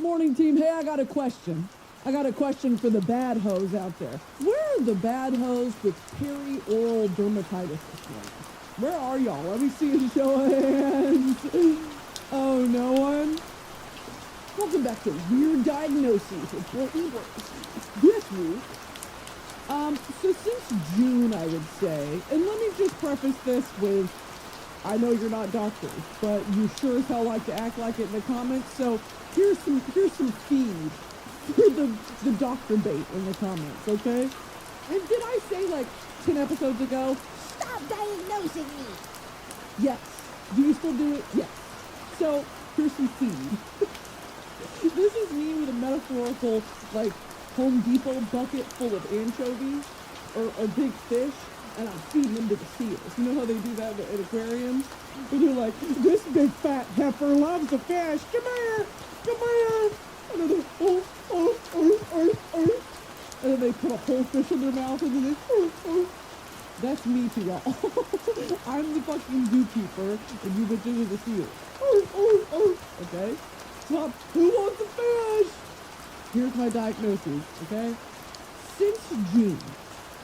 Morning, team. Hey, I got a question. I got a question for the bad hoes out there. Where are the bad hoes with perioral dermatitis this morning? Where are y'all? Let me see a show of hands. Oh, no one? Welcome back to Weird Diagnoses with Brittany Broski. This week, so since June, I would say, and let me just preface this with, I know you're not doctors, but you sure as hell like to act like it in the comments, so here's some feed for the doctor bait in the comments, okay? And did I say, like, 10 episodes ago, stop diagnosing me? yes. Do you still do it? Yes. So, here's some feed. This is me with a metaphorical, like, Home Depot bucket full of anchovies, or big fish, and I'm feeding them to the seals. You know how they do that at aquariums? And they're like, this big fat heifer loves the fish. Come here. And then they, and then they put a whole fish in their mouth, and then they, That's me to y'all. I'm the fucking zookeeper, and you bitches are the seals. Okay? So, who wants a fish? Here's my diagnosis, okay? Since June,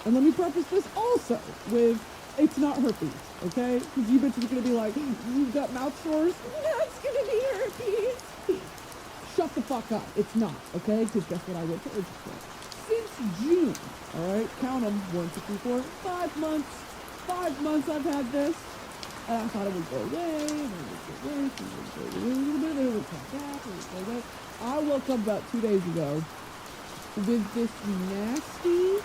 and let me preface this also with, it's not herpes, okay? Because you bitches are going to be like, you've got mouth sores? That's going to be herpes. Shut the fuck up. It's not, okay? Because guess what I went to urgent care. Since June, all right? Count them. 1, 2, 3, 4, 5 months. 5 months I've had this. And I thought it would go away, and it would go away, and it would go away a little bit, and it would come back, and it would go away. I woke up about 2 days ago with this nasty...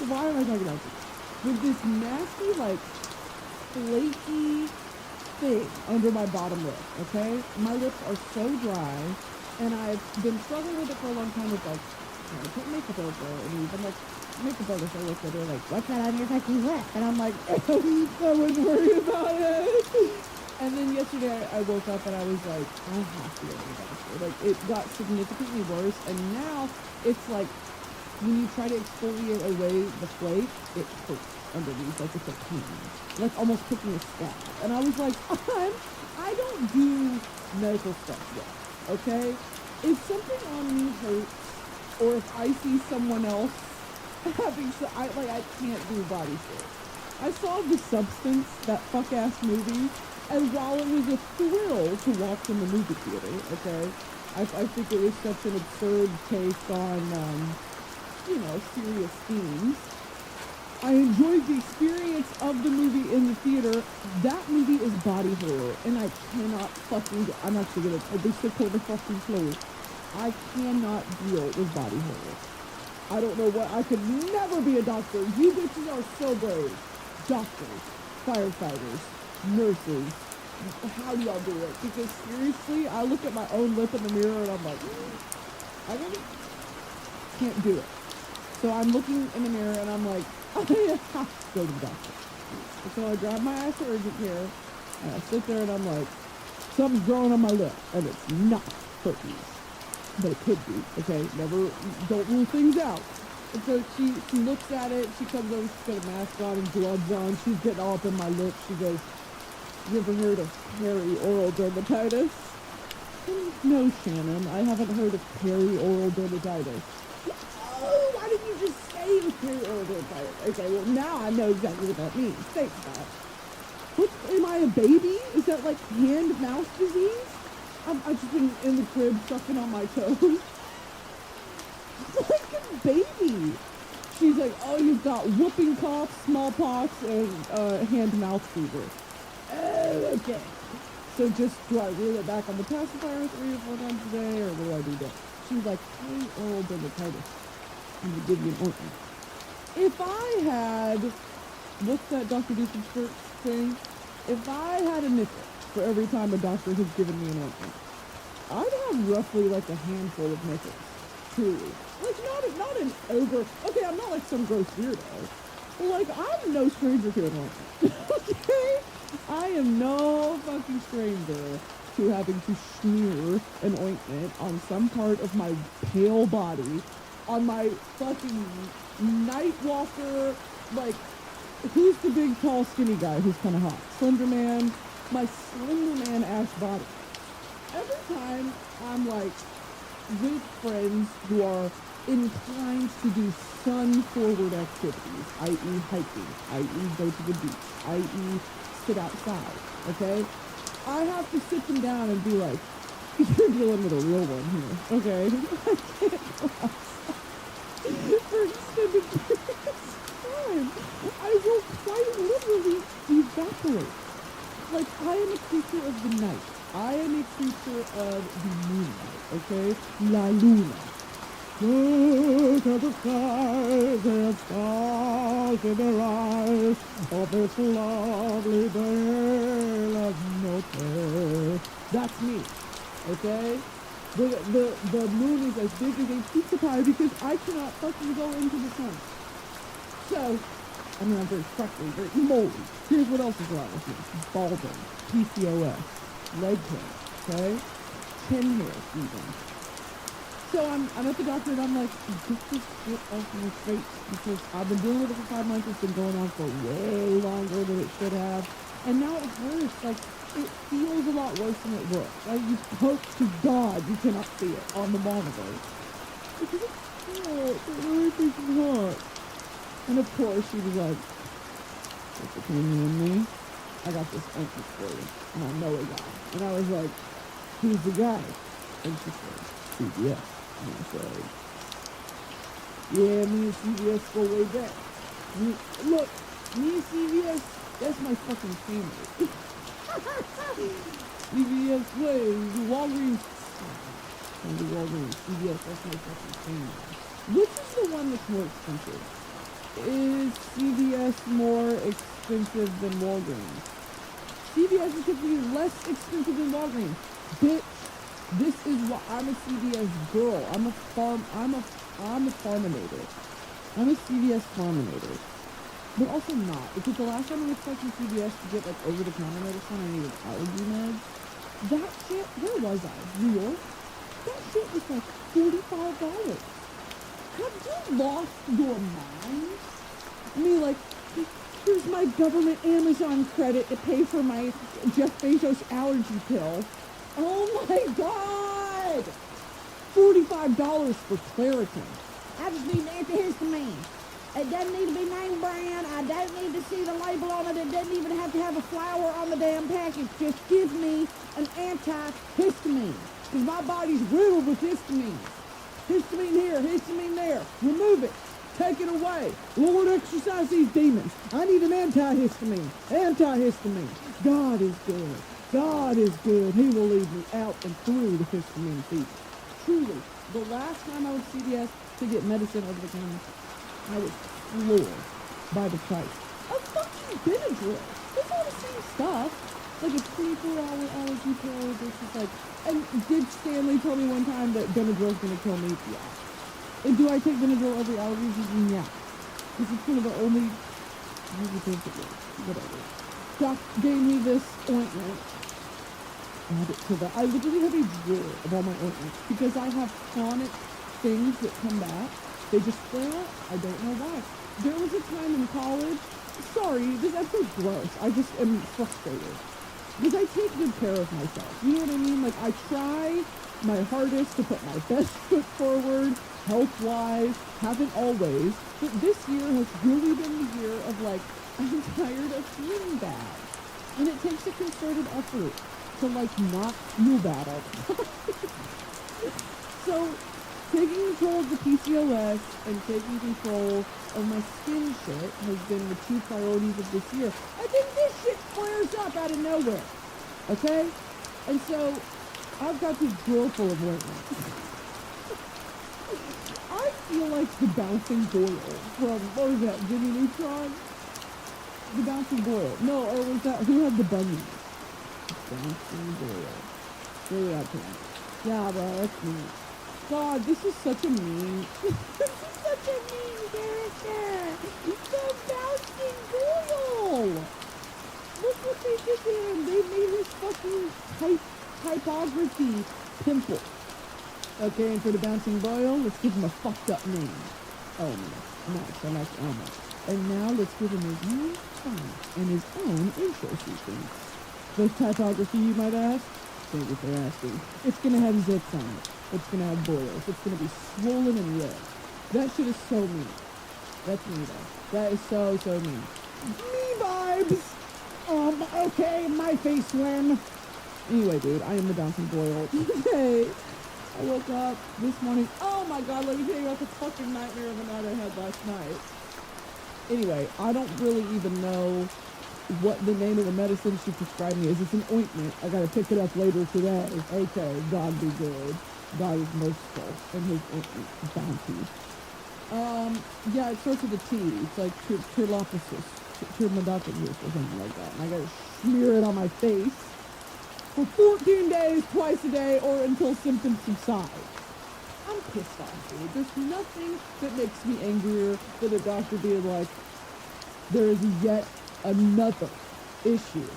Why am I talking about this? With this nasty, like, flaky thing under my bottom lip, okay? My lips are so dry, and I've been struggling with it for a long time with, like, trying to put makeup over, and even, like, makeup artists I look at, they're like, what's that on your fucking lip? And I'm like, I wouldn't worry about it. And then yesterday I woke up and I was like, I have to go to the doctor. Like, it got significantly worse, and now it's like, when you try to exfoliate away the flake, it hurts underneath, like it's a pain. Like almost picking a scab. And I was like, I don't do medical stuff yet, okay? If something on me hurts, or if I see someone else having I can't do body shit. I saw The Substance, that fuck-ass movie, and while it was a thrill to watch in the movie theater, okay, I think it was such an absurd take on, serious themes. I enjoyed the experience of the movie in the theater. That movie is body horror, and I cannot fucking, I'm actually gonna, they should pull the fucking floor. I cannot deal with body horror. I don't know what, I could never be a doctor. You bitches are so brave. Doctors, firefighters, nurses. How do y'all do it? Because seriously, I look at my own lip in the mirror and I'm like, I can't do it. So I'm looking in the mirror and I'm like, I have to go to the doctor. And so I drive my ass to urgent care and I sit there and I'm like, something's growing on my lip and it's not herpes. But it could be, okay? Never, don't rule things out. And so she looks at it, she comes over, she's got a mask on and gloves on, she's getting all up in my lip, she goes, you ever heard of perioral dermatitis? No, Shannon, I haven't heard of perioral dermatitis. Oh, why didn't you just say it was perioral dermatitis? Okay, well now I know exactly what that means. Thanks, God. What, am I a baby? Is that like hand-mouth disease? I've just been in the crib sucking on my toes. Like a baby. She's like, oh, you've got whooping cough, smallpox, and hand-mouth fever. Oh, okay. So just, do I reel it back on the pacifier 3 or 4 times a day, or what do I do there? She's like, hey, oral dermatitis. I'm going to give you an ointment. If I had, what's that Dr. Doofenshmirtz thing? If I had a nickel for every time a doctor has given me an ointment, I'd have roughly like a handful of nickels. Truly. Like, not an over, okay, I'm not like some gross weirdo, but like, I'm no stranger to an ointment. Okay? I am no fucking stranger to having to smear an ointment on some part of my pale body, on my fucking night walker, like, who's the big, tall, skinny guy who's kind of hot? Slender Man? My Slender Man ass body. every time I'm like with friends who are inclined to do sun-forward activities, i.e. hiking, i.e. go to the beach, i.e. sit outside, okay? I have to sit them down and be like, you're dealing with a real one here, okay? I can't go outside for extended periods of time. I will quite literally evaporate. Like, I am a creature of the night. I am a creature of the moonlight, okay? La luna. Look at the sky, there's stars in their eyes of this lovely day of noche. That's me, okay? The moon is as big as a pizza pie because I cannot fucking go into the sun. So, I mean, I'm very freckly, very moldy. Here's what else is wrong with me. Balding, PCOS, leg hair, okay? Chin hair, even. So I'm at the doctor and I'm like, get this shit off my face because I've been dealing with it for 5 months. It's been going on for way longer than it should have. And now it hurts. Like, it feels a lot worse than it looks. Like, you hope to God you cannot see it on the monitor. Because it's hot. It really makes me hot. And of course, she was like, what's between you and me? I got this ointment for you. And I know a guy. And I was like, who's the guy? And she said, CVS. And I said, yeah, me and CVS go way back. Look, me and CVS, that's my fucking family. CVS way, the Walgreens. And the Walgreens, CVS, that's my fucking family. Which is the one that's more expensive? Is CVS more expensive than Walgreens? CVS is typically less expensive than Walgreens. Bitch, this is what I'm a CVS girl. I'm a farminator. I'm a CVS farminator. But also not, because the last time I went to fucking CVS to get like over-the-counter medicine, I needed allergy meds. That shit, where was I? New York? That shit was like $45. Have you lost your mind? I mean, like, here's my government Amazon credit to pay for my Jeff Bezos allergy pill. Oh my God! $45 for Claritin. I just need an antihistamine. It doesn't need to be name brand. I don't need to see the label on it. It doesn't even have to have a flower on the damn package. Just give me an antihistamine. Because my body's riddled with histamine. Histamine here, histamine there. Remove it. Take it away. Lord, exercise these demons. I need an antihistamine. Antihistamine. God is good. God is good. He will lead me out and through the histamine fever. Truly, the last time I went to CVS to get medicine over the counter, I was floored by the price of fucking Benadryl. It's all the same stuff. Like a 24-hour allergy pill versus like, and did Stanley tell me one time that Benadryl's gonna kill me? Yeah. And do I take Benadryl every allergy season? Yeah. This is one of the only whatever. Doc gave me this ointment. Add it to the, I literally have a drawer of all my ointments because I have chronic things that come back. They just flare up. I don't know why. There was a time in college, sorry, that's so gross. I just am frustrated. Because I take good care of myself. You know what I mean? Like, I try my hardest to put my best foot forward, health-wise, haven't always. But this year has really been the year of, like, I'm tired of feeling bad. And it takes a concerted effort to, like, not feel bad all the time. So, taking control of the PCOS and taking control of my skin shit has been the two priorities of this year. And then this shit flares up out of nowhere. Okay? And so, I've got this drawer full of ointments. I feel like the bouncing boil from, what was that, Jimmy Neutron? The bouncing boil. No, or was that, who had the bunnies? Bouncing boil. Really out to me. Yeah, bro, that's me. God, this is such a mean. This is such a mean character. The bouncing boil. Look what they did to him. They made his fucking typography pimple. Okay, and for the bouncing boil, let's give him a fucked up name. Elmo. Nice, I like Elmo. And now let's give him his own song and his own intro sequence. The typography, you might ask? thing if they're asking. It's gonna have zits on it. It's gonna have boils. It's gonna be swollen and red. That shit is so mean. That's me though. That is so mean. Me vibes! Okay, my face when. Anyway, dude, I am the bouncing boil. Today, I woke up this morning. Oh my god, let me tell you about the fucking nightmare of a night I had last night. Anyway, I don't really even know what the name of the medicine she prescribed me is. It's an ointment. I gotta pick it up later today. Okay, God be good. God is merciful and his bounty. Yeah, it starts with a T. It's like Tirloposis, Tirmodocatus or something like that. And I gotta smear it on my face for 14 days, twice a day, or until symptoms subside. I'm pissed off, dude. There's nothing that makes me angrier than a doctor being like, there is yet another issue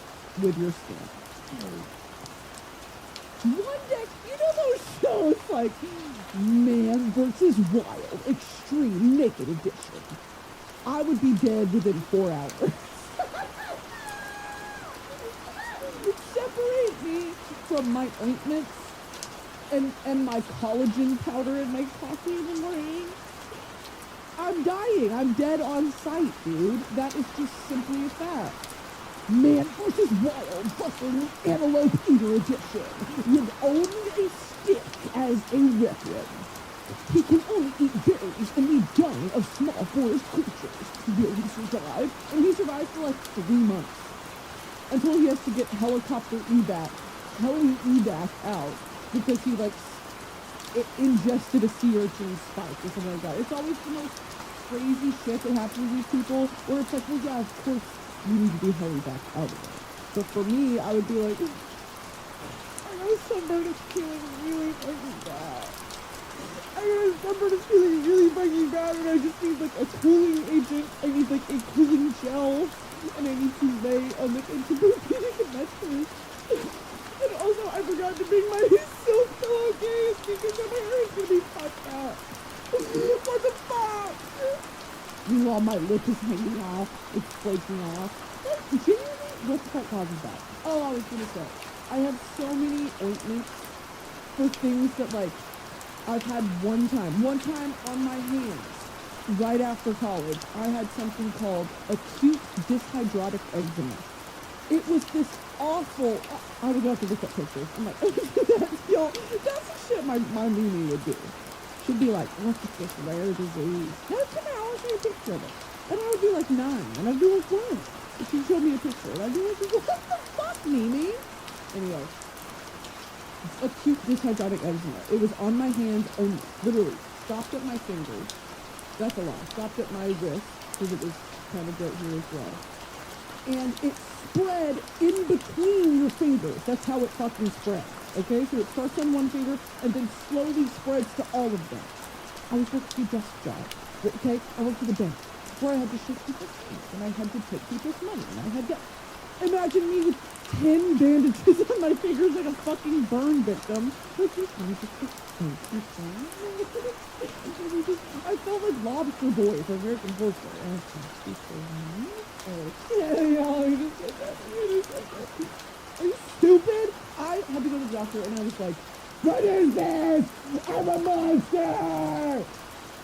with your skin. One day, you know those shows like Man vs. Wild, Extreme Naked Edition? I would be dead within 4 hours. Separate me from my ointments and my collagen powder in my coffee in the morning. I'm dying. I'm dead on sight, dude. That is just simply a fact. Man vs. Wild fucking Antelope Eater Edition with only a stick as a weapon. He can only eat berries and be dying of small forest creatures. Will he survive? And he survived for like 3 months. Until he has to get helicopter evac out because he like ingested a sea urchin spike or something like that. It's always the most crazy shit that happens to these people where it's like, well, yeah, of course you need to be heli back out of it. But for me, I would be like, I know sunburn is feeling really fucking bad. I know sunburn is feeling really fucking bad, and I just need like a cooling agent. I need like a cooling gel, and I need to lay on like encyclopedic mattress. And also, I forgot to bring my silk pillowcase because my hair is gonna be fucked up. What the fuck? Meanwhile, my lip is hanging off. It's flaking off. Genuinely, what the fuck causes that? Oh, I was gonna say, I have so many ointments for things that, like, I've had one time on my hands, right after college, I had something called acute dyshydrotic eczema. It was this awful, I would have to look at pictures. I'm like, that's the shit my Mimi would do. She'd be like, what is this rare disease? No, come on, I'll show you a picture of it. And I would be like 9, and I'd be like, what? And she'd show me a picture, and I'd be like, what the fuck, Mimi? Anyway, acute dyshydrotic eczema. It was on my hands only, literally, stopped at my fingers. That's a lie. Stopped at my wrist, because it was kind of right here as well. And it spread in between your fingers. That's how it fucking spread. Okay, so it starts on one finger and then slowly spreads to all of them. I was working a desk job. Okay, I worked at a bank where I had to shake people's hands and I had to take people's money and I had to imagine me with 10 bandages on my fingers like a fucking burn victim. I felt like Lobster Boy from American Horror. Are you stupid? I had to go to the doctor and I was like, what is this? I'm a monster!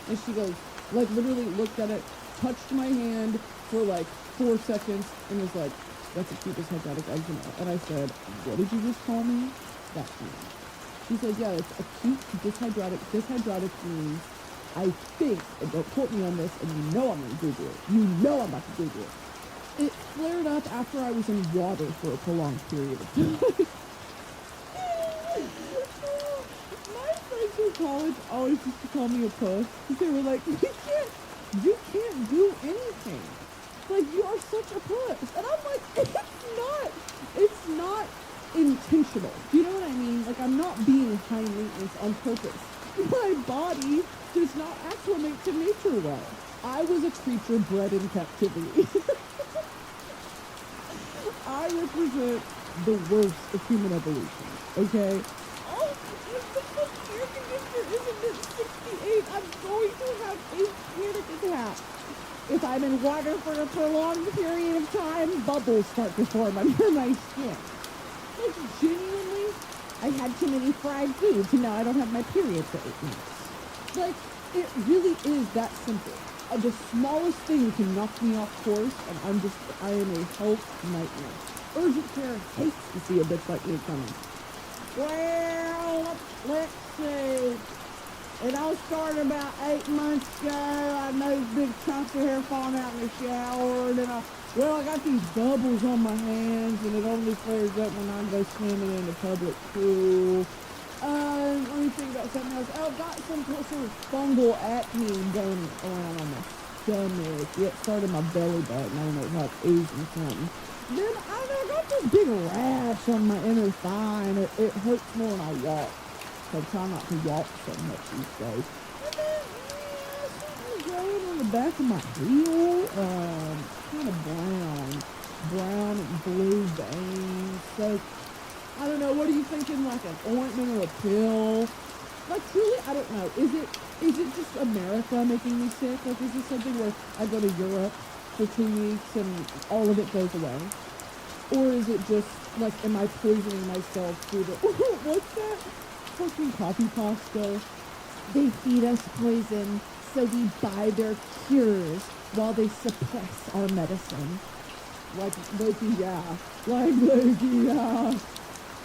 And she goes, like literally looked at it, touched my hand for like 4 seconds and was like, that's acute dyshydrotic eczema. And I said, what did you just call me? That's me. She said, yeah, it's acute dyshydrotic. Dyshydrotic means, I think, and don't quote me on this, and you know I'm going to Google it. You know I'm about to Google it. It flared up after I was in water for a prolonged period of time. My friends from college always used to call me a puss. Because they were like, you can't do anything. Like, you are such a puss. And I'm like, it's not intentional. Do you know what I mean? Like, I'm not being high maintenance on purpose. My body does not acclimate to nature well. I was a creature bred in captivity. I represent the worst of human evolution, okay? Oh, if the fucking air conditioner isn't at 68, I'm going to have a panic attack. If I'm in water for a prolonged period of time, bubbles start to form under my skin. Like, genuinely, I had too many fried foods, and now I don't have my period for 8 months. Like, it really is that simple. The smallest thing can knock me off course, and I am a health nightmare. Urgent care hates to see a bitch like me coming. Well, let's see. It all started about 8 months ago. I noticed big chunks of hair falling out in the shower, and then I got these bubbles on my hands, and it only flares up when I go swimming in the public pool. Let me think about something else. Oh, got some sort of fungal acne going around on my stomach. Yeah, it started my belly button. I don't know, it's like oozing something. Then, I don't know, I got this big rash on my inner thigh, and it hurts more when I walk. So I try not to walk so much these days. And then, something growing on the back of my heel, kind of brown and blue veins. So, I don't know, what are you thinking, like an ointment or a pill? Like, truly, I don't know. Is it just America making me sick? Like, is this something where I go to Europe for 2 weeks and all of it goes away? Or is it just, like, am I poisoning myself through the, what's that? Fucking coffee pasta. They feed us poison, so we buy their cures while they suppress our medicine. Like Loki, yeah. Like Loki, yeah.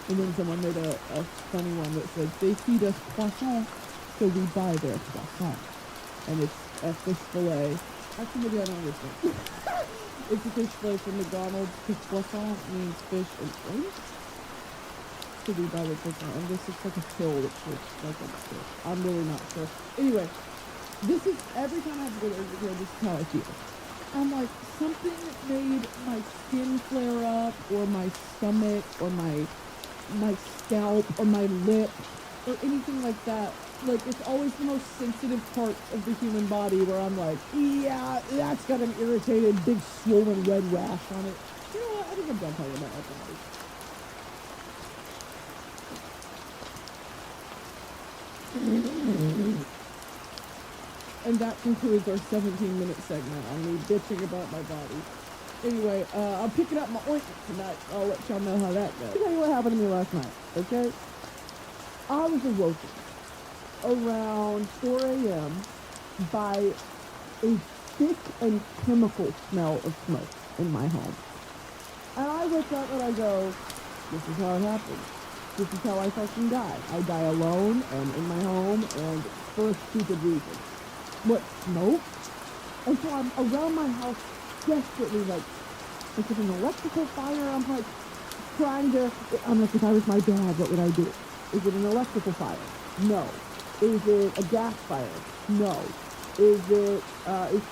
And then someone made a funny one that said, they feed us poisson, so we buy their poisson. And it's a fish fillet. Actually, maybe I don't understand. It's a fish fillet from McDonald's, because poisson means fish and shrimp. So we buy their poisson. And this is like a pill that looks like a fish. I'm really not sure. Anyway, this is, every time I have to go to urgent care, this is how I feel. I'm like, something made my skin flare up, or my stomach, or my scalp, or my lip, or anything like that. Like, it's always the most sensitive part of the human body where I'm like, yeah, that's got an irritated, big, swollen red rash on it. You know what? I think I'm done talking about my body. And that concludes our 17-minute segment on me bitching about my body. Anyway, I'm picking up my ointment tonight. I'll let y'all know how that goes. I'll tell you what happened to me last night, okay? I was awoken around 4 a.m. by a thick and chemical smell of smoke in my home. And I wake up and I go, this is how it happens. This is how I fucking die. I die alone and in my home and for a stupid reason. What, smoke? And so I'm around my house desperately, like, is it an electrical fire? I'm like, I'm like, if I was my dad, what would I do? Is it an electrical fire? No. Is it a gas fire? No. Is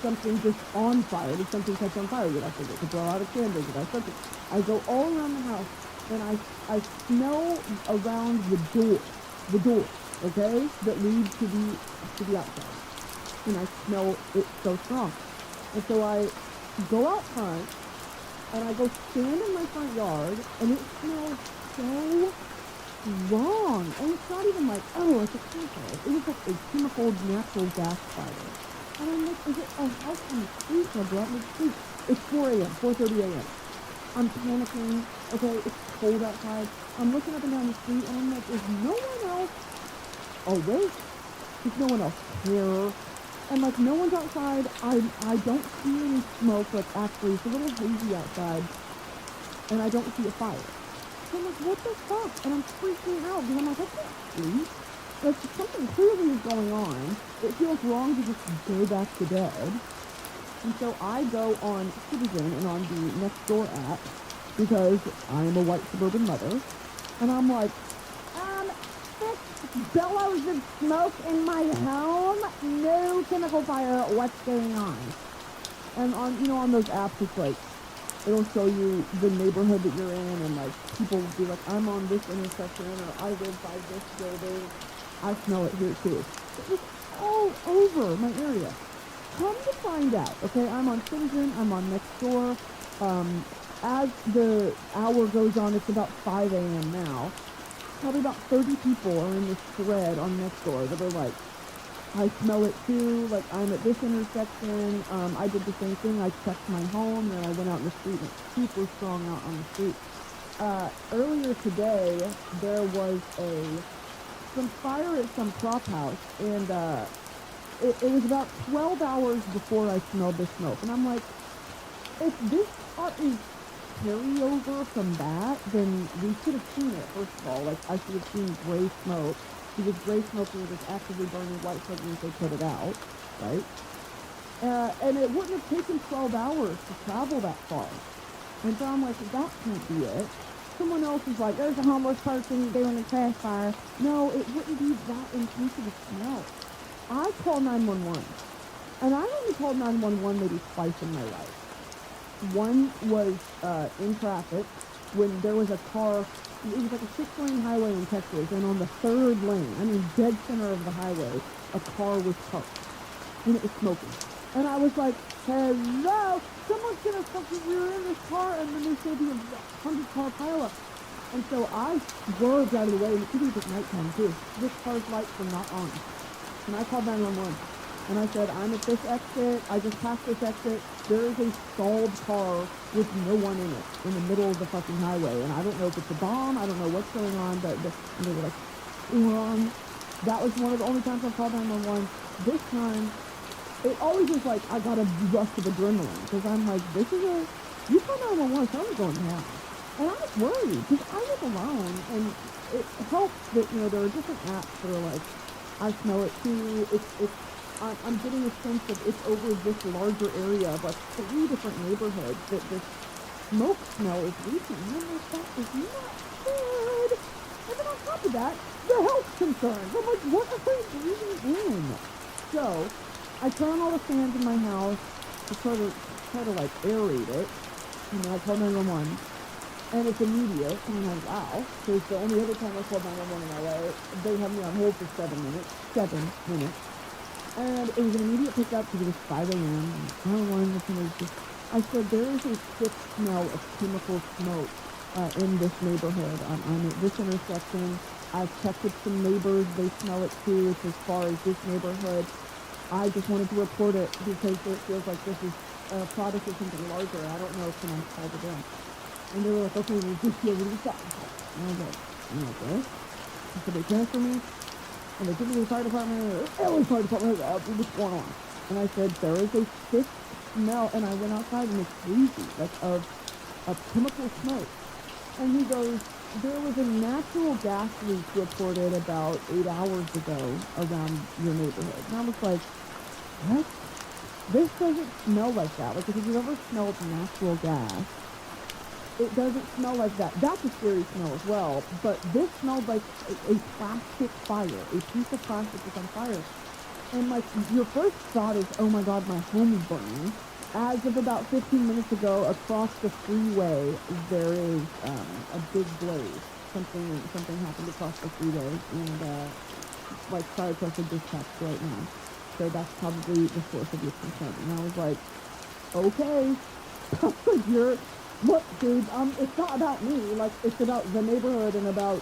something just on fire? Did something catch on fire? Did I forget to blow out a candle? Did I something? I go all around the house, and I smell around the door, okay, that leads to the outside. And I smell it so strong. And so I go out front, and I go stand in my front yard, and it smells so wrong. And it's not even like, oh, it's a chemical. It was like a chemical natural gas fire. And I'm like, is it a house on the street? Or go out on the street? It's 4 a.m., 4:30 a.m. I'm panicking. Okay, it's cold outside. I'm looking up and down the street, and I'm like, is no one else awake? Is no one else here? And like, no one's outside. I don't see any smoke. Like, actually, it's a little hazy outside, and I don't see a fire. So I'm like, what the fuck? And I'm freaking out because I'm like, I can't sleep. Like, something clearly is going on. It feels wrong to just go back to bed. And so I go on Citizen and on the Nextdoor app because I am a white suburban mother. And I'm like, bellows of smoke in my home, no chemical fire, what's going on? And on those apps, it's like, it'll show you the neighborhood that you're in, and like, people will be like, I'm on this intersection, or I live by this building. I smell it here too. It's all over my area. Come to find out, okay, I'm on Citizen, I'm on Nextdoor. As the hour goes on, it's about 5 a.m. now. Probably about 30 people are in this thread on Nextdoor that are like, I smell it too, like, I'm at this intersection, I did the same thing, I checked my home, and then I went out in the street, and it's super strong out on the street. earlier today, there was some fire at some prop house, and it was about 12 hours before I smelled the smoke. And I'm like, if this is carryover from that, then we should have seen it, first of all. Like, I should have seen gray smoke, because gray smoke means it's actively burning, white smoke means they put it out, right? And it wouldn't have taken 12 hours to travel that far. And so I'm like, that can't be it. Someone else is like, there's a homeless person doing a trash fire. No, it wouldn't be that intense of a smell. I call 911. And I only called 911 maybe twice in my life. One was in traffic when there was a car. It was like a 6-lane highway in Texas, and on the 3rd lane, I mean dead center of the highway, a car was parked, and it was smoking. And I was like, hello, someone's gonna fucking rear in this car, and then there's gonna be a 100-car pileup. And so I swerved out of the way, and it was at nighttime too. This car's lights were not on. And I called 911. And I said, I'm at this exit, I just passed this exit, there is a stalled car with no one in it, in the middle of the fucking highway, and I don't know if it's a bomb, I don't know what's going on, but and they were like, that was one of the only times I've called 911. This time, it always was like, I got a rush of adrenaline, because I'm like, you call 911, someone's going down. And I was worried, because I was alone, and it helps that, there are different apps that are like, I smell it too, I'm getting a sense that it's over this larger area of like 3 different neighborhoods that this smoke smell is reaching. And I'm like, that is not good. And then on top of that, the health concerns. I'm like, what are they breathing in? So I turn on all the fans in my house to try to like aerate it. And then I call 911. And it's immediate. And I'm like, wow. Because the only other time I called 911 in LA, they had me on hold for 7 minutes. 7 minutes. And it was an immediate pickup because it was 5 a.m. And I don't want to I said, there is a thick smell of chemical smoke in this neighborhood. I'm at this intersection. I've checked with some neighbors. They smell it too. It's as far as this neighborhood. I just wanted to report it because it feels like this is a product of something larger. I don't know if someone called it in. And they were like, okay, we'll just give it a shot. And I was like, okay. So they transfer me. And they took me to the fire department, and the fire department was like, what's going on? And I said, there is a thick smell, and I went outside, and it's crazy, like of chemical smoke. And he goes, there was a natural gas leak reported about 8 hours ago around your neighborhood. And I was like, what? This doesn't smell like that. Like, if you've ever smelled natural gas, it doesn't smell like that. That's a scary smell as well, but this smelled like a plastic fire, a piece of plastic was on fire. And like, your first thought is, oh my god, my home is burning. As of about 15 minutes ago, across the freeway, there is a big blaze. Something happened across the freeway, and like fire trucks are dispatched right now. So that's probably the source of your concern. And I was like, okay, look, dude, it's not about me. Like, it's about the neighborhood and about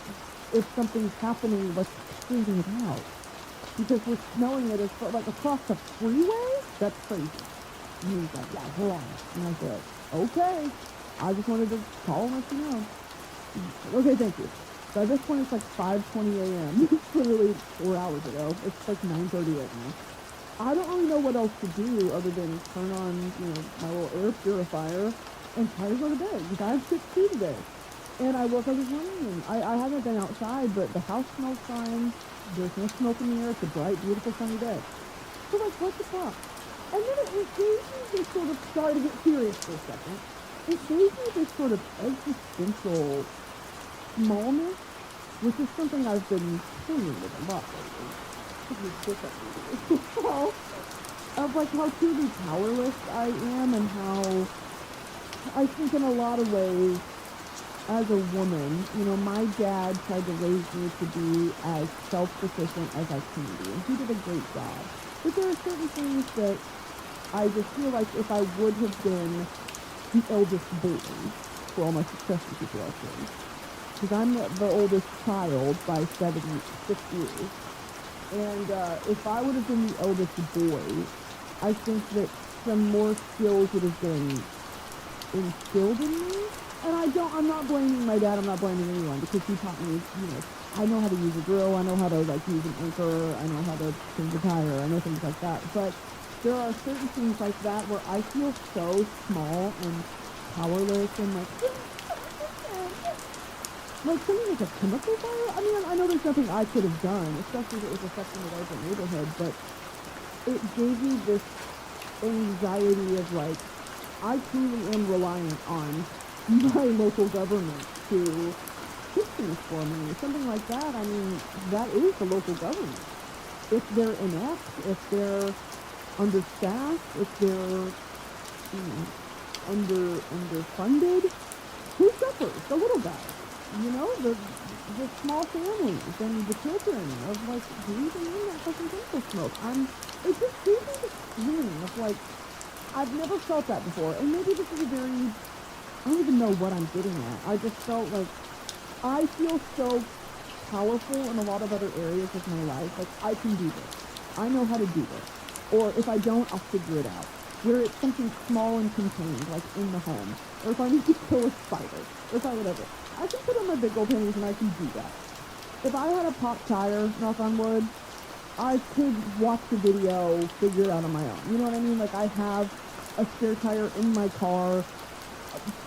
if something's happening, let's figure it out. Because we're smelling it as like across the freeway? That's crazy. And he was like, yeah, hold on. And I said, okay. I just wanted to call and let you know. Okay, thank you. So at this point, it's like 5:20 a.m. It's literally 4 hours ago. It's like 9:30 right now. I don't really know what else to do other than turn on, my little air purifier and try to go to bed, because I have 6 today. And I woke up this morning, and I haven't been outside, but the house smells fine. There's no smoke in the air. It's a bright, beautiful, sunny day. So, like, what the fuck? And then it gave me this sort of, sorry to get serious for a second, it gave me this sort of existential smallness, which is something I've been singing with a lot lately. Of, like, how truly powerless I am, and how I think in a lot of ways, as a woman, my dad tried to raise me to be as self-sufficient as I can be, and he did a great job. But there are certain things that I just feel like if I would have been the eldest boy for all my successful people out there, because I'm the oldest child by 6 years, and if I would have been the eldest boy, I think that some more skills would have been instilled in me, And I'm not blaming my dad, I'm not blaming anyone, because he taught me, I know how to use a drill, I know how to, like, use an anchor, I know how to change a tire, I know things like that. But there are certain things like that where I feel so small and powerless and, like something like a chemical fire? I mean, I know there's nothing I could have done, especially if it was affecting the larger neighborhood, but it gave me this anxiety of, like, I truly am reliant on my local government to fix things for me. Something like that, I mean, that is the local government. If they're inept, if they're understaffed, if they're, underfunded, who suffers? The little guys. The small families and the children of, like, breathing in that fucking chemical smoke. It just gave me this feeling of, like, I've never felt that before. And maybe this is I don't even know what I'm getting at. I just felt like I feel so powerful in a lot of other areas of my life. Like, I can do this. I know how to do this. Or if I don't, I'll figure it out. Where it's something small and contained, like in the home. Or if I need to kill a spider. Or if I whatever. I can put on my big old panties and I can do that. If I had a popped tire, knock on wood, I could watch the video, figure it out on my own. You know what I mean? Like, I have a spare tire in my car,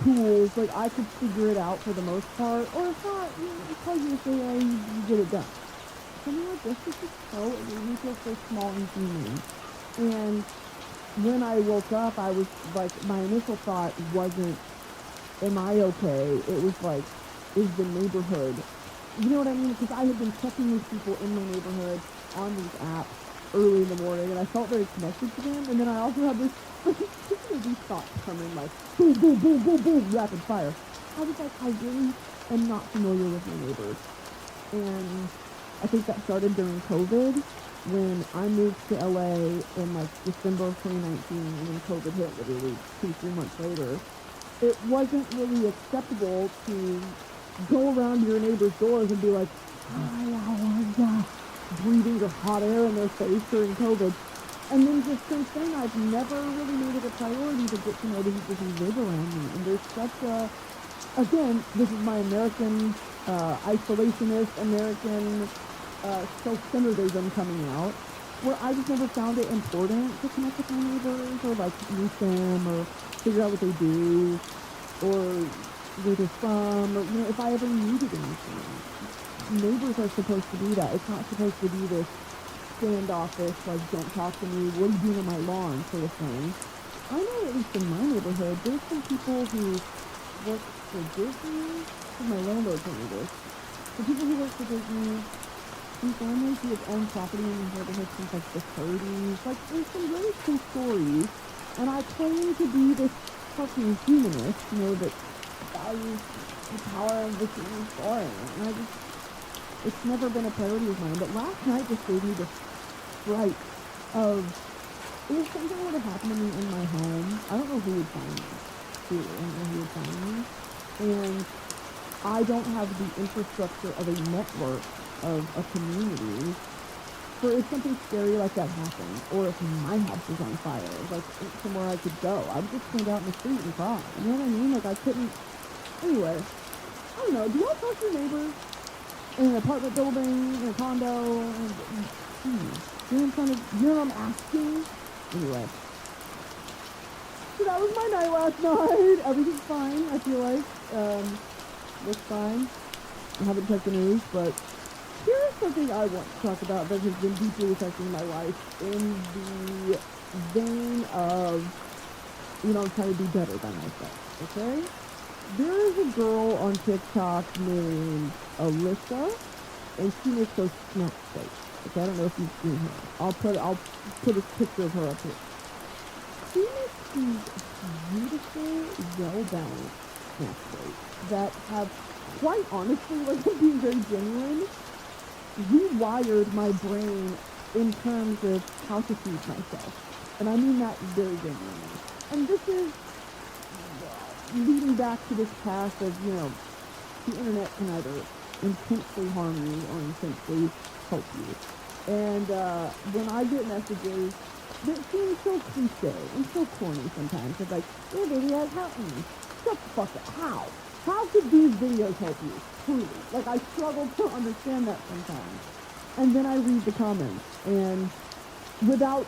tools, like, I could figure it out for the most part. Or if not, it's probably going to say, hey, you get it done. Something like this is just so, it made me feel so small and human. And when I woke up, I was like, my initial thought wasn't, am I okay? It was like, is the neighborhood, you know what I mean? Because I had been checking with people in my neighborhood on these apps early in the morning, and I felt very connected to them. And then I also had these thoughts coming, like, boom, boom, boom, boom, boom, rapid fire. I was like, I really am not familiar with my neighbors. And I think that started during COVID, when I moved to LA in, like, December of 2019, and then COVID hit literally 2-3 months later. It wasn't really acceptable to go around your neighbor's doors and be like, hi, how are ya? Breathing your hot air in their face during COVID. And then just since then, I've never really made it a priority to get to know the people who live around me. And there's such a, again, this is my American, isolationist, American, self-centeredism coming out, where I just never found it important to connect with my neighbors, or, like, meet them, or figure out what they do, or where they're from, or, if I ever needed anything. Neighbors are supposed to be that. It's not supposed to be this standoffish, like, don't talk to me, what are you doing on my lawn, sort of thing. I know, at least in my neighborhood, there's some people who work for Disney. My landlord told me this. The people who work for Disney, some families who have owned property in the neighborhood since, like, the 30s. Like, there's some really cool stories. And I claim to be this fucking humanist, that values the power of the human story. And it's never been a priority of mine. But last night just gave me this fright of, if something were to happen to me in my home, I don't know who would find me. I don't know who would find me. And I don't have the infrastructure of a network of a community for if something scary like that happened, or if my house was on fire, like, somewhere I could go. I would just stand out in the street and cry. You know what I mean? Like, I couldn't. Anyway, I don't know. Do y'all talk to your neighbors in an apartment building, in a condo? You know what I'm asking? Anyway. So that was my night last night. Everything's fine, I feel like. Looks fine. I haven't checked the news, but here's something I want to talk about that has been deeply affecting my life in the vein of, I'm trying to be better than myself, okay? There is a girl on TikTok named Alyssa, and she makes those snack shakes. Okay, I don't know if you've seen her. I'll put a picture of her up here. She makes these beautiful, well-balanced snack shakes that have, quite honestly, like, I'm being very genuine, rewired my brain in terms of how to feed myself. And I mean that very genuinely. And this is leading back to this path of, the internet can either intensely harm you or intensely help you. And when I get messages that seem so cliche and so corny sometimes, it's like, yeah, baby, that's helping me. Shut the fuck up. How? how could these videos help you? Truly. Like, I struggle to understand that sometimes. And then I read the comments, and without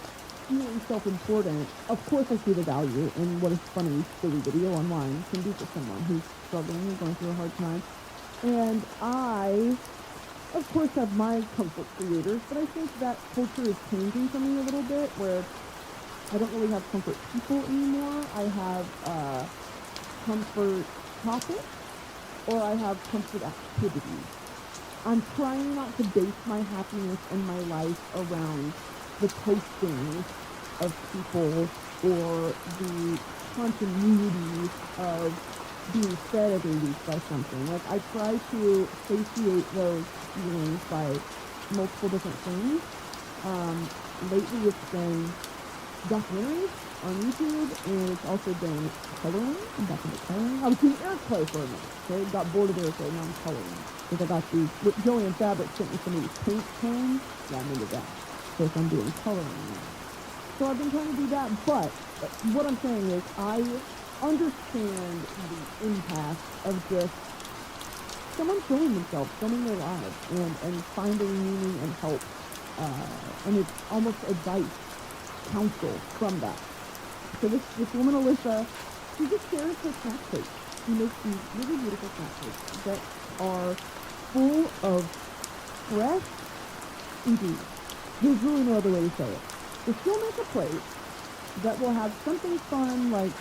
feeling self-important, of course I see the value in what a funny, silly video online can do for someone who's struggling and going through a hard time. And I, of course, have my comfort creators, but I think that culture is changing for me a little bit, where I don't really have comfort people anymore. I have comfort topics, or I have comfort activities. I'm trying not to base my happiness and my life around the postings of people or the continuity of being fed every week by something. Like, I try to satiate those feelings by multiple different things. Lately it's been documentaries on YouTube, and it's also been coloring. I'm back into coloring. I was doing air clay for a minute, okay? Got bored of air clay, now I'm coloring. Because I got these, with Julian Fabric sent me some of these paint pens. Yeah, I'm into that. So if I'm doing coloring now. So I've been trying to do that, but what I'm saying is I understand the impact of just someone filming themselves, filming their lives, and finding meaning and help. And it's almost advice, counsel from that. So this woman, Alyssa, she just shares her snack plates. She makes these really beautiful snack plates that are full of fresh ingredients. There's really no other way to say it. So she'll make a plate that will have something fun like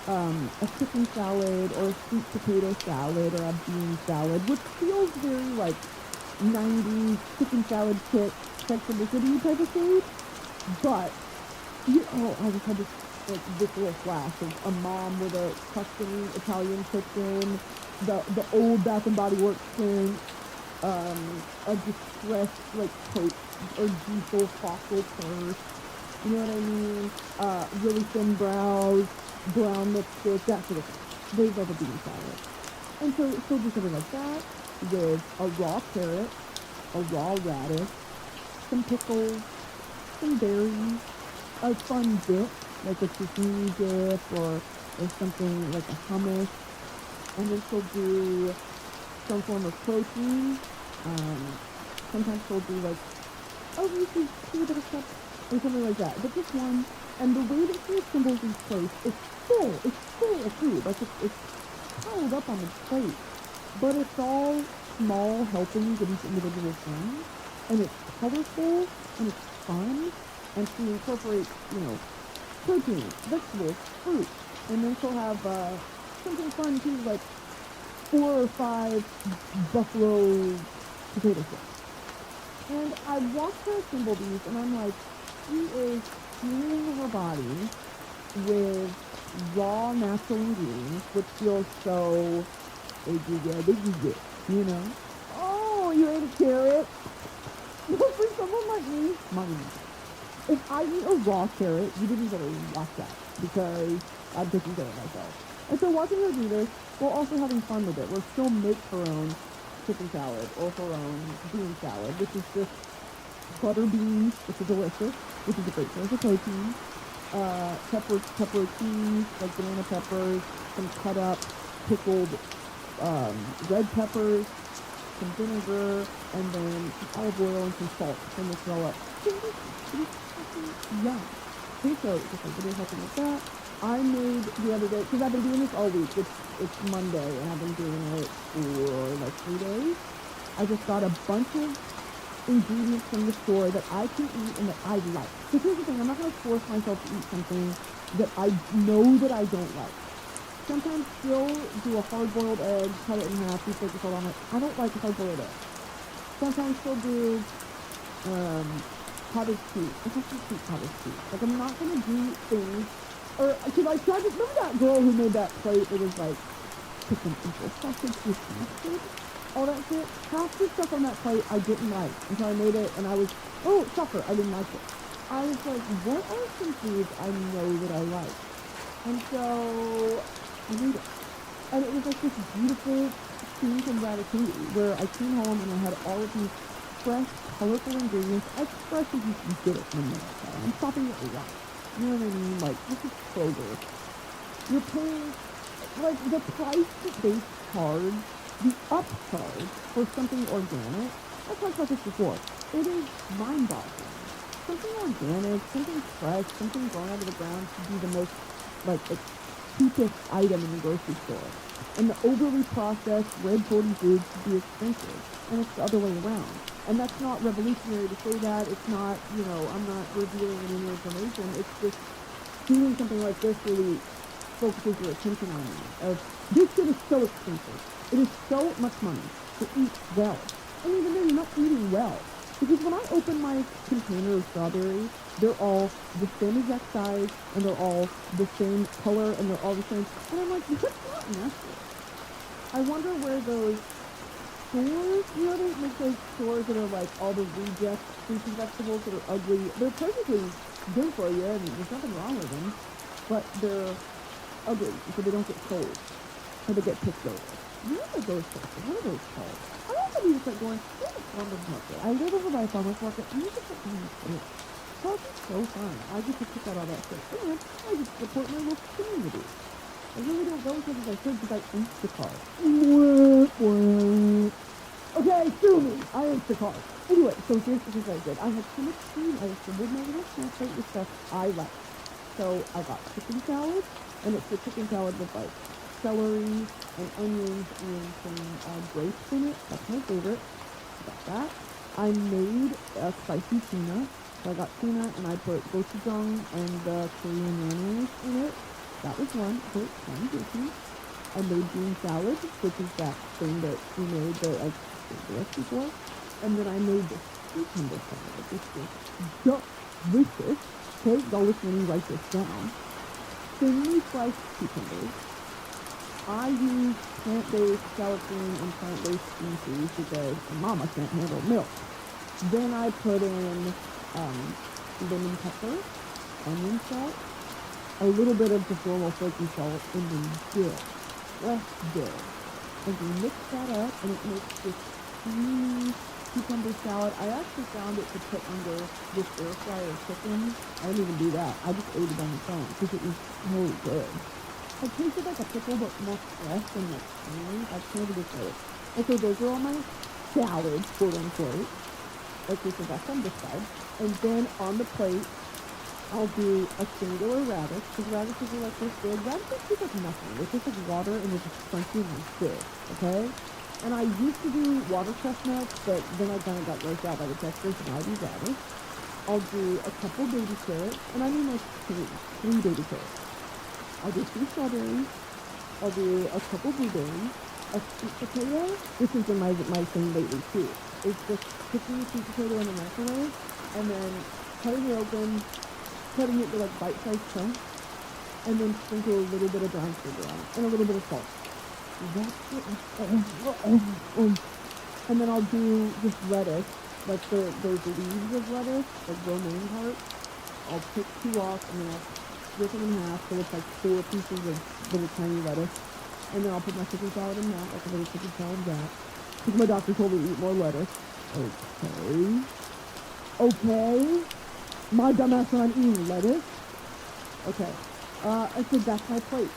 a chicken salad or a sweet potato salad or a bean salad, which feels very like 90s chicken salad kit Sex and the City type of food. But, I just had this like visceral flash of a mom with a Tuscan Italian kitchen, the old Bath and Body Works thing, a distressed like Coke or diesel fossil purse, you know what I mean? Really thin brows, brown lipstick, that sort of thing. They love a bean salad. And so she'll do something like that with a raw carrot, a raw radish, some pickles, some berries, a fun dip, like a zucchini dip or something like a hummus. And then she'll do some form of protein. Sometimes she'll do like, Reese's peanut butter cups or something like that. But just one. And the way that she assembles these plates is full. It's full of food. Like it's piled up on the plate. But it's all small helpings of each individual thing. And it's colorful and it's fun. And she incorporates, protein, vegetables, fruit. And then she'll have something fun too, like 4 or 5 buffalo potato chips. And I watched her assemble these, and I'm like, she is fueling her body with raw natural ingredients, which feels so, Oh, you ate a carrot? For someone like me, mommy. If I eat a raw carrot, you didn't really watch that, because I'm taking care of myself. And so watching her do this, while also having fun with it, we'll still make her own chicken salad or her own bean salad, which is just butter beans, which is delicious, which is a great source of protein, pepper cheese, like banana peppers, some cut up pickled red peppers, some vinegar, and then some olive oil and some salt to mix it all up. Yeah. Okay, so just a video helping with that. I made the other day, because I've been doing this all week. It's Monday, and I've been doing it for like 3 days. I just got a bunch of ingredients from the store that I can eat and that I like. So here's the thing, I'm not going to force myself to eat something that I know that I don't like. Sometimes she'll do a hard-boiled egg, cut it in half, you take the salt on it. I don't like hard-boiled eggs. Sometimes she'll do cottage cheese. I have to eat cottage cheese. Like, I'm not going to do things, or, because I tried to, remember that girl who made that plate that was like, chicken apple sausage with mustard? All that shit? Half the stuff on that plate I didn't like until I made it, and I was, shocker, I didn't like it. I was like, what are some foods I know that I like? And so, I made it. And it was like this beautiful scene from Ratatouille, where I came home and I had all of these fresh, colorful ingredients, as fresh as you can get it in America. I'm shopping at Rant. You know what I mean? Like, this is Kroger. You're paying, like, the price that they charge, the upcharge for something organic, I've talked about this before, it is mind-boggling. Something organic, something fresh, something grown out of the ground should be the most, like, cheapest item in the grocery store. And the overly processed, red 40 foods should be expensive. And it's the other way around. And that's not revolutionary to say that. It's not, I'm not revealing any new information. It's just doing something like this really focuses your attention on that. Of, this shit is so expensive. It is so much money to eat well. And even then, you're not eating well. Because when I open my container of strawberries, they're all the same exact size, and they're all the same color, and they're all the same. And I'm like, that's not natural. I wonder where those stores, they make those stores that are like all the reject fruits and vegetables that are ugly. They're perfectly good for you, and there's nothing wrong with them, but they're ugly, so they don't get sold, or they get picked over. What are those places? What are those called? I also need to start going, there's a farmer's market. I live over by a farmer's market. I need to put on this. That would be so fun. I get to pick out all that stuff. And I just support my local community. I really don't go as much as I should because I Instacart. Okay, sue me. I Instacart. Anyway, so here's what I did. I had so much food. I assembled my little snack plate with stuff I like. So I got chicken salad, and it's a chicken salad with like celery and onions and some grapes in it. That's my favorite. Got that. I made a spicy tuna. So I got tuna and I put gochujang and Korean mayonnaise in it. That was one. Put one dishes. I made bean salad, which is that thing that we made that I did the recipe for. And then I made this cucumber salad, which is delicious. Okay, go with me and write this down. Thinly sliced cucumbers. I use plant-based salad cream and plant-based green cheese because mama can't handle milk. Then I put in lemon pepper, onion salt, a little bit of just normal flaky salt, and then dill, fresh dill. And you mix that up, and it makes this creamy cucumber salad. I actually found it to put under this air fryer chicken. I didn't even do that. I just ate it on its own because it was so good. It tasted like a pickle, but more fresh and like creamy. I can't even say it. Okay, those are all my salads, quote unquote. Okay, so that's on this side. And then on the plate, I'll do a singular radish, because radishes are like this big. Radishes taste like nothing. They taste like water, and they're just crunchy and big, okay? And I used to do water chestnuts, but then I kind of got grossed out by the texture, so now I do radish. I'll do a couple baby carrots, and I mean like three baby carrots. I'll do 2 strawberries. I'll do a couple blueberries. A sweet potato. This has been my thing lately too. It's just putting the sweet potato in the microwave and then cutting it open, cutting it to like bite-sized chunks, and then sprinkle a little bit of brown sugar on it and a little bit of salt. That's it. And then I'll do just lettuce, like those leaves of lettuce, like romaine hearts. I'll pick 2 off and then I'll split them in half so it's like 4 pieces of little tiny lettuce. And then I'll put my chicken salad in that, like a little chicken salad in that. Because my doctor told me to eat more lettuce. Okay. My dumbass when I'm eating lettuce. Okay. I said that's my plate.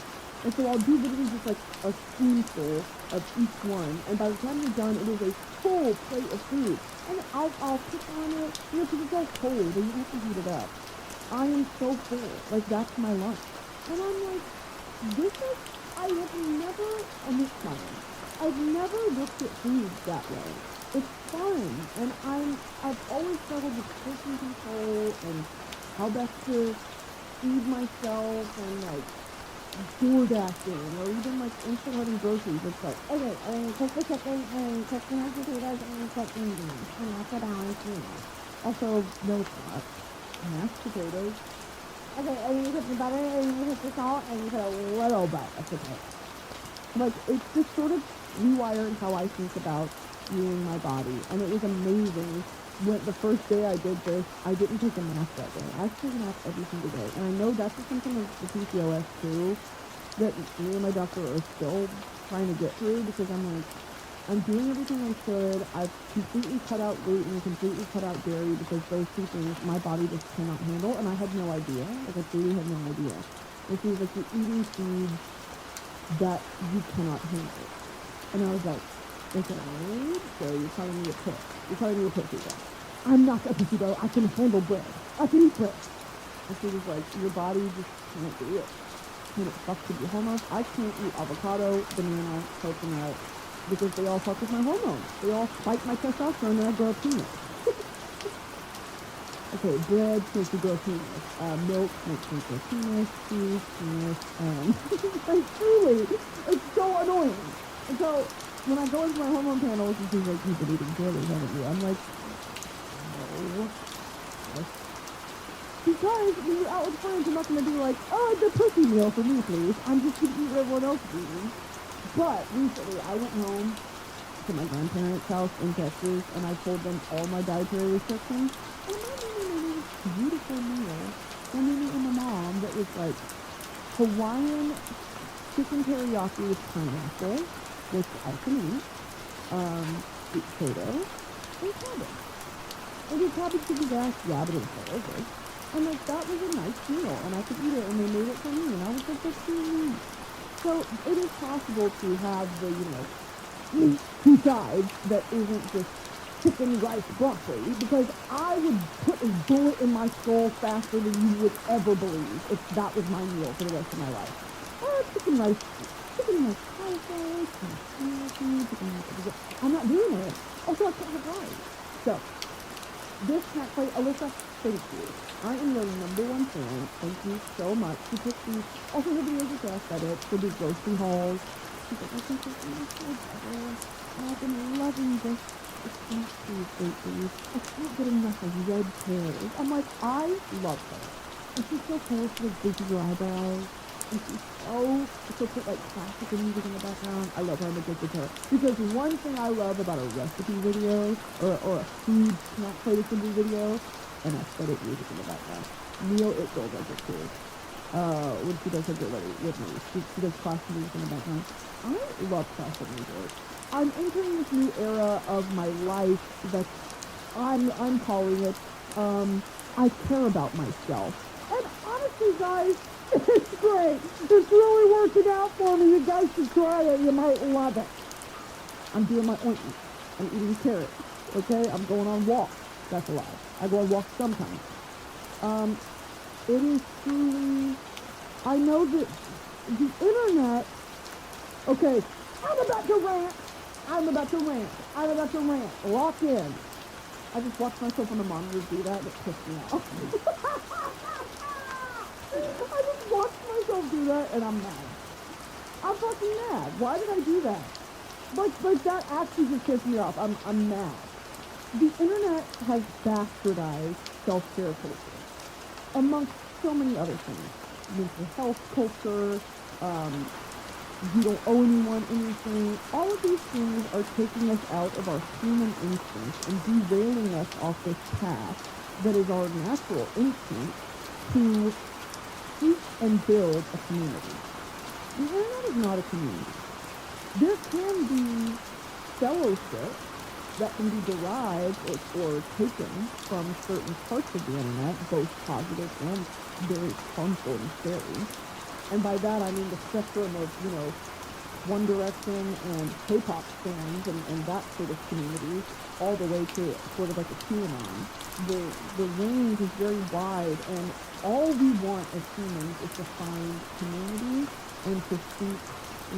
And so I'll do literally just like a spoonful of each one. And by the time you're done, it is a full plate of food. And I'll pick on it, because it's all cold and you have to heat it up. I am so full. Like, that's my lunch. And I'm like, I have never, and this time, I've never looked at food that way. It's fun, and I've always struggled with portion control and how best to feed myself and like door dashing or even like insulating groceries. It's like, okay, I'm gonna cook the chicken and cook the mashed potatoes and cook the beans, and that's a balanced meal. Also, no, it's not. Mashed potatoes. Okay, and you put the butter, and you put the salt, and you put a little bit of potato. Like, it's just sort of rewired how I think about fueling my body. And it was amazing. When the first day I did this, I didn't take a nap that day. I took a nap every single day. And I know that's a symptom of the PCOS too, that me and my doctor are still trying to get through, because I'm like, I'm doing everything I should. I've completely cut out gluten, completely cut out dairy, because those 2 things my body just cannot handle, and I had no idea. Like, I truly had no idea. It seems like you're eating foods that you cannot handle. And I was like, okay, so you're calling me a pig. You're calling me a pussybo. I'm not a pussybo. I can handle bread. I can eat bread. And she was like, your body just can't do it. When it fucks with your hormones, I can't eat avocado, banana, coconut, because they all fuck with my hormones. They all spike my testosterone and I grow a penis. Okay, bread makes you grow a penis. Milk makes me grow a penis. Cheese, penis. Like, truly, it's so annoying. And so, when I go into my hormone panels and she's like, you've been eating jelly, haven't you? I'm like, no. Yes. Because when you're out with friends, you're not going to be like, oh, the pussy meal for me, please. I'm just going to eat what everyone else is eating. But recently, I went home to my grandparents' house in Texas, and I told them all my dietary restrictions. And my made this beautiful meal for me and my mom that was like Hawaiian chicken teriyaki with pineapple, which I can eat, sweet potato, and cabbage. And the cabbage could be gashed, yeah, but it was so good. And like, that was a nice meal, and I could eat it, and they made it for me, and I was like, that's so neat. So it is possible to have the, two sides that isn't just chicken, rice, broccoli, because I would put a bullet in my skull faster than you would ever believe if that was my meal for the rest of my life. Chicken, rice, cauliflower, chicken rice. I'm not doing it. Also, I can't have rice. So, this snack plate, Alyssa, thank you. I am your #1 fan. Thank you so much. She puts these, also her videos are fast edits, she'll do grocery hauls. She's like, I think this is so better. I've been loving this. It's not food lately. I can't get enough of red pears. I'm like, I love her. And she's so cool. She like busy her eyebrows. And she'll put like classical music in the background. I love her. I'm addicted to her. Because one thing I love about a recipe video or a food snack plate assembly video, and aesthetic music in the background. Neil, it goes like it too. When she does her get ready with me, she does classical music in the background. I love classical music. I'm entering this new era of my life that I'm calling it, I care about myself. And honestly, guys, it's great. It's really working out for me. You guys should try it. You might love it. I'm doing my ointment. I'm eating carrots. Okay? I'm going on walks. That's a lie. I go on walks sometimes. It is truly, I know that the internet, okay, I'm about to rant. Lock in. I just watched myself on the monitor do that, and it pissed me off. I just watched myself do that, and I'm mad. I'm fucking mad. Why did I do that? Like that actually just pissed me off. I'm mad. The internet has bastardized self-care culture, amongst so many other things. Mental health culture, you don't owe anyone anything. All of these things are taking us out of our human instincts and derailing us off this path that is our natural instinct to seek and build a community. The internet is not a community. There can be fellowship that can be derived or taken from certain parts of the internet, both positive and very harmful and scary. And by that I mean the spectrum of, One Direction and K-pop fans and that sort of community, all the way to sort of like a QAnon. The range is very wide, and all we want as humans is to find community and to seek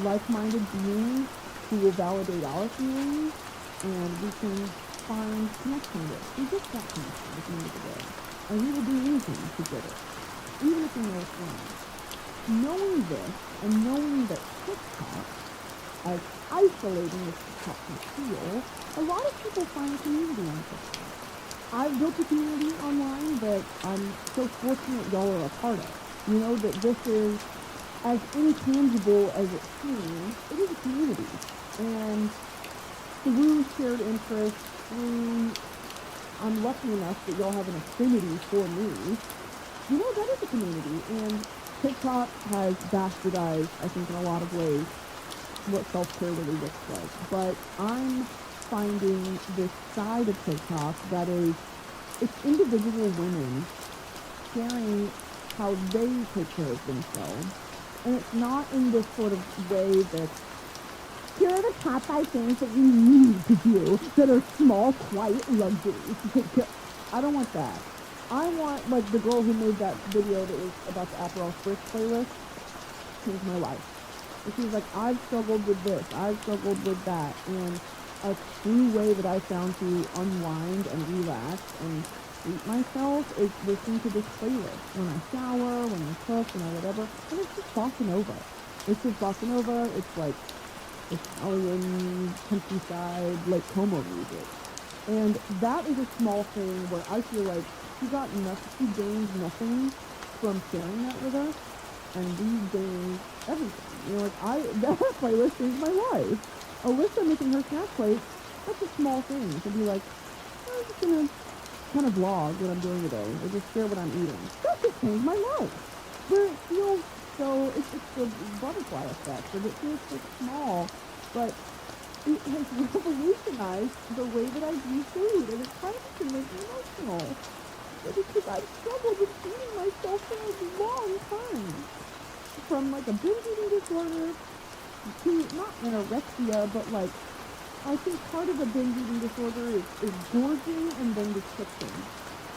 like-minded beings who will validate our feelings, and we can find connection with. We just got connection at the end of the day. And we will do anything to get it, even if we know it's wrong. Knowing this, and knowing that TikTok, as isolating as TikTok can feel, a lot of people find community on TikTok. I've built a community online that I'm so fortunate y'all are a part of. That this is, as intangible as it seems, it is a community. And through shared interests, I'm lucky enough that y'all have an affinity for me, that is a community. And TikTok has bastardized, I think, in a lot of ways, what self-care really looks like. But I'm finding this side of TikTok that is, it's individual women sharing how they take care of themselves. And it's not in this sort of way that Here are the top 5 things that you need to do that are small, quiet luxuries to take care. I don't want that. I want, like, the girl who made that video that was about the Aperol Spritz playlist changed my life. And she was like, I've struggled with this, I've struggled with that, and a true way that I found to unwind and relax and treat myself is listening to this playlist when I shower, when I cook, when I whatever, and it's just bossa nova. It's just bossa nova. It's like Italian countryside, like Como music. And that is a small thing where I feel like she gained nothing from sharing that with us, and we gained everything. You know, like that playlist changed my life. Alyssa making her snack plate, that's a small thing to be like, I'm just gonna kind of vlog what I'm doing today, or just share what I'm eating. That just changed my life. Where it feels so, it's the butterfly effect, and it feels so small, but it has revolutionized the way that I view food, and it kind of can make me emotional. Because I've struggled with feeding myself for a long time. From like a binge eating disorder to not anorexia, but like, I think part of a binge eating disorder is gorging and then restriction.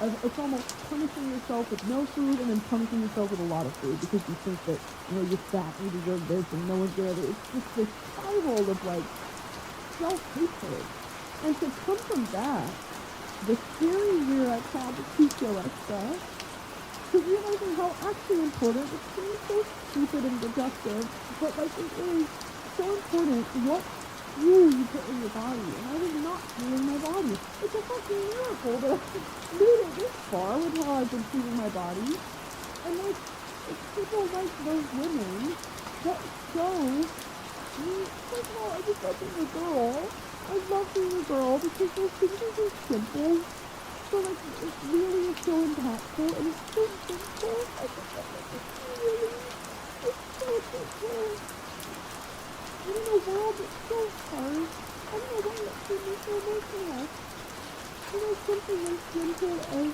It's almost punishing yourself with no food and then punishing yourself with a lot of food because you think that, you know, you're fat and you deserve this and no one's gonna. It's just this spiral of like self-hatred. And to come from that, the scary year I called the PCOS, to realizing how actually important it seems so stupid and reductive, but like it is so important what fuel you put in your body, and I was not fueling my body. It's a fucking miracle that I made it this far with how I've been feeding my body. And like, it's people like those women that show me, first of all, I just love being a girl. I love being a girl because those things are so simple. So like, it really is so impactful, and it's so simple. I just love it. It's so simple. In a world that's so hard, I don't know why it makes me so emotional. You know, something as simple as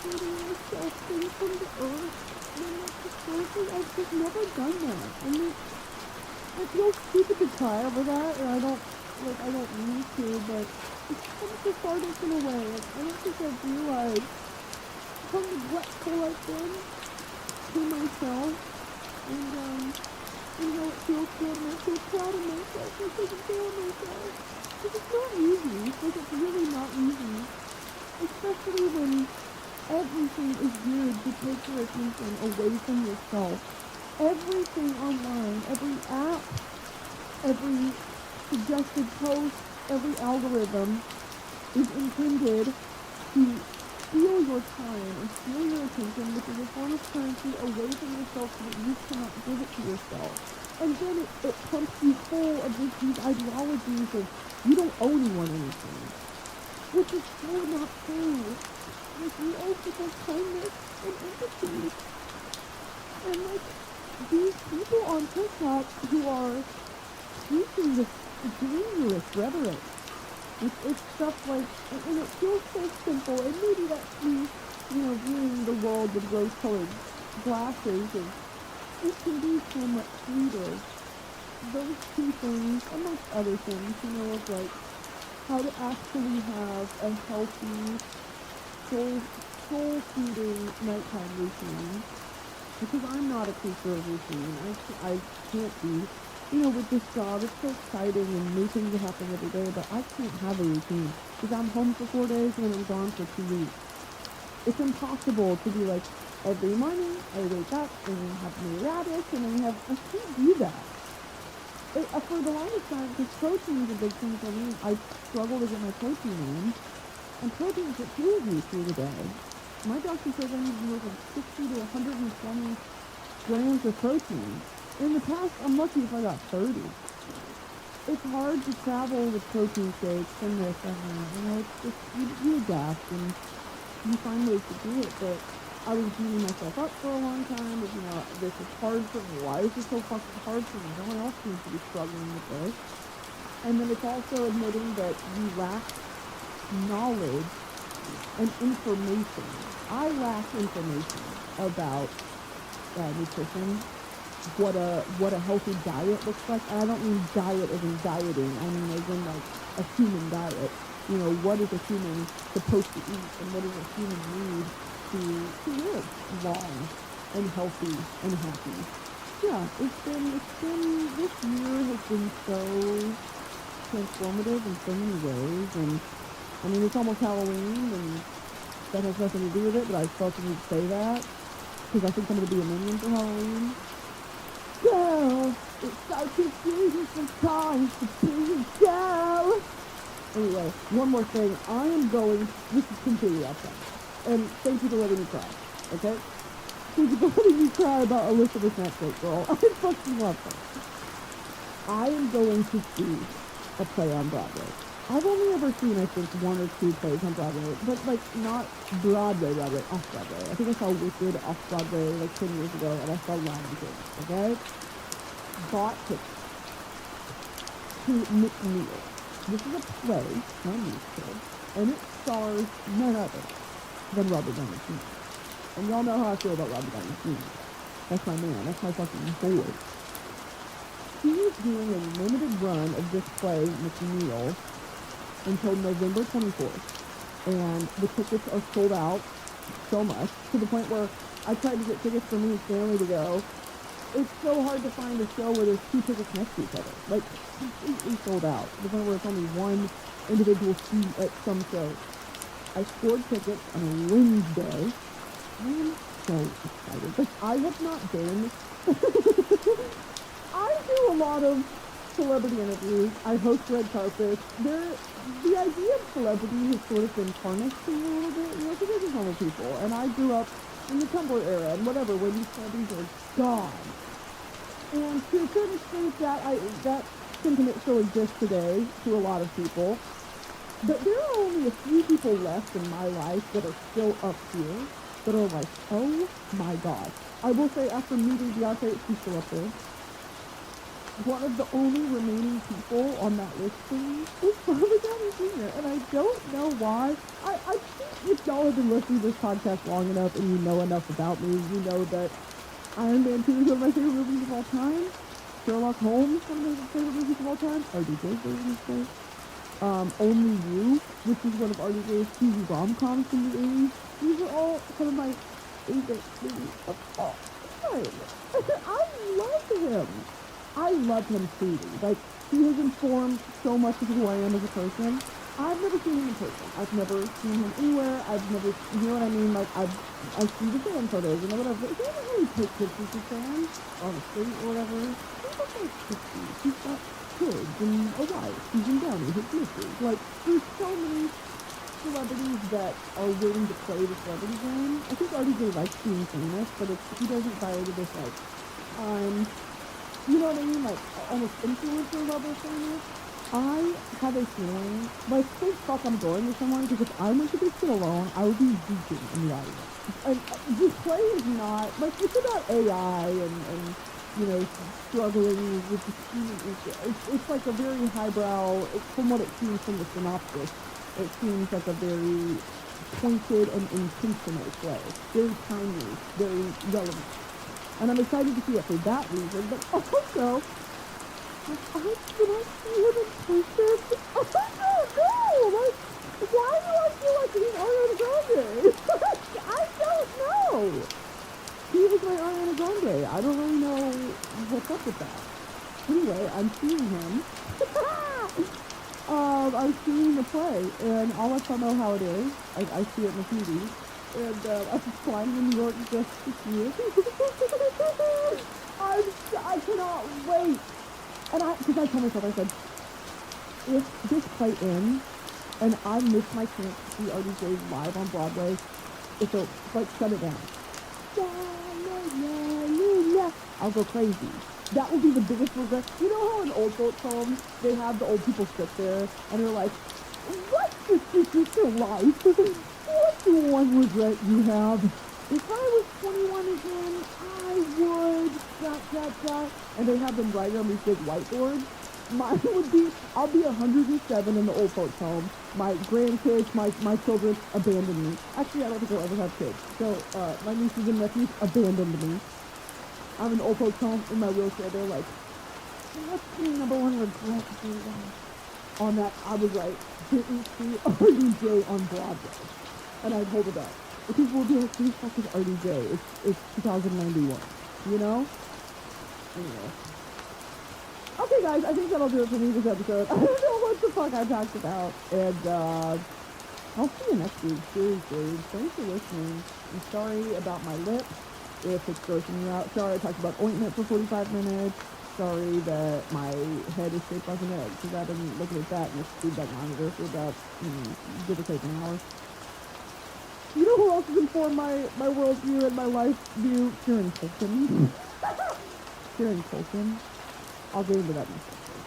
feeding myself things from the earth, and like historically, I've just never done that. I mean, I feel stupid to cry over that, and I don't need to, but it's kind of cathartic in a way. Like, I don't think I've realized how neglectful I've been to myself, and how it feels good, and I feel proud of myself for taking care of myself. Because it's not easy. Like, it's really not easy. Especially when everything is geared to take your attention away from yourself. Everything online, every app, every suggested post, every algorithm is intended to steal your time and steal your attention, which is a form of currency away from yourself so that you cannot give it to yourself. And then it pumps you full of these ideologies of you don't owe anyone anything, which is so not true. Like, you owe people kindness and empathy. And like, these people on TikTok who are preaching this dangerous rhetoric, it's stuff like, and it feels so simple, and maybe that's me, you know, viewing the world with rose-colored glasses, and it can be so much sweeter. Those two things, amongst other things, you know, of like, how to actually have a healthy, soul-feeding nighttime routine. Because I'm not a creature of routine. I can't be. You know, with this job, it's so exciting and new things are happening every day, but I can't have a routine. Because I'm home for 4 days and then I'm gone for 2 weeks. It's impossible to be like, every morning I wake up and then have my radish and then I can't do that. For the longest time, because protein is a big thing for me, I struggle to get my protein in. And protein is what fuels me through the day. My doctor says I need to go from 60 to 120 grams of protein. In the past, I'm lucky if I got 30. It's hard to travel with protein shakes and this and that. You know, it's just, you adapt and you find ways to do it. But I was beating myself up for a long time. But, you know, this is hard for me. Why is this so fucking hard for me? No one else seems to be struggling with this. And then it's also admitting that you lack knowledge and information. I lack information about nutrition, what a healthy diet looks like. And I don't mean diet as in dieting. I mean as in like a human diet. You know, what is a human supposed to eat, and what does a human need to live long and healthy and happy. Yeah, it's been this year has been so transformative in so many ways, and I mean it's almost Halloween, and that has nothing to do with it, but I felt the need to say that because I think I'm going to be a minion for Halloween. Girl, it's so confusing sometimes to be a girl. Anyway, one more thing. I am going, this is completely outside, and thank you for letting me cry, okay? Thank you for letting me cry about Elizabeth Netflix, girl. I fucking love her. I am going to see a play on Broadway. I've only ever seen, I think, one or two plays on Broadway, but, like, not Broadway, off-Broadway. I think I saw Wicked off-Broadway, like, 10 years ago, and I saw Lion King, okay? Bought tickets to McNeil. This is a play, not a musical, and it stars none other than Robert Downey Jr. And y'all know how I feel about Robert Downey Jr. That's my man. That's my fucking boy. He's doing a limited run of this play, McNeil, until November 24th. And the tickets are sold out so much, to the point where I tried to get tickets for me and Stanley to go. It's so hard to find a show where there's two tickets next to each other. Like, completely sold out. To the point where it's only one individual seat at some show. I scored tickets on a Wednesday. I am so excited. Like, I have not been... I do a lot of celebrity interviews. I host red carpets. The idea of celebrity has sort of been tarnished to me a little bit. You know, because they're just normal people. And I grew up in the Tumblr era and whatever, when these celebrities are gone. And to a certain extent, that sentiment still exists today to a lot of people. But there are only a few people left in my life that are still up here, that are like, oh my god. I will say, after meeting Dietary, she's still up there. One of the only remaining people on that list for me is Robert Downey Jr. And I don't know why. I think if y'all have been listening to this podcast long enough and you know enough about me, you know that Iron Man 2 is one of my favorite movies of all time. Sherlock Holmes, one of my favorite movies of all time. RDJ's favorite movies. Only You, which is one of RDJ's cheesy rom-coms from the 80s. These are all some of my favorite movies of all time. I love him. I love him truly. Like, he has informed so much of who I am as a person. I've never seen him in person. I've never seen him anywhere. I've never, you know what I mean? Like, I see the fan photos and whatever, but he doesn't really take pictures with fans on the street or whatever. He's like 60. He's got kids and a wife. He's in Downey, his missus. Like, there's so many celebrities that are willing to play the celebrity game. I think RDJ likes being famous, but he doesn't buy into this, like, you know what I mean? Like, almost influencer level famous. I have a feeling, like, think fuck I'm going with someone, because if I went to this shit alone, I would be weeping in the audience. And this play is not, like, it's about AI and you know, struggling with the student issue. It's like a very highbrow, from what it seems from the synopsis, it seems like a very pointed and intentional play. Very timely, very relevant. And I'm excited to see it for that reason, but also, when I see him in person, I don't know, like, why do I feel like he's Ariana Grande? I don't know. He was my Ariana Grande. I don't really know what's up with that. Anyway, I'm seeing him. I'm seeing the play, and I'll let y'all know how it is. I see it in the TV. And I'm flying to New York just to see it. I cannot wait. And because I told myself, I said, if this play ends, and I miss my chance to see RDJ live on Broadway, it's a, like, shut it down. I'll go crazy. That would be the biggest regret. You know how in old folks' homes, they have the old people sit there, and they're like, what's the secret to life? What's the one regret you have? If I was 21 again, I would, ... And they have them writing on these big whiteboards. Mine would be, I'll be 107 in the old folks' home. My grandkids, my children abandoned me. Actually, I don't think I'll ever have kids. So, my nieces and nephews abandoned me. I'm an old folks home in my wheelchair. They're like, what's your number one regret? On that, I was like, didn't see RDJ on Broadway. And I'd hold it up. And people would be like, who the fuck is RDJ? It's 2091. You know? Anyway. Okay, guys, I think that'll do it for me this episode. I don't know what the fuck I talked about. And, I'll see you next week. Seriously. Thanks for listening. I'm sorry about my lips, if it's grossing you out. Sorry I talked about ointment for 45 minutes. Sorry that my head is shaped like an egg, because I've been looking at that in this feedback monitor for about, give or take an hour. You know who else has informed my worldview and my life view? Kieran Culkin. Kieran Culkin. I'll get into that in a second.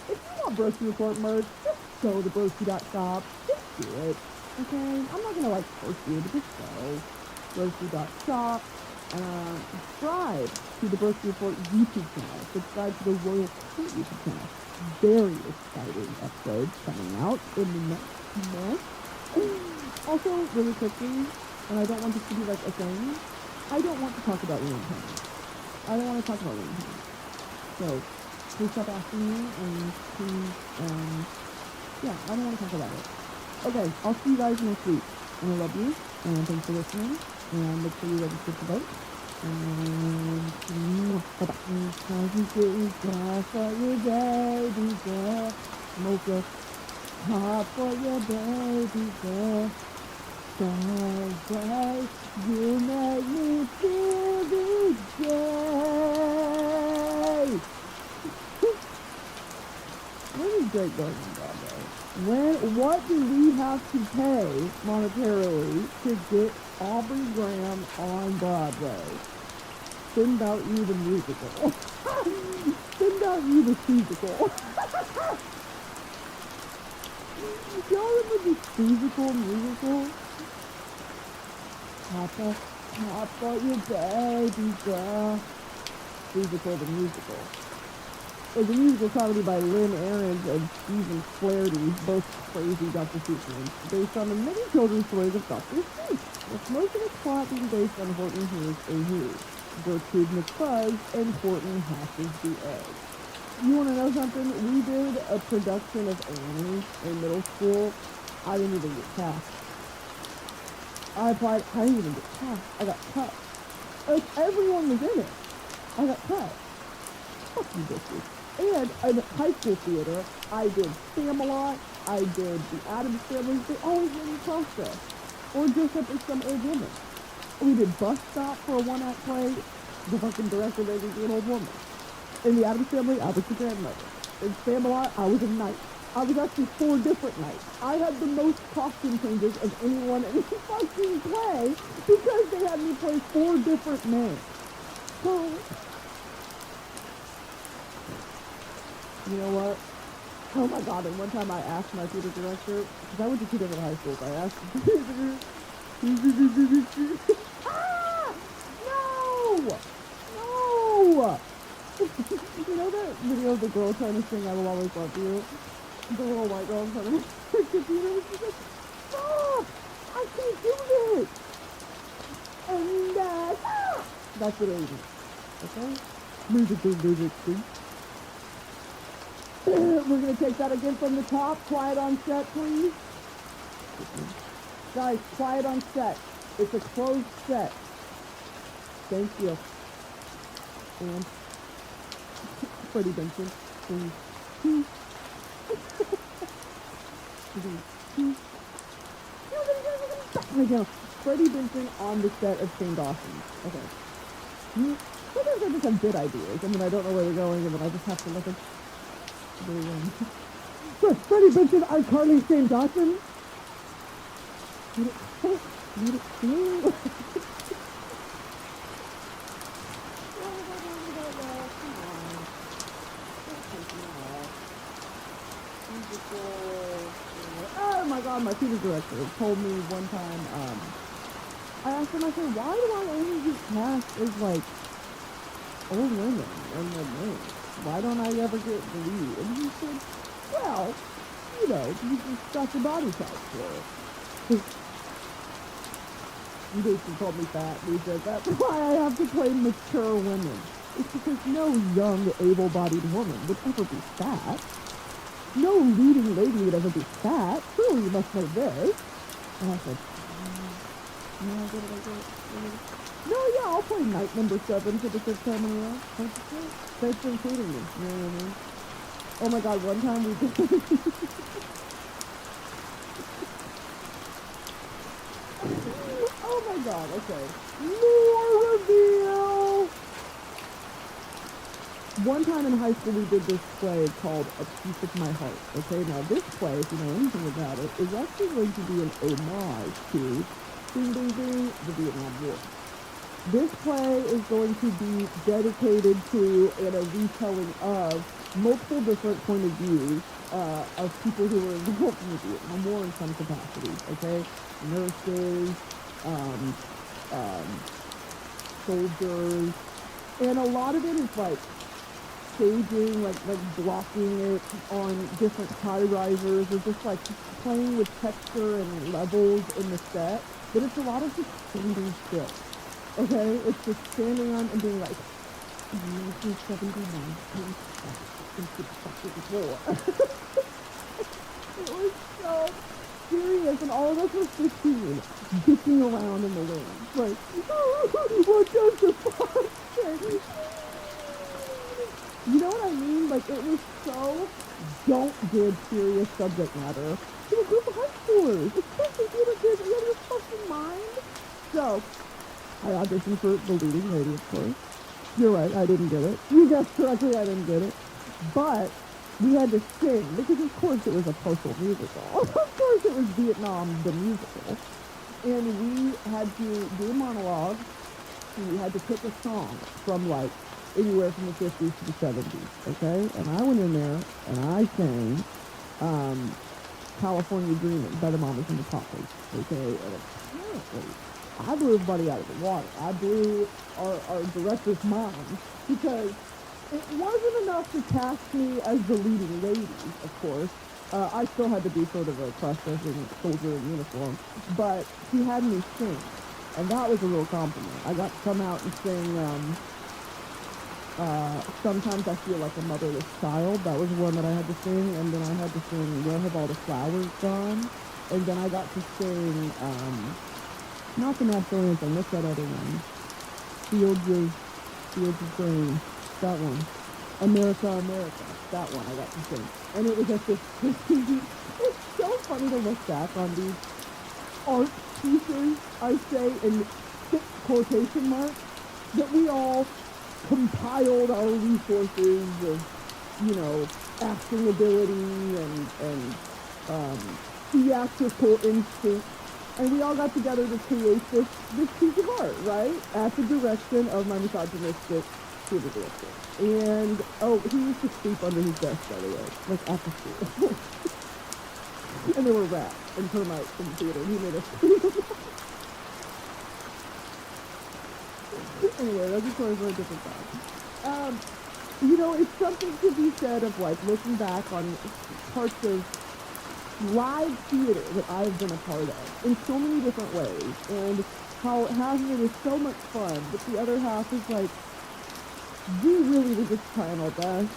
If you want Broski Report merch, just go to broski.shop. Just do it. Okay? I'm not gonna force you, but just go. Broski.shop. Subscribe to the Broski Report YouTube channel. Subscribe to the Royal Court YouTube channel. Very exciting episodes coming out in the next month. Also, really quickly, and I don't want this to be a thing, I don't want to talk about reincarnation. I don't want to talk about reincarnation. So, please stop asking me, and please, I don't want to talk about it. Okay, I'll see you guys next week. And I love you, and thanks for listening, and make sure you register to vote. And, bye-bye. Because you getting gas for your baby girl. Smoke a pop for your baby girl. Cause you make me feel this day. What is great going on Broadway? What do we have to pay monetarily to get Aubrey Graham on Broadway? Send out you the musical. Send out you the musical. Y'all remember the musical? Papa, your baby girl. Musical, the musical. It was a musical comedy by Lynn Ahrens and Stephen Flaherty, both crazy Dr. Seuss, based on the many children's stories of Dr. Seuss, with most of its plot being based on Horton Hears a Who, Gertrude McFuzz, and Horton Hatches the Egg. You want to know something? We did a production of Annie in middle school. I didn't even get cast. I applied. I didn't even get cast. I got cut. Everyone was in it. I got cut. Fuck you bitches. And in high school theater, I did Spamalot. I did the Addams Family. They always made me cross-dress. Or dress up as some old woman. We did Bus Stop for a one-act play. The fucking director made me be an old woman. In the Addams Family, I was the grandmother. In Spamalot, I was a knight. I was actually 4 different knights. I had the most costume changes of anyone in the fucking play because they had me play 4 different men. So, you know what? Oh my god, and one time I asked my theater director, because I went to 2 different high schools, I asked the theater ah! No! No! You know that video of the girl trying to sing I Will Always Love You? The little white girl in front of the computer, she's like, stop! I can't do this! And that's what it is. Okay? Music. We're gonna take that again from the top. Quiet on set, please. Guys, quiet on set. It's a closed set. Thank you. And Freddie Benson, please. Freddie Benson on the set of Shane Dawson. Okay. Sometimes I just have good ideas, and then I don't know where they're going, and then I just have to look at so, Freddie Benson, iCarly, Shane Dawson. Let it feel. Oh my god, my theater director told me one time, I asked him, I said, why do I only get cast as, old women in the main? Why don't I ever get the lead? And he said, well, you just got your body type for it. You basically called me fat. You said that's why I have to play mature women. It's because no young, able-bodied woman would ever be fat. No leading lady would ever be fat. Surely you must know this. And I said, no, I get it. No, yeah, I'll play night number 7 for the 5th time in a row. Thanks for including me. You know what I mean? Oh my God, one time we did. Oh my God, okay. More reveal! One time in high school we did this play called A Piece of My Heart. Okay, now this play, if you know anything about it, is actually going to be an homage to ding, ding, ding, the Vietnam War. This play is going to be dedicated to and a retelling of multiple different point of views of people who were involved in the Vietnam War in some capacity, okay? Nurses, soldiers, and a lot of it is like staging, like blocking it on different high risers, or just like playing with texture and levels in the set. But it's a lot of just standing still. Okay? It's just standing on and being like, 1971, it was so serious, and all of us were 15, dicking around in the wind. Like, what does the fuck say? You know what I mean? Like, it was so don't give serious subject matter to a group of high schoolers, especially theater kids. You have your fucking mind. So, I auditioned for the leading lady, of course. You're right, I didn't get it. You guessed correctly, I didn't get it. But we had to sing, because of course it was a social musical. Of course it was Vietnam, the musical. And we had to do a monologue, and we had to pick a song from like anywhere from the 50s to the 70s, okay? And I went in there, and I sang California Dreaming by the Mamas and the Papas, okay? And apparently, I blew everybody out of the water. I blew our director's mind, because it wasn't enough to cast me as the leading lady, of course. I still had to be sort of a cross-dressing soldier in uniform, but he had me sing, and that was a real compliment. I got to come out and sing, Sometimes I Feel Like a Motherless Child. That was one that I had to sing, and then I had to sing Where Have All the Flowers Gone? And then I got to sing, not the national anthem, what's that other one? Fields of Grain, that one. America, America, that one I got to sing. And it was at this, it's so funny to look back on these art pieces, I say, in 6 quotation marks, that we all compiled our resources of, you know, acting ability and theatrical instinct. And we all got together to create this piece of art, right? At the direction of my misogynistic theater director. And, oh, he used to sleep under his desk, by the way, like after school. And there were rats and termites in the theater. He made us sleep. Anyway, that's a story for a different time. You know, it's something to be said of, like, looking back on parts of live theater that I've been a part of in so many different ways, and how half of it is so much fun, but the other half is like, we really were just trying our best,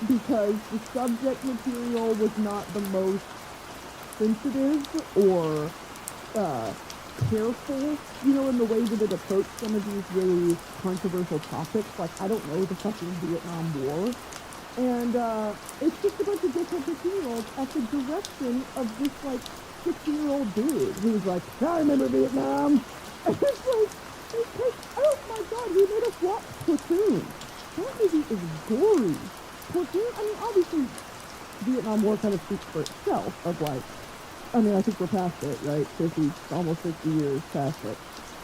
because the subject material was not the most sensitive or careful, you know, in the way that it approached some of these really controversial topics, like, I don't know, the fucking Vietnam War. And it's just a bunch of different 15-year-olds at the direction of this, like, 60-year-old dude who's like, I remember Vietnam. And it's like, oh my God, he made us watch Platoon. That movie is gory. Platoon, I mean, obviously, Vietnam War kind of speaks for itself of, like, I mean, I think we're past it, right? 50, almost 60 years past it.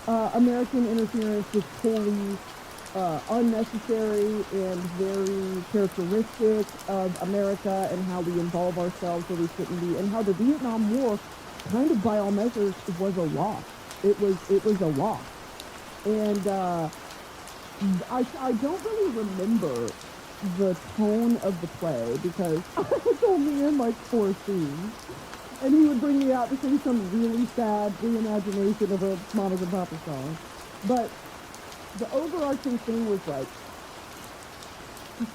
American interference was totally unnecessary and very characteristic of America and how we involve ourselves where we shouldn't be, and how the Vietnam War kind of by all measures was a loss. It was a loss. And I don't really remember the tone of the play because I was only in like 4 scenes. And he would bring me out to sing some really sad reimagination of a Mamas and Papas song. But the overarching thing was like,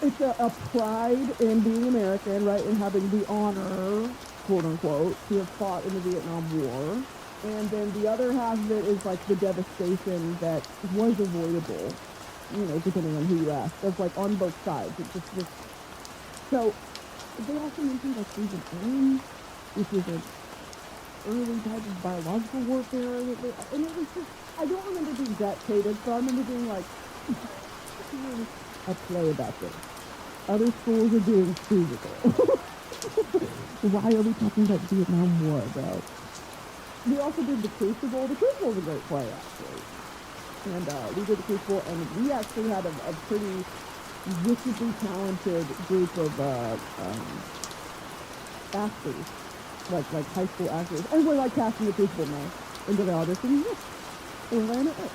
it's a pride in being American, right, and having the honor, quote unquote, to have fought in the Vietnam War. And then the other half of it is like the devastation that was avoidable, you know, depending on who you ask. That's like on both sides. It's just so they also mentioned like Stephen Ames, which is an early type of biological warfare. And it was just, I don't remember the exact cadence, but I remember being like, a play about this. Other schools are doing physical. Why are we talking about Vietnam War, bro? We also did The Crucible. The Crucible is a great play, actually. And we did The Crucible, and we actually had a pretty wickedly talented group of actors, like high school actors. And we're like casting The Crucible now into the audition. Yes, we're laying it up.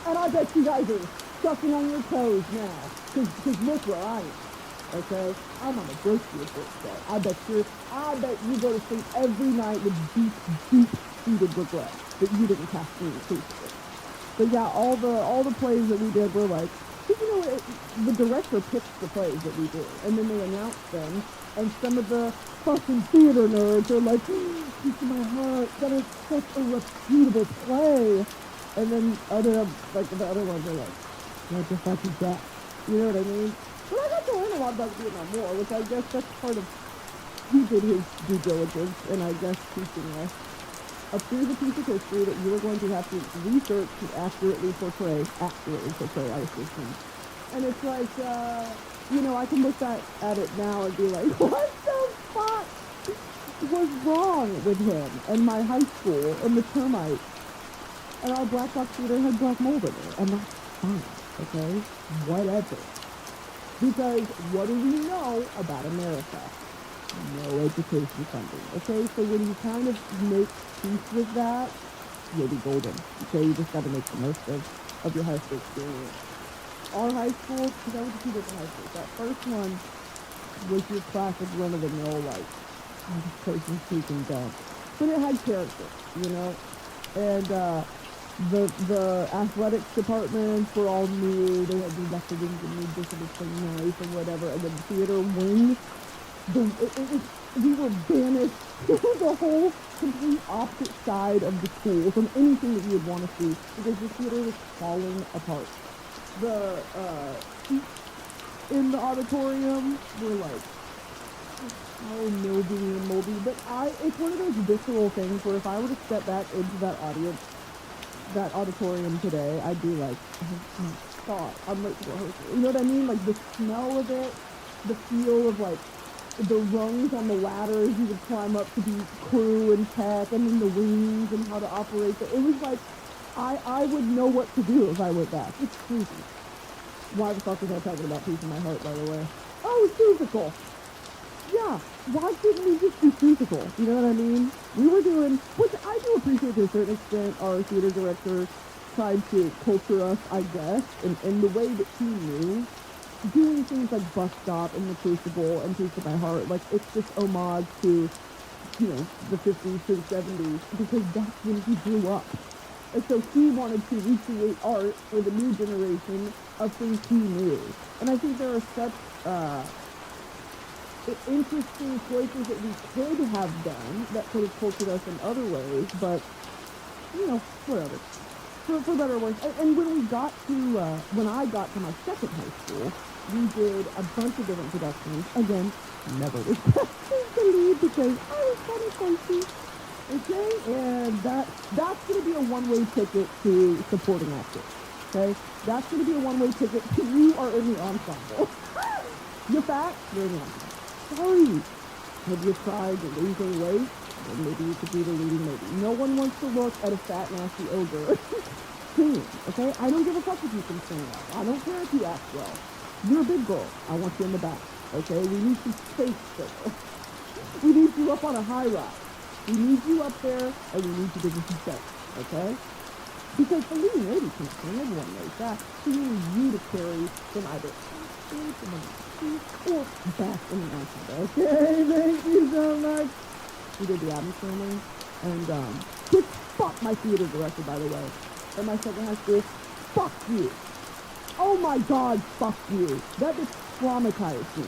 And I bet you guys are sucking on your toes now, because look where I am. Okay, I'm on a Broski Report set. I bet you go to sleep every night with deep-seated regret that you didn't cast me in the Crucible. But yeah, all the plays that we did were like, you know, the director picked the plays that we did, and then they announced them, and some of the fucking theater nerds are like, piece of my heart, that is such a reputable play. And then the other ones are like, what the fuck is that? You know what I mean? But I got to learn a lot about the Vietnam War, which I guess that's part of he did his due diligence, and I guess teaching us. Here's a piece of history that you are going to have to research to accurately portray our system. And it's like, you know, I can look back at it now and be like, what the fuck was wrong with him and my high school and the termites? And our black box theater had black mold in it, and that's fine, okay? Whatever. Because what do we know about America? No education funding, okay? So when you kind of make peace with that, you'll be golden, okay? You just got to make the most of your high school experience. Our high school, because I went to 2 different high schools, that first one was your classic run-of-the-mill, like, oh, this place is freaking dumb. But it had character, you know? And, the athletics departments were all new. They had new decorations and new disciplines and nice and whatever. And then the theater wing, we were banished to the whole complete opposite side of the school from anything that you would want to see because the theater was falling apart. The seats in the auditorium were like so mildewy and moldy. But it's one of those visceral things where if I were to step back into that auditorium today, I'd be like, oh my God, I'm late to rehearsal. You know what I mean? Like the smell of it, the feel of like the rungs on the ladders you would climb up to be crew and tech, and then the wings and how to operate it. It was like, I would know what to do if I went back. It's crazy. Why the fuck was I talking about peace in my heart, by the way? Oh, it's physical. Yeah, why couldn't we just be physical? You know what I mean? We were doing, which I do appreciate to a certain extent, our theater director tried to culture us, I guess, in the way that he knew. Doing things like Bus Stop and The Crucible and Piece of My Heart, like, it's just homage to, you know, the 50s to the 70s, because that's when he grew up. And so he wanted to recreate art for the new generation of things he knew. And I think there are such, interesting choices that we could have done that could have cultured us in other ways, but, you know, whatever. For better or worse. And when I got to my second high school, we did a bunch of different productions. Again, never requested the lead because I was kind of funky. Okay? And that's going to be a one-way ticket to supporting actors. Okay? That's going to be a one-way ticket to you are in the ensemble. You're fat, you're in the ensemble. Sorry. Have you tried losing weight? Well, maybe you could be the leading lady. No one wants to look at a fat, nasty ogre singing, okay? I don't give a fuck if you can sing well. I don't care if you act well. You're a big girl. I want you in the back, okay? We need some space there. We need you up on a high rise. We need you up there, and we need you to do some sex, okay? Because the leading lady can sing, everyone knows that. So we need you to carry from either or back in the ensemble, okay? Thank you so much. We did the Adams Family, and which fuck my theater director, by the way, at my second high school. Fuck you. Oh my God, fuck you. That just traumatized me.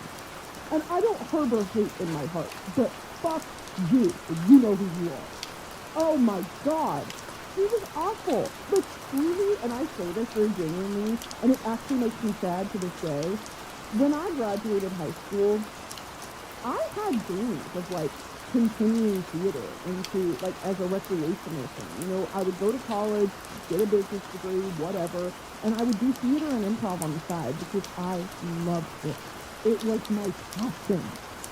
And I don't harbor hate in my heart, but fuck you. You know who you are. Oh my God. He was awful. But truly, and I say this very genuinely, and it actually makes me sad to this day, when I graduated high school, I had dreams of, like, continuing theater into, like, as a recreational thing. You know, I would go to college, get a business degree, whatever, and I would do theater and improv on the side because I loved it. It was my passion,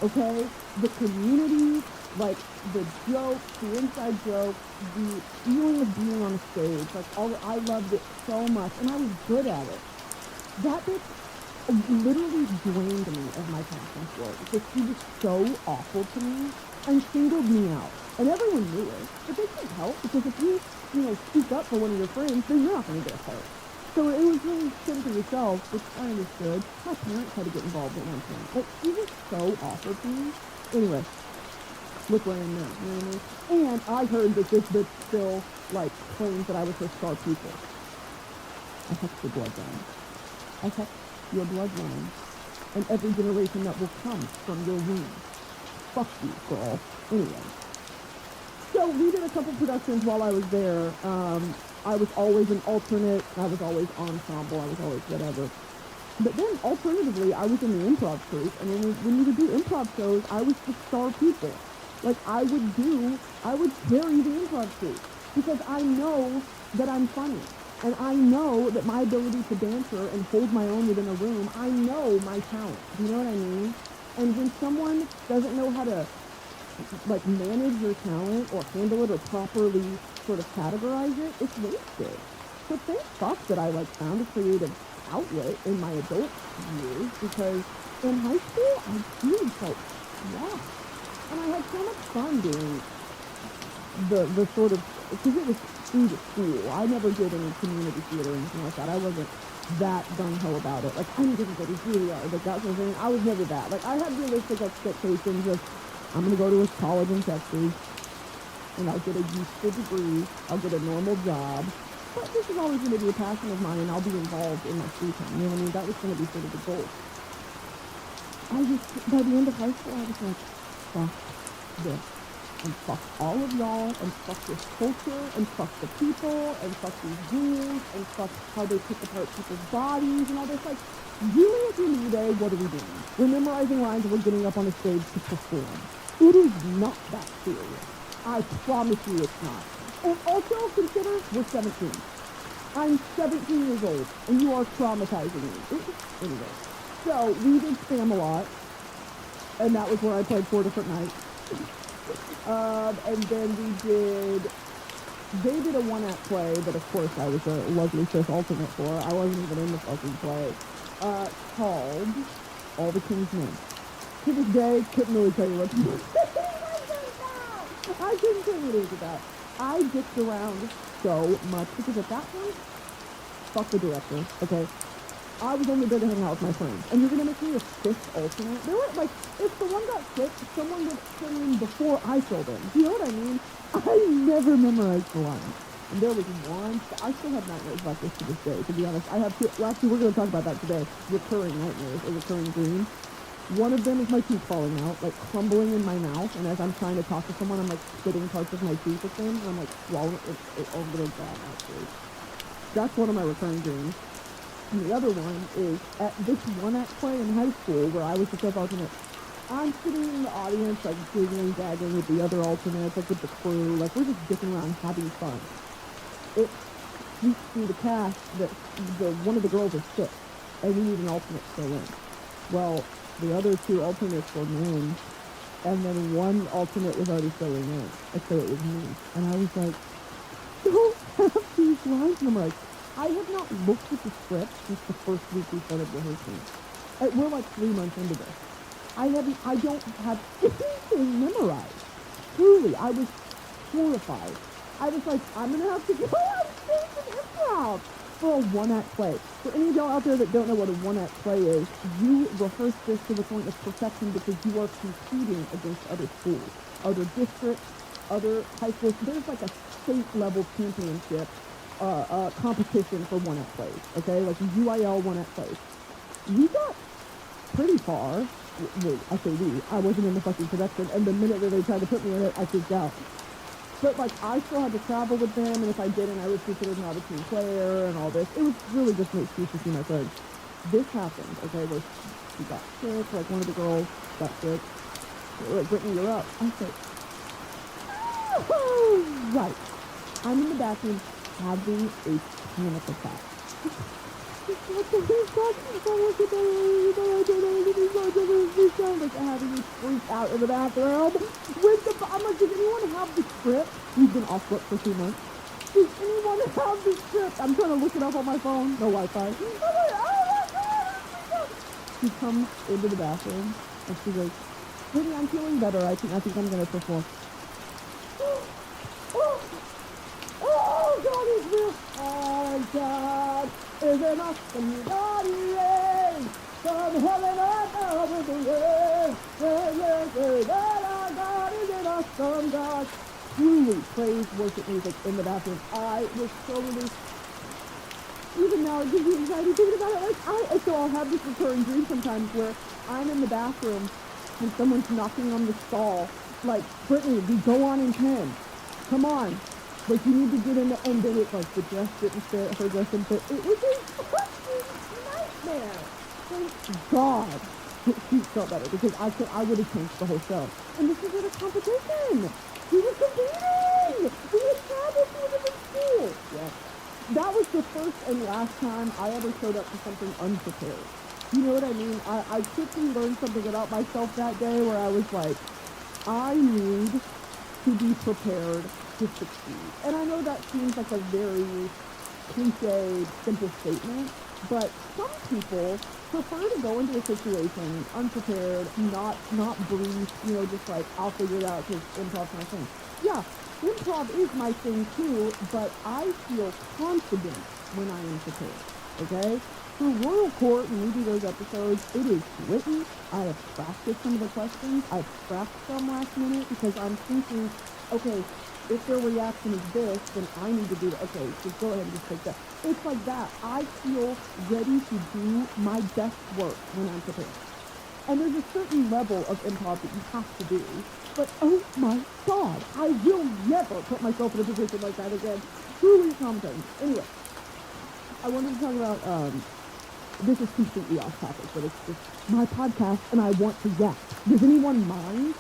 okay? The community, like, the jokes, the inside jokes, the feeling of being on a stage, like, I loved it so much, and I was good at it. That bitch literally drained me of my passion for it because she was so awful to me and singled me out. And everyone knew it, but they couldn't help because if you speak up for one of your friends, then you're not going to get a part. So it was really sin for yourself, which I understood. My parents had to get involved at one point. But she was so awful to me. Anyway, look where I am now, you know what I mean? And I heard that this bitch still, like, claims that I was her star pupil. I touched your bloodline. I touched your bloodline. And every generation that will come from your womb. Fuck you, girl. Anyway. So we did a couple productions while I was there. I was always an alternate. I was always ensemble. I was always whatever. But then, alternatively, I was in the improv troupe. And when you would do improv shows, I was the star pupil. Like, I would carry the improv troupe. Because I know that I'm funny. And I know that my ability to banter and hold my own within a room, I know my talent. Do you know what I mean? And when someone doesn't know how to, like, manage your talent or handle it or properly sort of categorize it, it's wasted. So thank fuck that I, like, found a creative outlet in my adult years, because in high school, I really felt lost. And I had so much fun doing the sort of, because it was through the school. I never did any community theater or anything like that. I wasn't that gung-ho about it. Like, I'm going to go to Juilliard. Like, that sort of thing. I was never that. Like, I had realistic expectations of, I'm going to go to a college in Texas, and I'll get a useful degree, I'll get a normal job, but this is always going to be a passion of mine, and I'll be involved in my free time. You know what I mean? That was going to be sort of the goal. By the end of high school, I was like, fuck this. And fuck all of y'all, and fuck this culture, and fuck the people, and fuck these rules, and fuck how they pick apart people's bodies, and all this. Like, really, at the end of the day, what are we doing? We're memorizing lines and we're getting up on a stage to perform. It is not that serious. I promise you it's not. And also, consider we're 17. I'm 17 years old, and you are traumatizing me. Anyway, so we did Spamalot, and that was where I played 4 different nights. And then they did a one-act play that, of course, I was a lovely fifth alternate for. I wasn't even in the fucking play. Called All the King's Men. To this day, couldn't really tell you what it was. I couldn't tell you what it was about. I dicked around so much, because at that point, fuck the director, okay? I was only there to hang out with my friends. And you're going to make me a fifth alternate? There were, like, if the one got sick, someone would fill in before I filled in. Do you know what I mean? I never memorized the lines. And there was one, I still have nightmares about this to this day, to be honest. I have two, well, actually, we're going to talk about that today. Recurring nightmares, or recurring dreams. One of them is my teeth falling out, like, crumbling in my mouth. And as I'm trying to talk to someone, I'm, like, spitting parts of my teeth at them. And I'm, like, swallowing it over the bad, actually. That's one of my recurring dreams. And the other one is at this one-act play in high school where I was the fifth alternate. I'm sitting in the audience, like, giggling, gagging with the other alternates, like, with the crew. Like, we're just dicking around, having fun. It speaks through the cast that one of the girls is sick, and we need an alternate to fill in. Well, the other two alternates were men, and then one alternate was already filling in, and so it was me. And I was like, don't have these lines memorized. I have not looked at the script since the first week we started rehearsing. We're like 3 months into this. I don't have anything memorized. Truly, I was horrified. I was like, I'm going to have to go on stage and improv for a one-act play. For any of y'all out there that don't know what a one-act play is, you rehearse this to the point of perfection because you are competing against other schools. other districts, other high schools. There's like a state level championship competition for one at place, okay? Like a UIL one at place. We got pretty far. Wait, I say we. I wasn't in the fucking production, and the minute that they tried to put me in it, I freaked out. But, like, I still had to travel with them, and if I didn't, I was considered not a team player and all this. It was really just an excuse to see my friends. This happened, okay, where she got sick, like, one of the girls got sick. Like, Brittany, you're up. I said, oh, right. I'm in the bathroom having a panic attack. Like having me freak out in the bathroom. I'm like, does anyone have the script? We've been off book for 2 months. Does anyone have the script? I'm trying to look it up on my phone. No Wi-Fi. I'm like, oh my God. She comes into the bathroom and she goes, Brittany, I'm feeling better. I think I'm gonna perform. Oh, God is real. Oh, God is an awesome God. From heaven above with the word. Our God is an awesome God. Truly praise worship music in the bathroom. I was so relieved. Even now, it gives me anxiety thinking about it. So I'll have this recurring dream sometimes where I'm in the bathroom and someone's knocking on the stall. Like, Brittany, we go on in 10. Come on. Like, you need to get in the, and then it's like, the dress didn't fit, her dress didn't fit. It was a fucking nightmare. Thank God she felt better, because I would have changed the whole show. And this was at a competition. We were competing. We had traveled to a different school. Yeah. That was the first and last time I ever showed up to something unprepared. You know what I mean? I quickly learned something about myself that day where I was like, I need to be prepared to succeed. And I know that seems like a very cliche, simple statement, but some people prefer to go into a situation unprepared, not brief, just like, I'll figure it out because improv's my thing. Yeah, improv is my thing too, but I feel confident when I am prepared, okay? For Royal Court, when we do those episodes, it is written. I have practiced some of the questions. I've prepped some last minute because I'm thinking, okay, if their reaction is this, then I need to do that. Okay, just go ahead and just take that. It's like that. I feel ready to do my best work when I'm prepared. And there's a certain level of improv that you have to do. But oh my God, I will never put myself in a position like that again. Truly something. Anyway, I wanted to talk about, this is completely off topic, but it's just my podcast and I want to yap. Does anyone mind?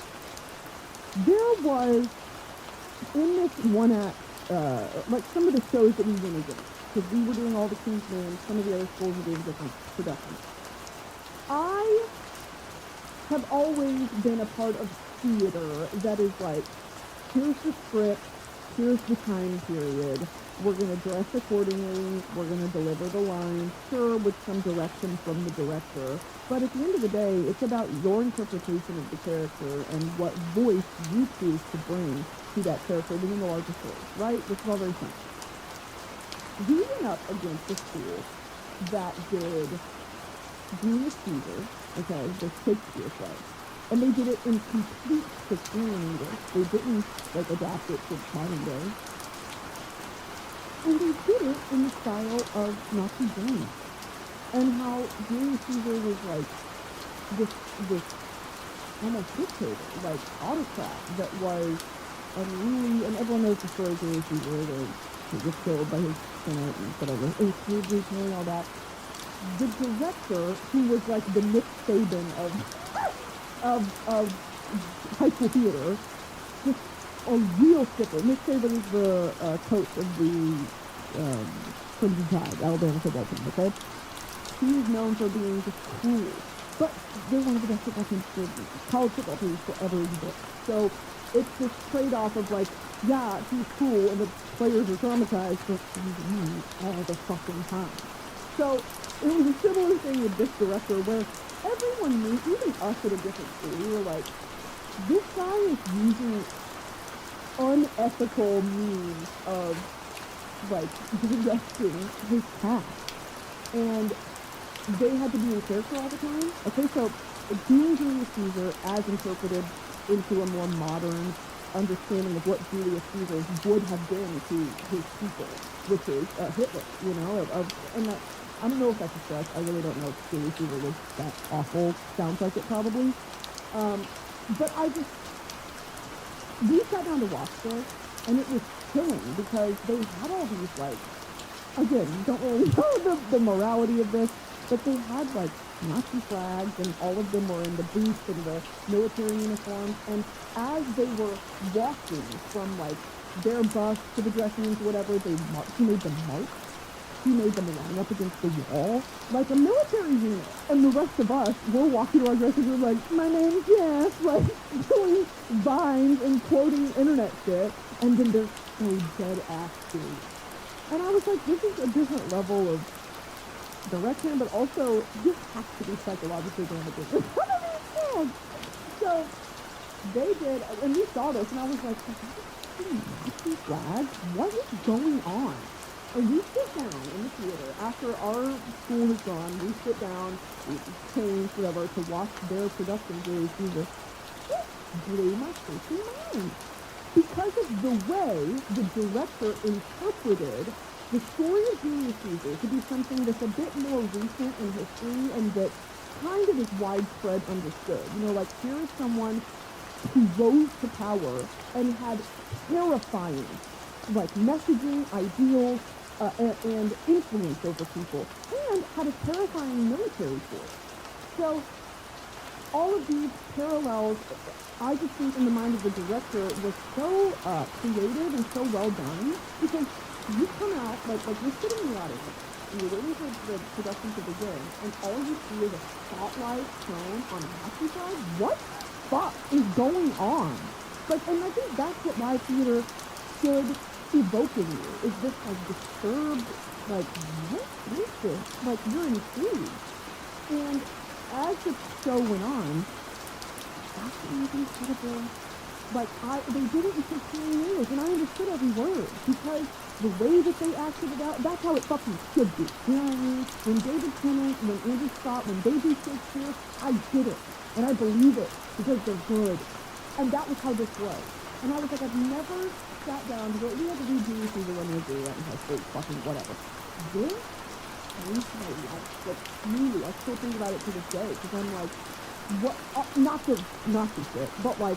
There was, in this one act, like some of the shows that we went against, because we were doing all the King's Men, some of the other schools were doing different productions. I have always been a part of theater that is like, here's the script, here's the time period, we're going to dress accordingly, we're going to deliver the lines, sure, with some direction from the director, but at the end of the day, it's about your interpretation of the character and what voice you choose to bring to that character within the larger story, right? This is all very simple. We went up against a school that did Julius Caesar, okay, the Shakespeare play, and they did it in complete Shakespearean English. They didn't, like, adapt it to modern day. And they did it in the style of Nazi Germany. And how Julius Caesar was, like, this almost dictator, like, autocrat that was unruly, and everyone knows the story of Julius Caesar, he was killed by his senate and whatever, it was slavery, killing, all that. The director, who was like the Nick Saban of high school theater, just a real sticker. Nick Saban is the coach of the Crimson Tide, Alabama football team, okay? He is known for being just cool, but they're one of the best football teams, college football teams to ever exist. So it's this trade-off of like, yeah, he's cool, and the players are traumatized, but he's mean all the fucking time. So it was a similar thing with this director where everyone knew, even us at a different school, we were like, this guy is using unethical means of, like, directing his cast. And they had to be in character all the time. Okay, so doing Julius Caesar as interpreted into a more modern understanding of what Julius Caesar would have been to his people, which is Hitler, you know, and that, I don't know if that's a stretch. I really don't know if Julius Caesar was that awful. Sounds like it probably. But we sat down to watch this, and it was chilling because they had all these, like, again, you don't really know the morality of this, but they had, like, Nazi flags, and all of them were in the boots and the military uniforms, and as they were walking from, like, their bus to the dressing rooms or whatever, he made them march. He made them line up against the wall like a military unit. And the rest of us, we're walking to our dressing room like, my name's Jess, like, doing vines and quoting internet shit, and then they're so dead-ass serious. And I was like, this is a different level of direction, but also, this has to be psychologically damaging. It's one of these things. So, they did, and we saw this, and I was like, Nazi flags? What is going on? And we sit down in the theater, after our school has gone, we sit down, we change, whatever, to watch their production, Julius Caesar. It blew my freaking mind. Because of the way the director interpreted the story of Julius Caesar to be something that's a bit more recent in history and that kind of is widespread understood. You know, like, here is someone who rose to power and had terrifying, like, messaging, ideals, and influence over people, and had a terrifying military force. So, all of these parallels, I just think in the mind of the director, was so creative and so well done, because you come out, like you're sitting in the audience, and you're waiting for the production to begin, and all you see is a spotlight thrown on a Nazi flag. What the fuck is going on? Like, and I think that's what live theater should evoke in you, is this, like, disturbed, like, what is this? Like, you're intrigued. And as the show went on, acting was incredible. Like, they did it in 15 years, and I understood every word, because the way that they acted it out, that's how it fucking should be. You know what I mean? When David Tennant, when Andrew Scott, when they do Shakespeare, I get it, and I believe it, because they're good. And that was how this was. And I was like, I've never sat down to go, we had to read Julius Caesar when we were doing that in high school, fucking whatever. This changed my life. Like, really, I still think about it to this day, because I'm like, what, not the Nazi shit, but like,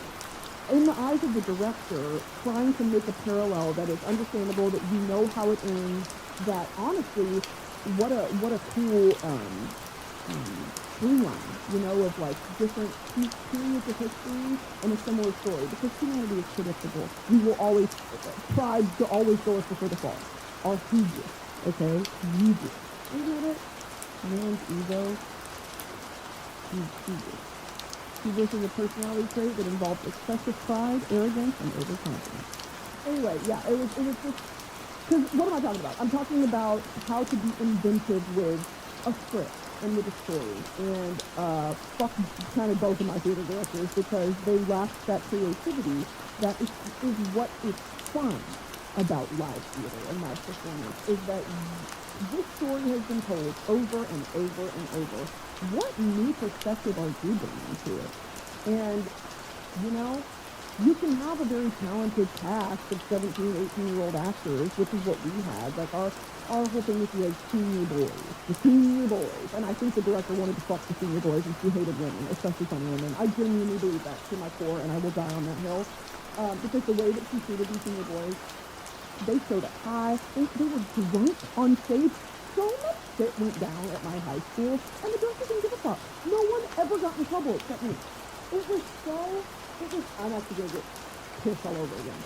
in the eyes of the director, trying to make a parallel that is understandable, that you know how it ends, that honestly, what a cool, through line, you know, of like different periods of history and a similar story, because humanity is predictable. We will always, pride to always go us before the fall. Our hubris, okay? Hubris. Isn't that it? Man's ego. Hubris. Hubris is a personality trait that involves excessive pride, arrogance, and overconfidence. Anyway, yeah, it was just, because what am I talking about? I'm talking about how to be inventive with a script and with a story, and fuck kind of both of my theater directors, because they lack that creativity that is what is fun about live theater and live performance, is that this story has been told over and over and over. What new perspective are you bringing to it? And, you know, you can have a very talented cast of 17, 18-year-old actors, which is what we had. Like, our whole thing was we had senior boys, the senior boys. And I think the director wanted to fuck the senior boys, and she hated women, especially funny women. I genuinely believe that to my core, and I will die on that hill. Because the way that she treated these senior boys, they showed up high. They were drunk on stage. So much shit went down at my high school, and the director didn't give a fuck. No one ever got in trouble except me. I'm actually going to get pissed all over again.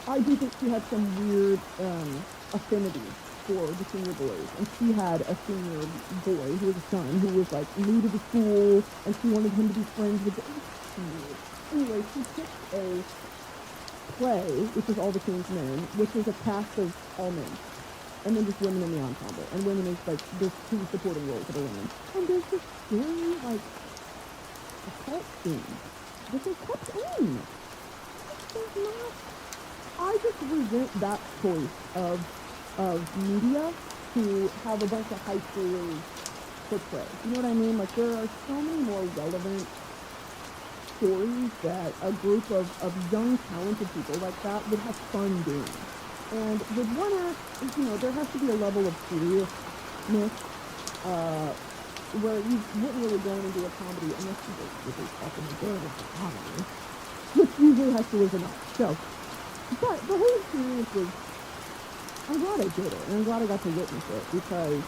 I do think she had some weird affinity for the senior boys, and she had a senior boy who was a son who was like new to the school, and she wanted him to be friends with Anyway, she picked a play, which is All the King's Men, which is a cast of all men, and then just women in the ensemble, and women is like, there's two supporting roles that are women, and there's this very like occult scene. This is kept in. There's not. I just resent that choice of media to have a bunch of high schoolers portray. You know what I mean? Like, there are so many more relevant stories that a group of young, talented people like that would have fun doing. And with one act, there has to be a level of seriousness, where you wouldn't really go in and do a comedy unless you were really fucking good at the comedy, which usually has to listen up. So, but the whole experience was, I'm glad I did it, and I'm glad I got to witness it, because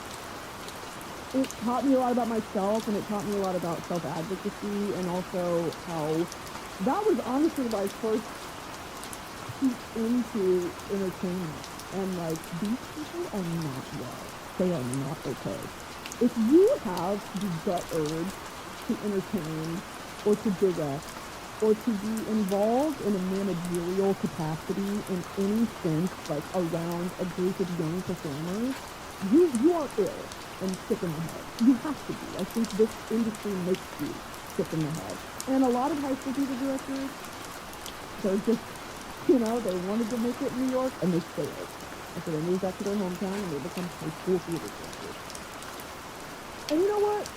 it taught me a lot about myself, and it taught me a lot about self-advocacy, and also how that was honestly my first peek into entertainment. And, like, these people are not well. They are not okay. If you have the gut urge to entertain, or to dig up, or to be involved in a managerial capacity in any sense, like around a group of young performers, you are ill and sick in the head. You have to be. I think this industry makes you sick in the head. And a lot of high school theater directors, they're just, they wanted to make it in New York, and they failed. And so they moved back to their hometown, and they become high school theater directors. And you know what?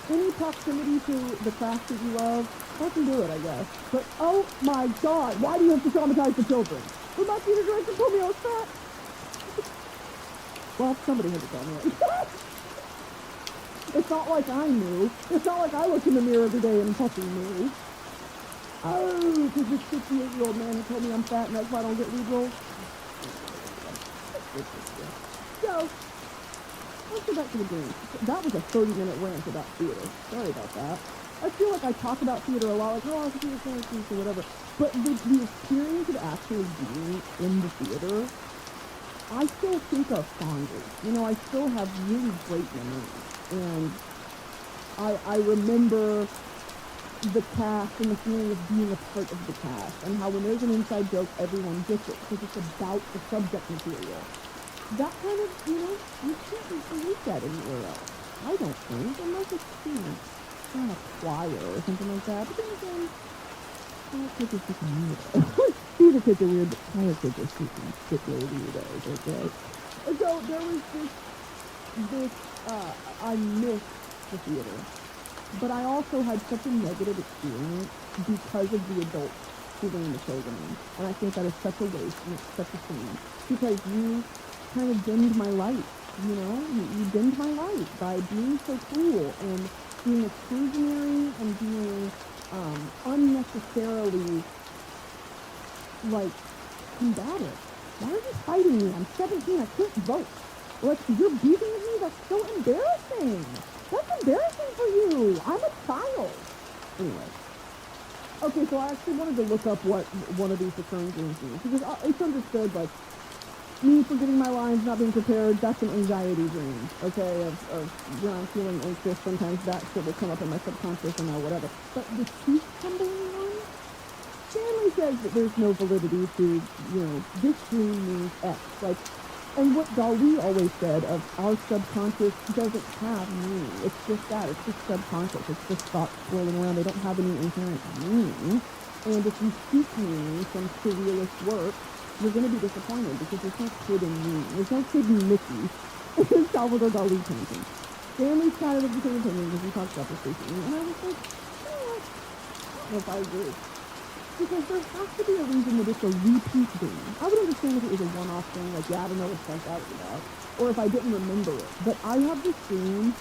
Any proximity to the craft that you love, fucking do it, I guess. But, oh my God, why do you have to traumatize the children? When my theater director told me I was fat. Well, somebody had to tell me. It's not like I knew. It's not like I look in the mirror every day and fucking knew. Oh, because this 58-year-old man who told me I'm fat and that's why I don't get lead roles. So, let's go back to the game. That was a 30-minute rant about theater. Sorry about that. I feel like I talk about theater a lot, like, oh, I can theater fantasy or whatever. But the experience of actually being in the theater, I still think of fondly. I still have really great memories. And I remember the cast and the feeling of being a part of the cast, and how when there's an inside joke, everyone gets it, because it's about the subject material. That kind of, you can't recreate that anywhere else. I don't think, unless it's, kind of choir or something like that. But then again, kids are freaking weird. Theater kids are weird, but choir kids are freaking particularly weirdos, okay? And so there was this, I missed the theater. But I also had such a negative experience because of the adults who were in the program. And I think that is such a waste, and it's such a shame. Because you kind of dimmed my light, You dimmed my light by being so cruel and being exclusionary and being unnecessarily, combative. Why are you fighting me? I'm 17, I can't vote. You're beating me? That's so embarrassing. That's embarrassing for you. I'm a child. Anyway. Okay, so I actually wanted to look up what one of these recurring dreams means. Because it's understood, me forgetting my lines, not being prepared, that's an anxiety dream, okay, of when I'm feeling anxious, sometimes that shit will come up in my subconscious and whatever. But the teeth tumbling one, Stanley says that there's no validity to, this dream means X. And what Dali always said of our subconscious doesn't have meaning. It's just that. It's just subconscious. It's just thoughts swirling around. They don't have any inherent meaning. And if you seek meaning from surrealist work, you're going to be disappointed because there's no hidden meaning. There's no hidden Mickey in Salvador Dali painting. Stanley's kind of of the same opinion because we talked about this recently. And I was like, I don't know if I agree. Because there has to be a reason that it's a repeat dream. I would understand if it was a one-off thing, I don't know what sent out about, or if I didn't remember it. But I have this dream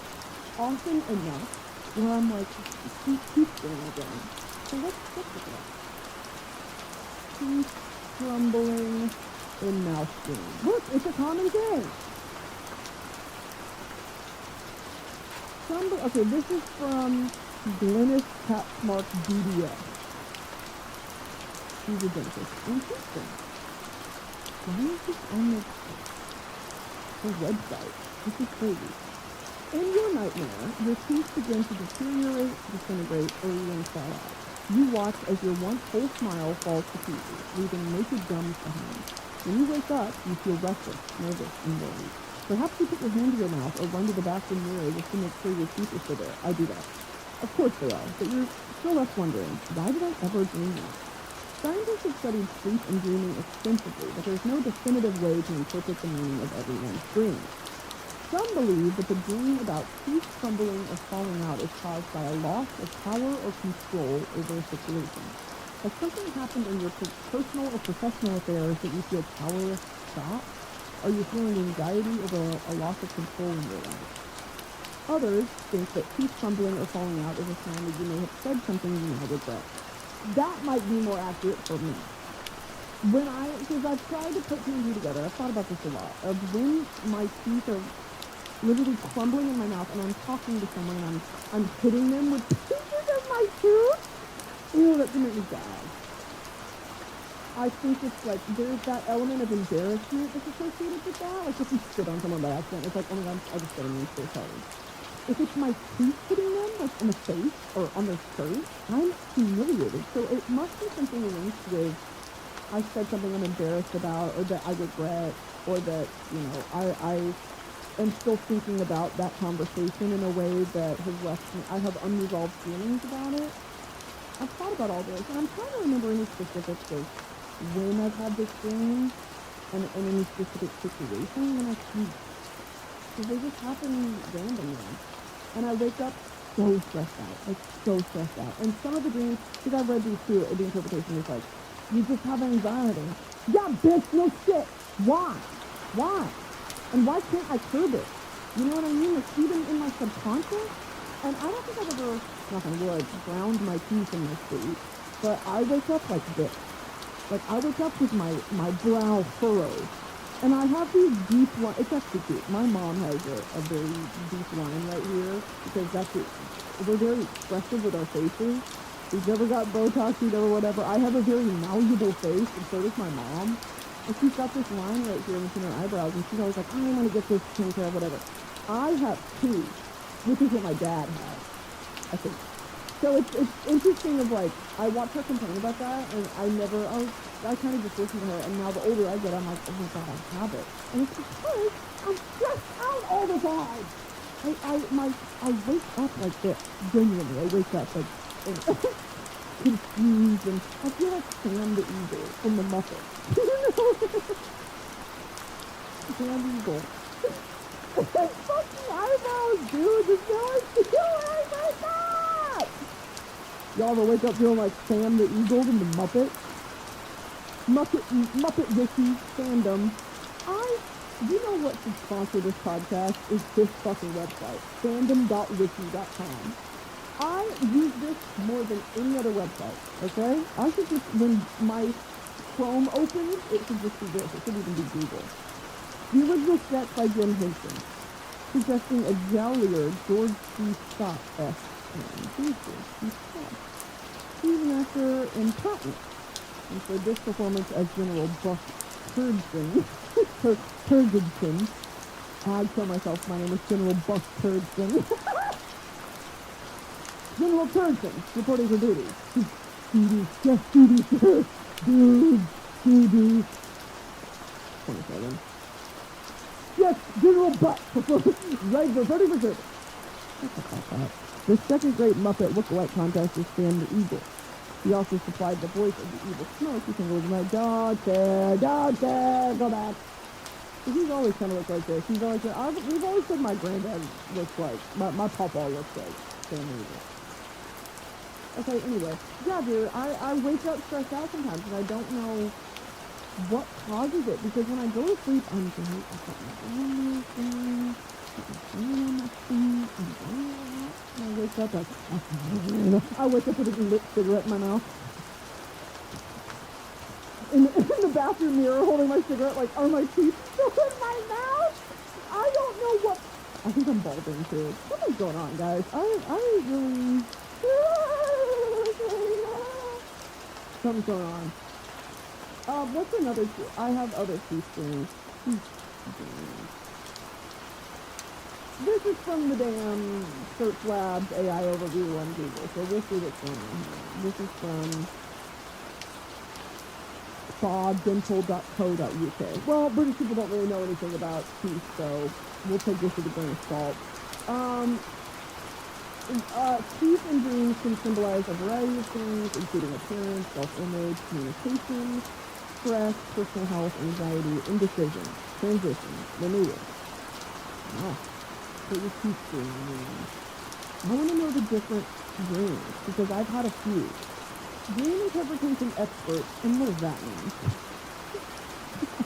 often enough where I'm like, keep dreaming again. So let's look at that. Teeth crumbling in mouth dream. Look, it's a common thing. Okay, this is from Glennis Capsmark DDS. She's a dentist. Interesting. Why is this on her website? This is crazy. In your nightmare, your teeth begin to deteriorate, disintegrate, or even fall out. You watch as your once whole smile falls to pieces, leaving naked gums behind. When you wake up, you feel restless, nervous, and worried. Perhaps you put your hand to your mouth or run to the bathroom mirror just to make sure your teeth are still there. I do that. Of course they are, but you're still left wondering, why did I ever dream that? Scientists have studied sleep and dreaming extensively, but there's no definitive way to interpret the meaning of everyone's dreams. Some believe that the dream about teeth crumbling or falling out is caused by a loss of power or control over a situation. Has something happened in your personal or professional affairs that you feel powerless to stop? Are you feeling anxiety over a loss of control in your life? Others think that teeth crumbling or falling out is a sign that you may have said something you now regret. That might be more accurate for me. Because I've tried to put two and two together, I've thought about this a lot, of when my teeth are literally crumbling in my mouth and I'm talking to someone and I'm hitting them with pieces of my tooth. Ew, that's gonna make me gag. I think it's like, there's that element of embarrassment that's associated with that. Like, if you spit on someone by accident, it's like, oh my god, I just spit on you, so sorry. If it's my teeth hitting them, like in the face or on their shirt, I'm humiliated. So it must be something linked with, I said something I'm embarrassed about, or that I regret, or that, I am still thinking about that conversation in a way that has left me, I have unresolved feelings about it. I've thought about all this, and I'm trying to remember any specifics of when I've had this dream, and in any specific situation, and I can't. Because they just happen randomly. And I wake up so stressed out, like so stressed out. And some of the dreams, because I've read these too, the interpretation is like, you just have anxiety. Yeah, bitch, no shit. Why? Why? And why can't I curb it? You know what I mean? Like, even in my subconscious. And I don't think I've ever, knock on wood, ground my teeth in my sleep. But I wake up like this. Like, I wake up with my brow furrowed. And I have these deep lines. It's actually cute. My mom has a very deep line right here. Because that's it. We're very expressive with our faces. We've never got Botox, or whatever. I have a very malleable face, and so does my mom. And she's got this line right here between her eyebrows, and she's always like, I want to get this taken care of, whatever. I have two, which is what my dad has, I think. So it's interesting of like, I watch her complain about that, and I kind of just listen to her, and now the older I get, I'm like, oh my god, I have it. And it's because I'm stressed out all the time. I wake up like this, genuinely. I wake up like, confused, and I feel like Sam the Eagle from the Muppets. Sam the Eagle. It's fucking eyebrows, dude. That's how I feel when I wake up. Y'all ever wake up feeling like Sam the Eagle from the Muppets? Muppet Wiki fandom. You know what should sponsor this podcast is this fucking website, fandom.wiki.com. I use this more than any other website, okay? I should just, when my Chrome opens, it should just be this. It should even be Google. The original sketch by Jim Henson, suggesting a jollier George C. Scott-esque man. Who's George C. Scott? He's an actor in Patton. And for this performance as General Buck Turgidson, I'd kill myself. My name is General Buck Turgidson. General Turgidson, reporting for duty. Duty, yes, duty, sir. Duty. 27. Yes, General Buck, right, reporting for service. The second-grade Muppet look-alike contest is Sam the Eagle. He also supplied the voice of the evil Smoke, who can go like, don't care, go back. So he's always kind of looked like this. He's always said, we've always said my granddad looks like, my papa looks like Sam the Eagle. Okay, anyway. Yeah, dude, I wake up stressed out sometimes, and I don't know what causes it, because when I go to sleep, I'm great. I've got my family thing, got my phone on my feet, and I wake up like, I wake up with a lit cigarette in my mouth. In the bathroom mirror, holding my cigarette, like, are my teeth still in my mouth? I don't know what, I think I'm balding too. Something's going on, guys. I really, something's going on. What's another, I have other teeth things. This is from the damn Search Labs AI overview on Google, so we'll see what's going on here. This is from sawdental.co.uk. Well, British people don't really know anything about teeth, so we'll take this with a grain of salt. Teeth and dreams can symbolize a variety of things, including appearance, self-image, communication, stress, personal health, anxiety, indecision, transition, renewal. No. But you're too dreaming. I want to know the different dreams, because I've had a few. Dream interpretation expert, and what does that mean?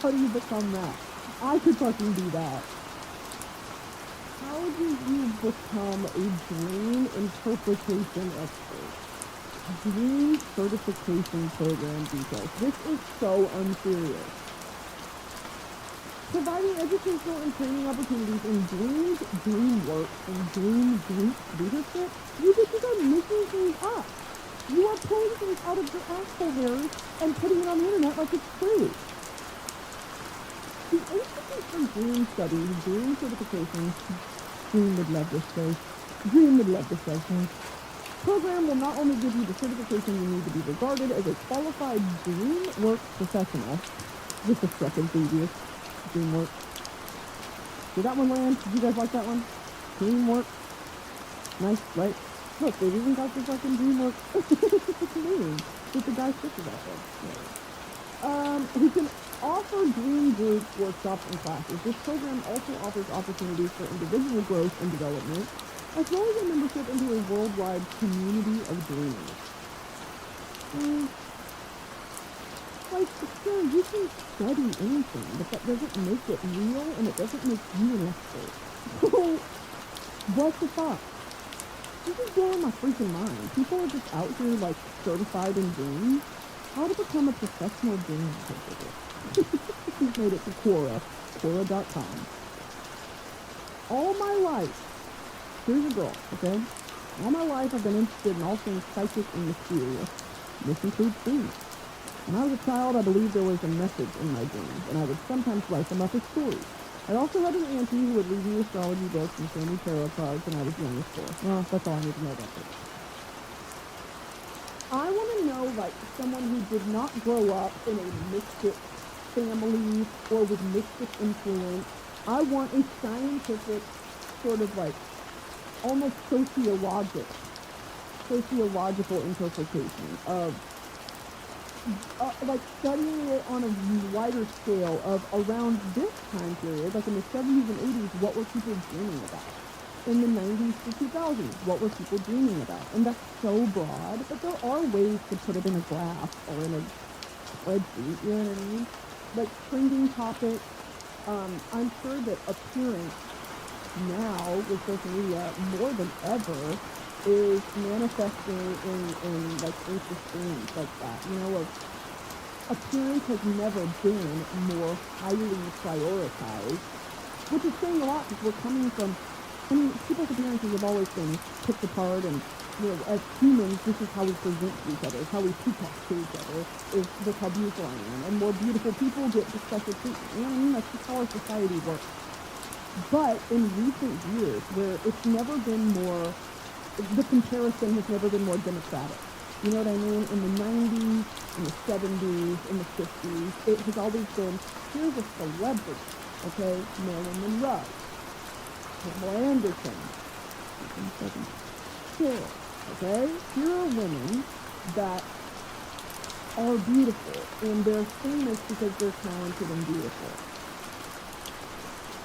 How do you become that? I could fucking be that. How do you become a dream interpretation expert? Dream certification program details. This is so unserious. Providing educational and training opportunities in dreams, dream work, and dream group leadership. You bitches are making things up. You are pulling things out of your asshole hairs and putting it on the internet like it's true. The Institute for Dream Studies, Dream Certification, Dream would love this place. Dream would love this place. Program will not only give you the certification you need to be regarded as a qualified dream work professional. Just a second, previous dream work. Did that one land? Did you guys like that one? Dream work. Nice, right? Look, they've even got the fucking dream work name with the guy's pictures out there. Who can offer dream groups, workshops, and classes. This program also offers opportunities for individual growth and development, as well as a membership into a worldwide community of dreamers. Like, sure, you can study anything, but that doesn't make it real, and it doesn't make you an expert. So, what the fuck? This is blowing my freaking mind. People are just out here, like, certified in dreams. How to become a professional dream interpreter. He's made it to Quora.com. All my life, here's a girl, okay? All my life I've been interested in all things psychic and mysterious. This includes dreams. When I was a child, I believed there was a message in my dreams, and I would sometimes write them up as stories. I also had an auntie who would read me astrology books and show me tarot cards when I was young as 4. Well, that's all I need to know about this. I want to know, like, someone who did not grow up in a mystic family or with mystic influence. I want a scientific, sort of like, almost sociological interpretation of, like, studying it on a wider scale of around this time period, like in the 70s and 80s, what were people dreaming about? In the 90s to 2000s, what were people dreaming about? And that's so broad, but there are ways to put it in a graph or in a spreadsheet, you know what I mean? Like, trending topics. I'm sure that appearance now with social media more than ever is manifesting in like anxious dreams like that. You know, appearance has never been more highly prioritized, which is saying a lot because we're coming from, I mean, people's appearances have always been picked apart, and, you know, as humans, this is how we present to each other, it's how we peacock to each other, is look how beautiful I am, and more beautiful people get the special treatment. You know what I mean? That's just how our society works. But in recent years, where it's never been more, the comparison has never been more democratic. You know what I mean? In the 90s, in the 70s, in the 50s, it has always been, here's a celebrity, okay? Marilyn Monroe, Pamela Anderson, Cher, okay? Here are women that are beautiful, and they're famous because they're talented and beautiful.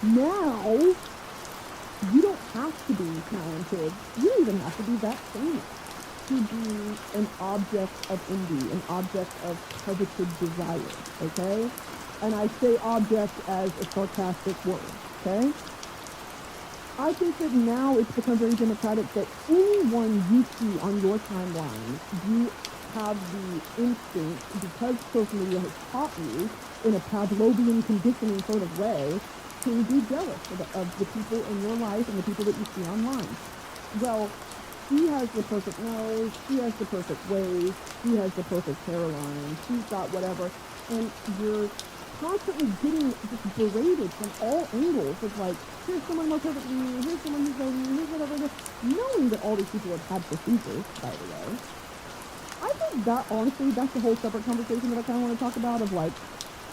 Now, you don't have to be talented. You don't even have to be that famous to be an object of envy, an object of coveted desire, okay? And I say object as a sarcastic word, okay? I think that now it's become very democratic that anyone you see on your timeline, you have the instinct, because social media has taught you in a Pavlovian conditioning sort of way, to be jealous of the people in your life and the people that you see online. Well, she has the perfect nose, she has the perfect waist, she has the perfect hairline, she's got whatever, and you're constantly getting just berated from all angles of like, here's someone more perfect than you, here's someone who's better than you, here's whatever, knowing that all these people have had procedures, by the way. I think that, honestly, that's a whole separate conversation that I kind of want to talk about of like,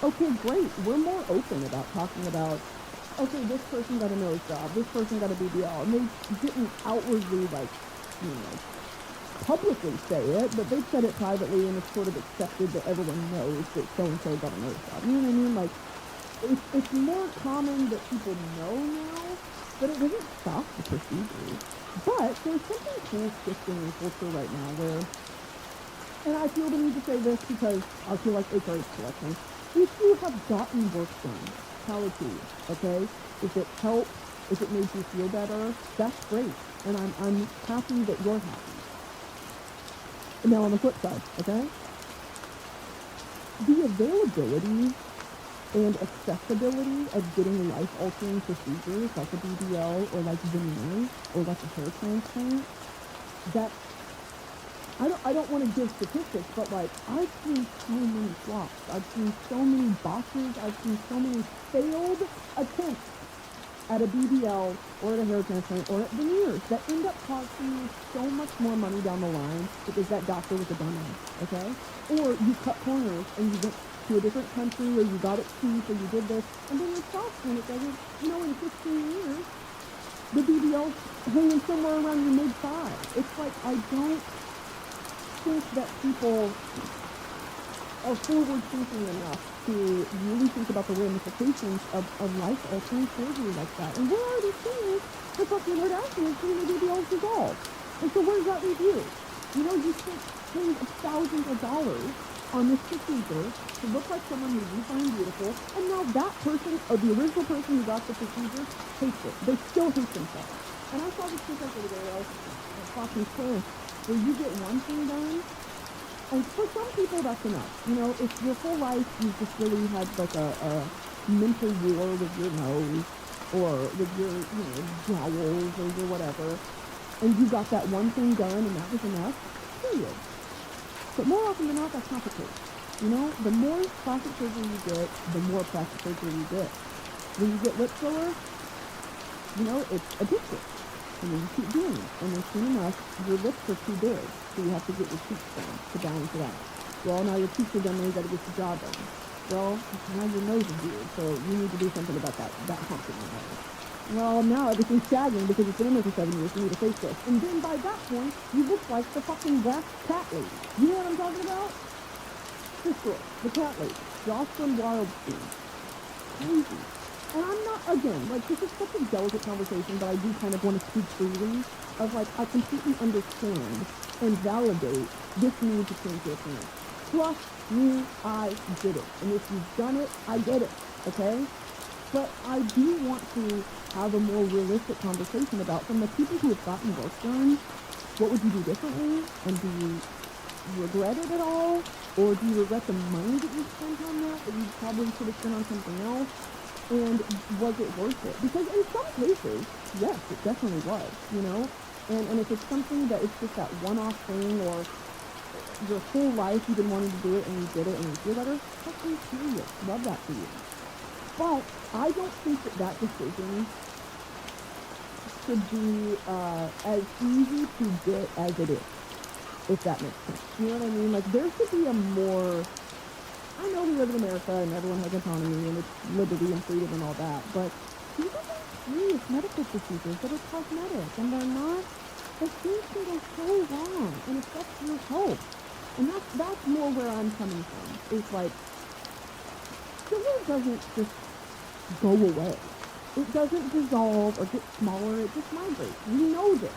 okay, great, we're more open about talking about, okay, this person got a nose job, this person got a BBL, and they didn't outwardly, like, you know, publicly say it, but they said it privately, and it's sort of accepted that everyone knows that so-and-so got a nose job. You know what I mean? Like, it's more common that people know now, but it doesn't stop the procedure. But there's something cool shifting in culture right now where, and I feel the need to say this because I feel like HR is collecting. If you have gotten work done, power to you, okay? If it helps, if it makes you feel better, that's great. And I'm happy that you're happy. Now on the flip side, okay? The availability and accessibility of getting life-altering procedures like a BBL or like veneers or like a hair transplant, that I don't want to give statistics, but like I've seen so many flops. I've seen so many botches. I've seen so many failed attempts at a BBL or at a hair transplant or at veneers that end up costing you so much more money down the line because that doctor was a dumbass, okay? Or you cut corners and you went to a different country or you got it cheap or you did this, and then you're shocked when it doesn't, in 15 years, the BBL's hanging somewhere around your mid-5. It's like, I don't think that people are forward-thinking enough to really think about the ramifications of life-altering surgery like that. And we're already seeing the fucking Kardashians is seeing the BBLs dissolve. And so where does that leave you? You spent tens of thousands of dollars on this procedure to look like someone who you find beautiful, and now that person, or the original person who got the procedure, hates it. They still hate themselves. And I saw this TikTok the other day where I was fucking pissed, where you get one thing done, and for some people that's enough. If your whole life you've just really had like a mental war with your nose, or with your, jowls, or your whatever, and you got that one thing done and that was enough, period. But more often than not, that's not the case. The more plastic surgery you get, the more plastic surgery you get. When you get lip filler, it's addictive. And then you keep doing it. And then soon enough, your lips are too big. So you have to get your cheeks done to balance it out. Well, now your cheeks are done, now you got to get your jaw done. Well, now your nose is weird, so you need to do something about that hump in your nose. Well, now everything's sagging because it's been in there for 7 years, you need a facelift. And then by that point, you look like the fucking wax cat lady. You know what I'm talking about? This girl, the cat lady, Jocelyn Wildstein. Crazy. And I'm not, again, this is such a delicate conversation, but I do kind of want to speak freely of, I completely understand and validate this need to change your appearance. Trust me, I did it. And if you've done it, I get it, okay? But I do want to have a more realistic conversation about, from the people who have gotten work done, what would you do differently? And do you regret it at all? Or do you regret the money that you spent on that you probably should have spent on something else? And was it worth it? Because in some cases, yes, it definitely was, And if it's something that it's just that one-off thing, or your whole life you've been wanting to do it and you did it and you feel better, fucking serious. Love that for you. But I don't think that decision should be as easy to get as it is, if that makes sense. You know what I mean? There should be a more... I know we live in America and everyone has autonomy and it's liberty and freedom and all that, but these are very serious medical procedures that are cosmetic, and they're not... The things can go so wrong and affect your health. And that's more where I'm coming from. It's filler doesn't just go away. It doesn't dissolve or get smaller, it just migrates. We know this.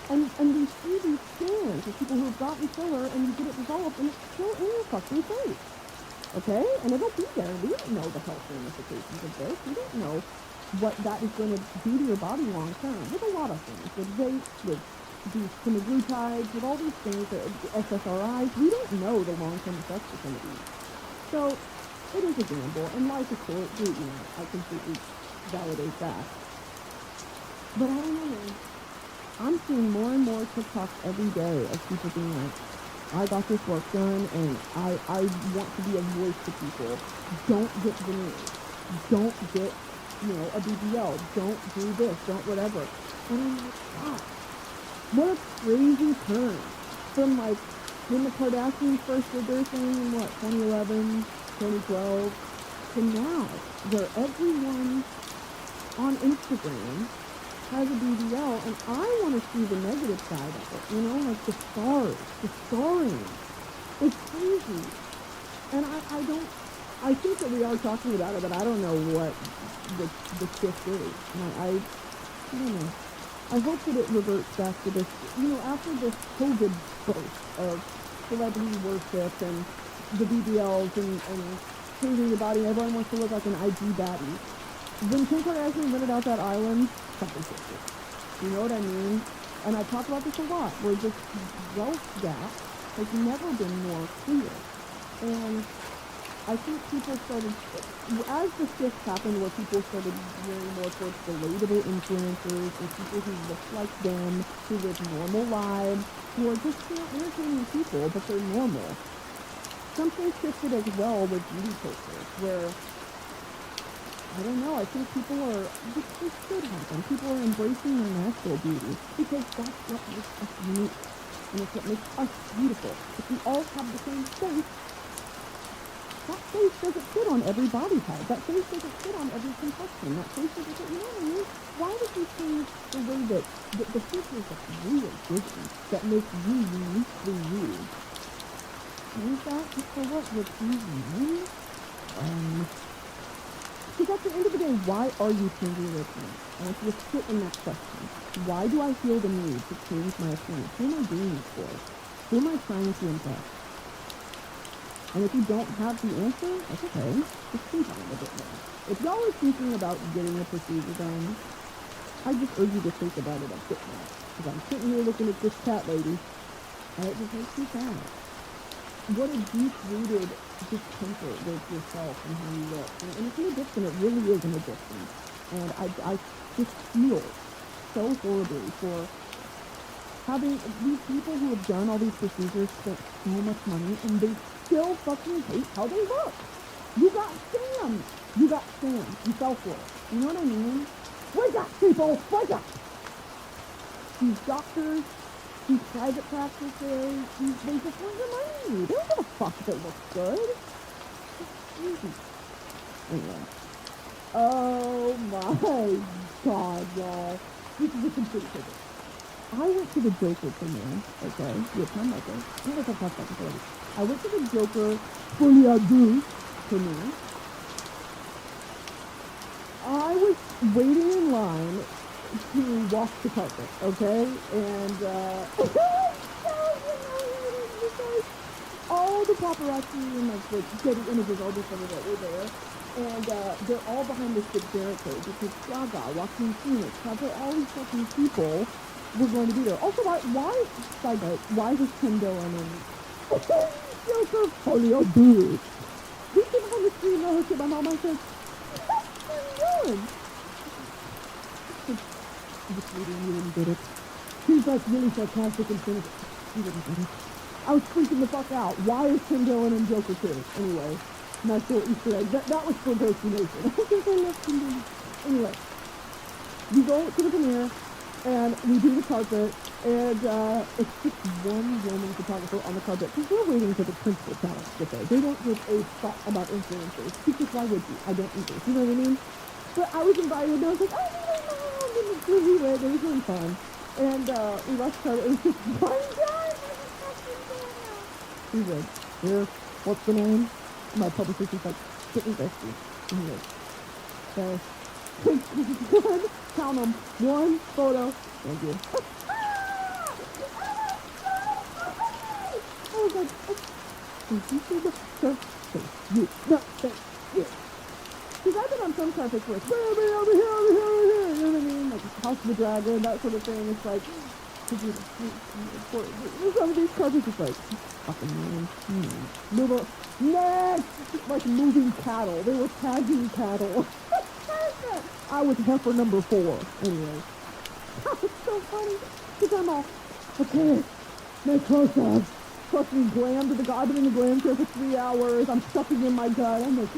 And we see these scans of people who have gotten filler and you get it dissolved and it's still in your fucking face. Okay? And it'll be there. We don't know the health ramifications of this. We don't know what that is going to do to your body long term. With a lot of things. With weight, with these semaglutides, with all these things, SSRIs. We don't know the long-term effects of some of these. So, it is a gamble, and life is short. I completely validate that. But I don't know, man. I'm seeing more and more TikToks every day of people being like, I got this work done, and I want to be a voice to people. Don't get veneers. Don't get, a BBL. Don't do this. Don't whatever. And I'm like, God, what a crazy turn from, when the Kardashians first did their thing in, 2011, 2012, to now, where everyone on Instagram has a BBL, and I want to see the negative side of it, the scars, the scarring. It's crazy. And I think that we are talking about it, but I don't know what the shift is. I don't know. I hope that it reverts back to this, after this COVID burst of celebrity worship and the BBLs and changing your body, everyone wants to look like an IG baddie. When Kim Kardashian rented out that island, something shifted. You know what I mean? And I talk about this a lot, where this wealth gap has never been more clear. And I think people started, as the shift happened where people started veering more towards relatable influencers and people who look like them, who live normal lives, who are just entertaining people, but they're normal. Something shifted as well with beauty culture, where, I don't know, I think people are, this should happen. People are embracing their natural beauty, because that's what makes us unique, and it's what makes us beautiful. If we all have the same face, that face doesn't fit on every body type. That face doesn't fit on every complexion. That face doesn't fit, you know what I mean? Why would you change the way that the features that you are given, that make you uniquely you? Is that just for what you're pleasing? Because at the end of the day, why are you changing your appearance? I want you to sit in that question. Why do I feel the need to change my appearance? Who am I doing this for? Who am I trying to impress? And if you don't have the answer, that's okay. Just think on it a bit more. If y'all are thinking about getting a procedure done, I just urge you to think about it a bit more. Because I'm sitting here looking at this cat lady, and it just makes me sad. What a deep-rooted discomfort with yourself and how you look. And it's an addiction. It really is an addiction. And I just feel so horribly for having these people who have done all these procedures spent so much money, and they still fucking hate how they look. You got scammed. You got scammed. You fell for it. You know what I mean? Wake up, people! Wake up! These doctors, these private practices, they just want your money. They don't give a fuck if it looks good. It's crazy. Anyway. Oh my god, y'all. This is a complete pivot. I went to the Joker premiere, okay? With my mother. I don't know if I've talked about this already. I went to the Joker Folie à Deux premiere. I was waiting in line to walk the carpet, okay? And, all the paparazzi and like getting images, all this stuff that were there. And they're all behind this big barricade because Gaga, Joaquin Phoenix, all these fucking people were going to be there. Also, side note, why is Tim Dillon and Joker Folie à Deux? We came on the screen and I looked at my mom and I said, that's Tim Dillon. This lady, you didn't get it. She's like really sarcastic and cynical. You didn't get it. I was freaking the fuck out. Why is Tim Dillon and Joker 2? Anyway, nice little Easter egg. That was for Broski Nation. I think I left Tim Dillon. Anyway, we go to the premiere, and we do the carpet, and it's just one woman photographer on the carpet, because we're waiting for the principal talent to get there. They don't give a fuck about influencers, because why would you? I don't either. You know what I mean? But I was invited, and I was like, oh, no, and we went. It was really fun. And we watched the carpet. It was just one guy. He said, here, what's the name? My publicist was like, Brittany Broski. And he goes, so, count them. One photo. Thank you. I was like, thank you so much, sir. Thank you. No, thank you. Because I've been on some carpets where it's way over here, over here, over here, over here. You know what I mean? Like House of the Dragon, that sort of thing. It's like, some of these carpets, it's like, fucking man. Next! Like moving cattle. They were tagging cattle. I was heifer number 4. Anyway. That was so funny. Because I'm all, okay, my close-ups. Fucking glam to the god. I've been in the glam chair for 3 hours. I'm sucking in my gut. I'm like,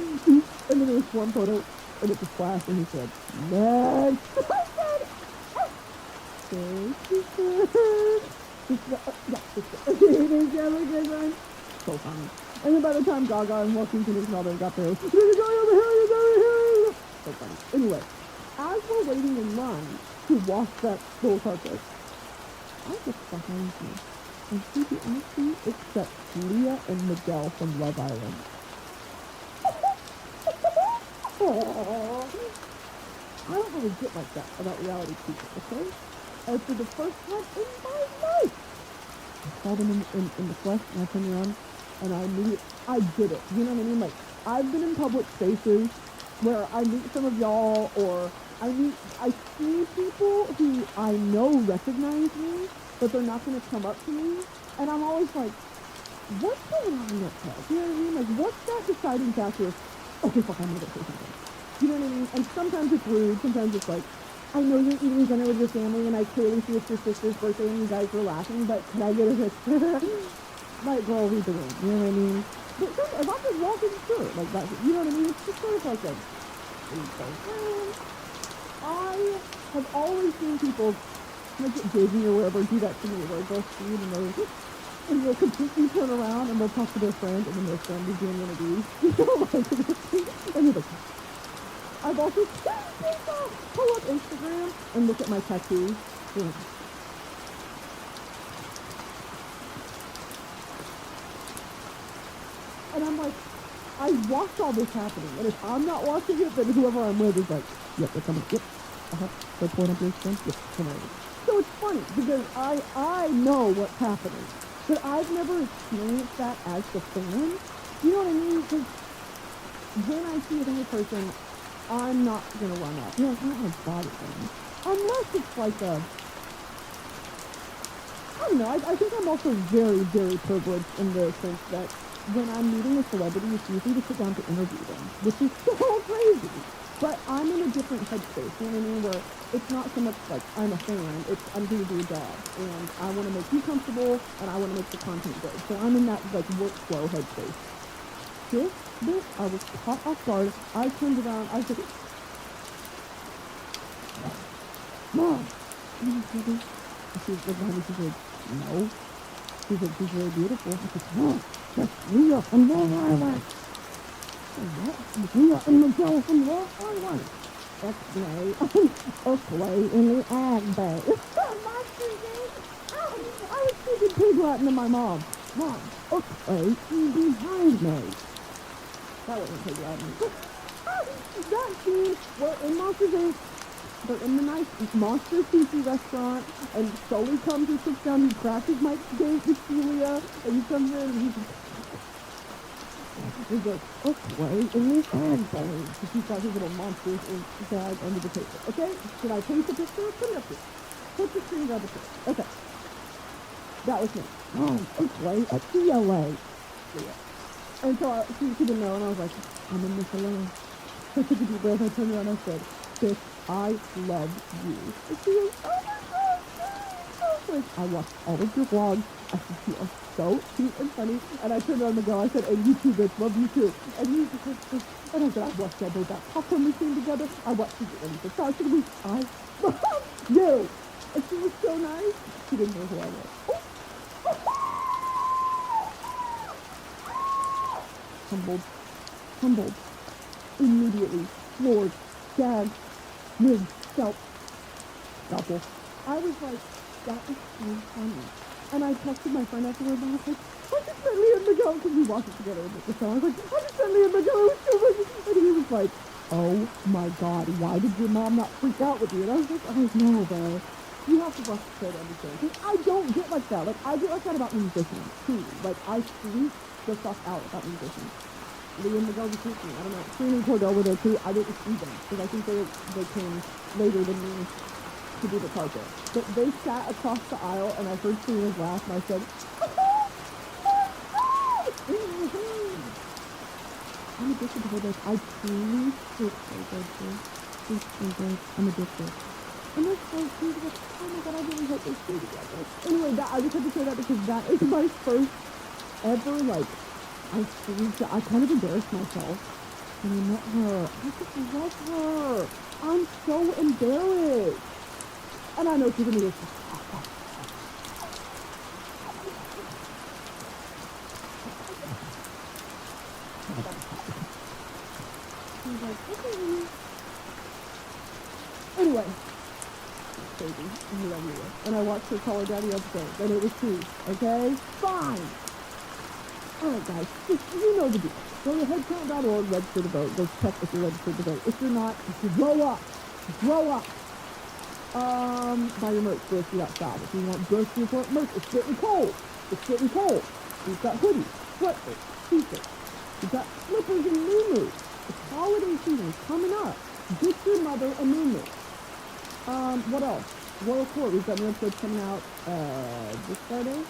and then there was one photo, and it just flashed, and he said, next. I said, thank you, sir. So funny. And then by the time Gaga and Joaquin Phoenix and all them got there, there's a guy over here. So funny. Anyway, as we're waiting in line to wash that full carpet, I just behind me. And who do I see except Leah and Miguel from Love Island? I don't really get like that about reality TV, okay? And for the first time in my life, I saw them in the flesh, and I turned around, and I did it. You know what I mean? Like, I've been in public spaces where I meet some of y'all, or I see people who I know recognize me, but they're not going to come up to me, and I'm always like, what's going on in your head? You know what I mean? Like, what's that deciding factor of, okay, fuck, I'm going to say something. You know what I mean? And sometimes it's rude, sometimes it's like, I know you're eating dinner with your family, and I clearly see it's your sister's birthday, and you guys were laughing, but can I get a picture? Like, girl, read the room, you know what I mean? But if I'm just walking, sure, like that, you know what I mean? It's just sort of like a, I have always seen people, like at Disney or wherever, do that to me, where they'll see and they'll completely turn around, and they'll talk to their friend, and then their friend is doing one of these, you know, like, and they're like, I've also seen people pull up Instagram and look at my tattoos. Yeah. And I'm like, I watch all this happening, and if I'm not watching it, then whoever I'm with is like, yep, they're coming, yep, they're pulling up your screen, yep, come on. So it's funny, because I know what's happening, but I've never experienced that as the fan. You know what I mean? Because when I see another person, I'm not going to run up. You know, it's not going to bother them. Unless it's like a, I don't know, I think I'm also very, very privileged in the sense that when I'm meeting a celebrity, it's usually to sit down to interview them, which is so crazy. But I'm in a different headspace, you know what I mean, where it's not so much like I'm a fan, it's I'm here to do a job, and I want to make you comfortable, and I want to make the content good. So I'm in that, like, workflow headspace. This, I was caught off guard. I turned around. I said, Mom, can you see this? And she was behind me. She said, no. She said, she's very beautiful. I said, Mom, that's real from Long Island. I said, what? Real in the girl from Long Island. X-ray. X-ray in the ag bay. I was speaking pig Latin to my mom. Mom, X-ray behind me. That wasn't pig Latin. That scene, we're in Monsters Inc. They're in the nice Monster Sushi restaurant, and Sully comes and sits down, he crashes Mike's date with Celia, and he comes in, and he goes, okay, in the ag bag. He's got his little Monsters Inc. bag under the table. Okay? Should I paint the picture? Put it up here. Put the screen on the picture. Okay. That was me. Oh, okay, at CLA. Yeah. And so she didn't know, and I was like, I'm in this alone. I took a deep breath, I turned around, and I said, Bitch, I love you. And she goes, oh my God, thanks. I watched all of your vlogs. I said, you are so cute and funny. And I turned around to go, I said, and you too, bitch, love you too. And he just, and I said, I watched all those that popcorn machine together. I watched you get ready for Star Week. I love you. And she was so nice. She didn't know who I was. Humbled, immediately, floored, gagged, rigged, scalpel. I was like, that is so funny. And I texted my friend afterwards, and I was like, I just met Liam Miguel, because we watched it together in the show. I was like, I just met Liam Miguel, it was so funny. And he was like, oh my God, why did your mom not freak out with you? And I was like, oh no, bro. You have to watch the show to understand. Because I don't get like that. Like, I get like that about musicians, too. Like, I freak the stuff out about musicians. Liam Miguel was with me. I don't know. Serena and Cordell were there too. I didn't see them because I think they came later than me to do the carpet. But they sat across the aisle, and I heard Serena's laugh, and I said, I'm addicted to her. I truly hate her. I'm addicted. And that's so cute. Like, oh my God, I really hope they stay together. Anyway, I just had to say that because that is my first ever, like, I kind of embarrassed myself when I met her. I just love her. I'm so embarrassed. And I know she's gonna be like, she's like, okay. Anyway, baby, I love you. And I watched her call her daddy upstairs, and it was true. Okay, fine. Alright guys, you know the deal. Go to headcount.org, register to vote. Go check if you're registered to vote. If you're not, you should blow up. Grow up. Buy your merch, Broski.shop. If you want Broski Report merch, it's getting cold. It's getting cold. We've got hoodies, sweatshirts, t-shirts. We've got slippers and moo-moos. It's holiday season. It's coming up. Get your mother a moo-moo. What else? Royal Court. We've got new episodes coming out, this Friday?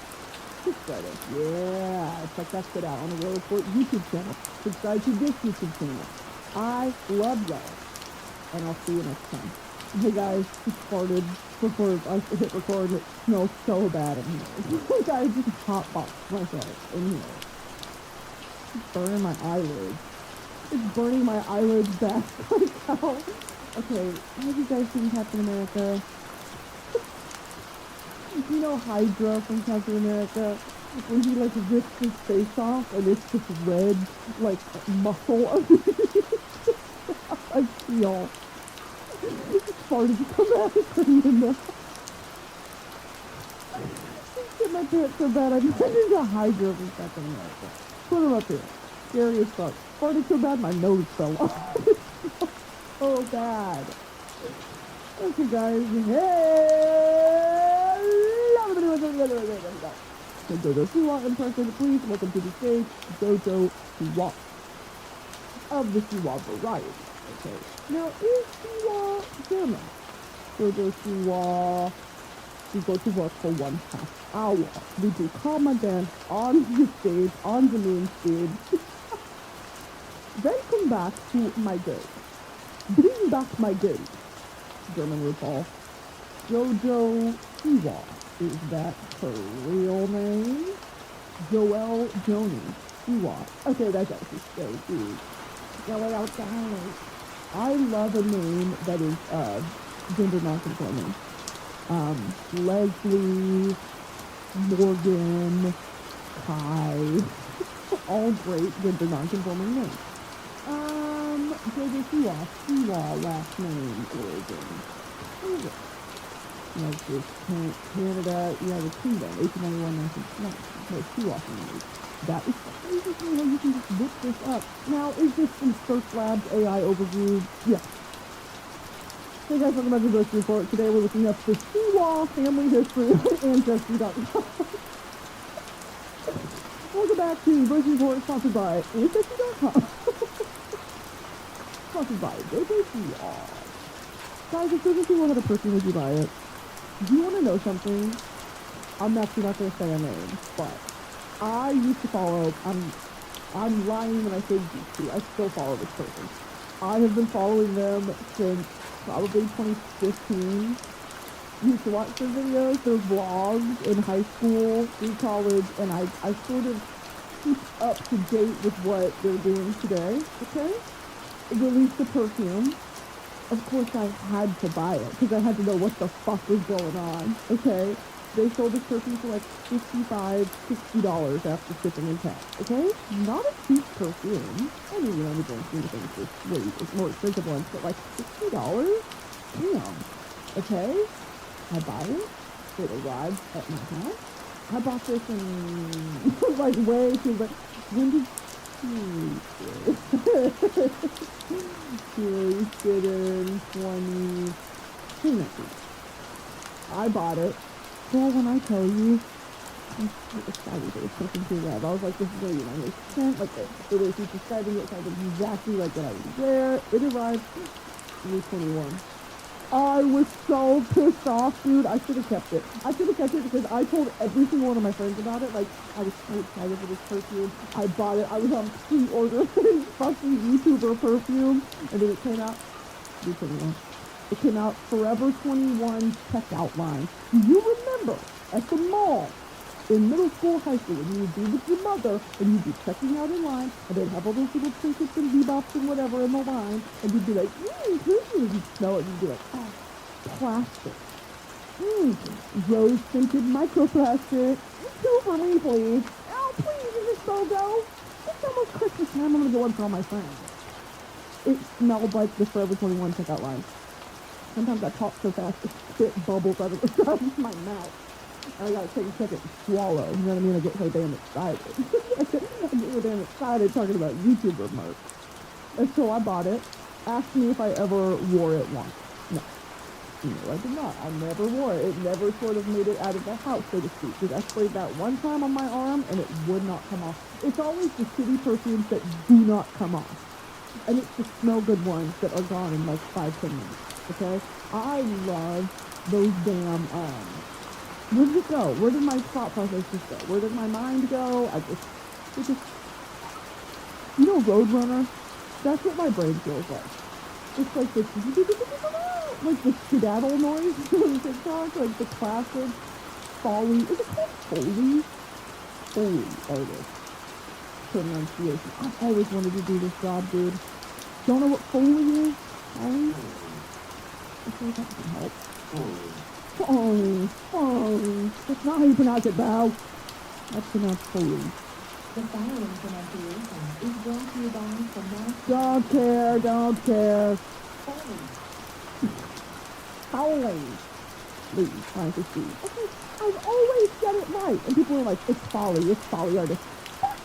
This Friday. Yeah. Check that shit out on the Royal Court YouTube channel. Subscribe to this YouTube channel. I love y'all. And I'll see you next time. Hey guys, just farted before I hit record and it smells so bad in here. Like I just hotboxed myself in here. It's burning my eyelids. It's burning my eyelids back right now. Okay, have you guys seen Captain America? You know Hydra from Captain America? When he like rips his face off and it's just red, like muscle underneath. I feel farted to come out of the Get my pants so bad I turned into Hydra from Captain America. Put him up here. Scary as fuck. Farted so bad my nose fell off. So bad. Okay guys. Hey! Jojo Siwa impression, please welcome to the stage, Jojo Siwa of the Siwa variety. Okay. Now is Siwa German? Jojo Siwa, we go to work for 1.5 hour. We do comma dance on the stage, on the main stage. Then come back to my girl. Bring back my girl. German RuPaul. Jojo Siwa. Is that her real name? Joelle Joni Siwa. Okay, that's actually so cute. Joelle Joni. I love a name that is gender non-conforming. Leslie, Morgan, Kai, all great gender non-conforming names. Jojo Siwa, Siwa last name origin. Like this, Canada, United Kingdom, 1891, 1990. No, Siwa family. That is crazy to me how you can just look this up. Now, is this from Search Labs AI overview? Yeah. Hey guys, welcome back to the Broski Report. Today we're looking up the Siwa family history on Ancestry.com. Welcome back to the Broski Report, sponsored by Ancestry.com. Sponsored by Jojo Siwa. Guys, if Jojo Siwa had a person, would you buy it? Do you want to know something? I'm actually not going to say a name, but I used to follow, I'm lying when I say used to, I still follow this person. I have been following them since probably 2015. Used to watch their videos, their vlogs in high school, through college, and I sort of keep up to date with what they're doing today, okay? Released a perfume. Of course I had to buy it, because I had to know what the fuck was going on, okay? They sold this perfume for like $55, $60 after shipping and tax, okay? Not a cheap perfume. I mean, you know, the drinking things is way it's more expensive ones, but like $60? Damn. Okay? I buy it. It arrived at my house. I bought this in, like, way too, but when did she in 2019. I bought it. Well, when I tell you, I'm so excited that it's something too bad. I was like, this is going to be my most scent. Like, it is, he's describing it sounded exactly like what I would wear. It arrived 3/21. I was so pissed off, dude. I should have kept it. I should have kept it because I told every single one of my friends about it. Like, I was so excited for this perfume. I bought it. I was on pre-order for this fucking YouTuber perfume. And then it came out 3/21. It came out Forever 21 checkout line. Do you remember at the mall in middle school, high school, when you would be with your mother and you'd be checking out in line and they'd have all those little trinkets and bebops and whatever in the line and you'd be like, perfume, and you'd smell it and you'd be like, oh, plastic. Rose-scented microplastic. Two for me, please. Oh, please, is this BOGO? It's almost Christmas time. I'm going to go one for all my friends. It smelled like the Forever 21 checkout line. Sometimes I talk so fast, it spit bubbles out of the side of my mouth. And I gotta take a second to swallow. You know what I mean? I get so damn excited. I get so damn excited talking about YouTuber merch. And so I bought it. Asked me if I ever wore it once. No, I did not. I never wore it. It never sort of made it out of the house, so to speak. Because I sprayed that one time on my arm, and it would not come off. It's always the shitty perfumes that do not come off. And it's the smell good ones that are gone in like 5-10 minutes, okay? I love those damn, where did it go? Where did my thought process just go? Where did my mind go? You know Roadrunner? That's what my brain feels like. It's like this, like the skedaddle noise on TikTok, like the classic Foley, is it called Foley? Foley artist. Pronunciation. I've always wanted to do this job, dude. Don't know what Foley is? Foley? I feel like that can help. Foley. That's not how you pronounce it, Bow. That's pronounced Foley. The following pronunciation is brought to you by the Don't care. Foley. Foley. Please, trying to see. Okay, I've always said it right. And people are like, it's Foley artist.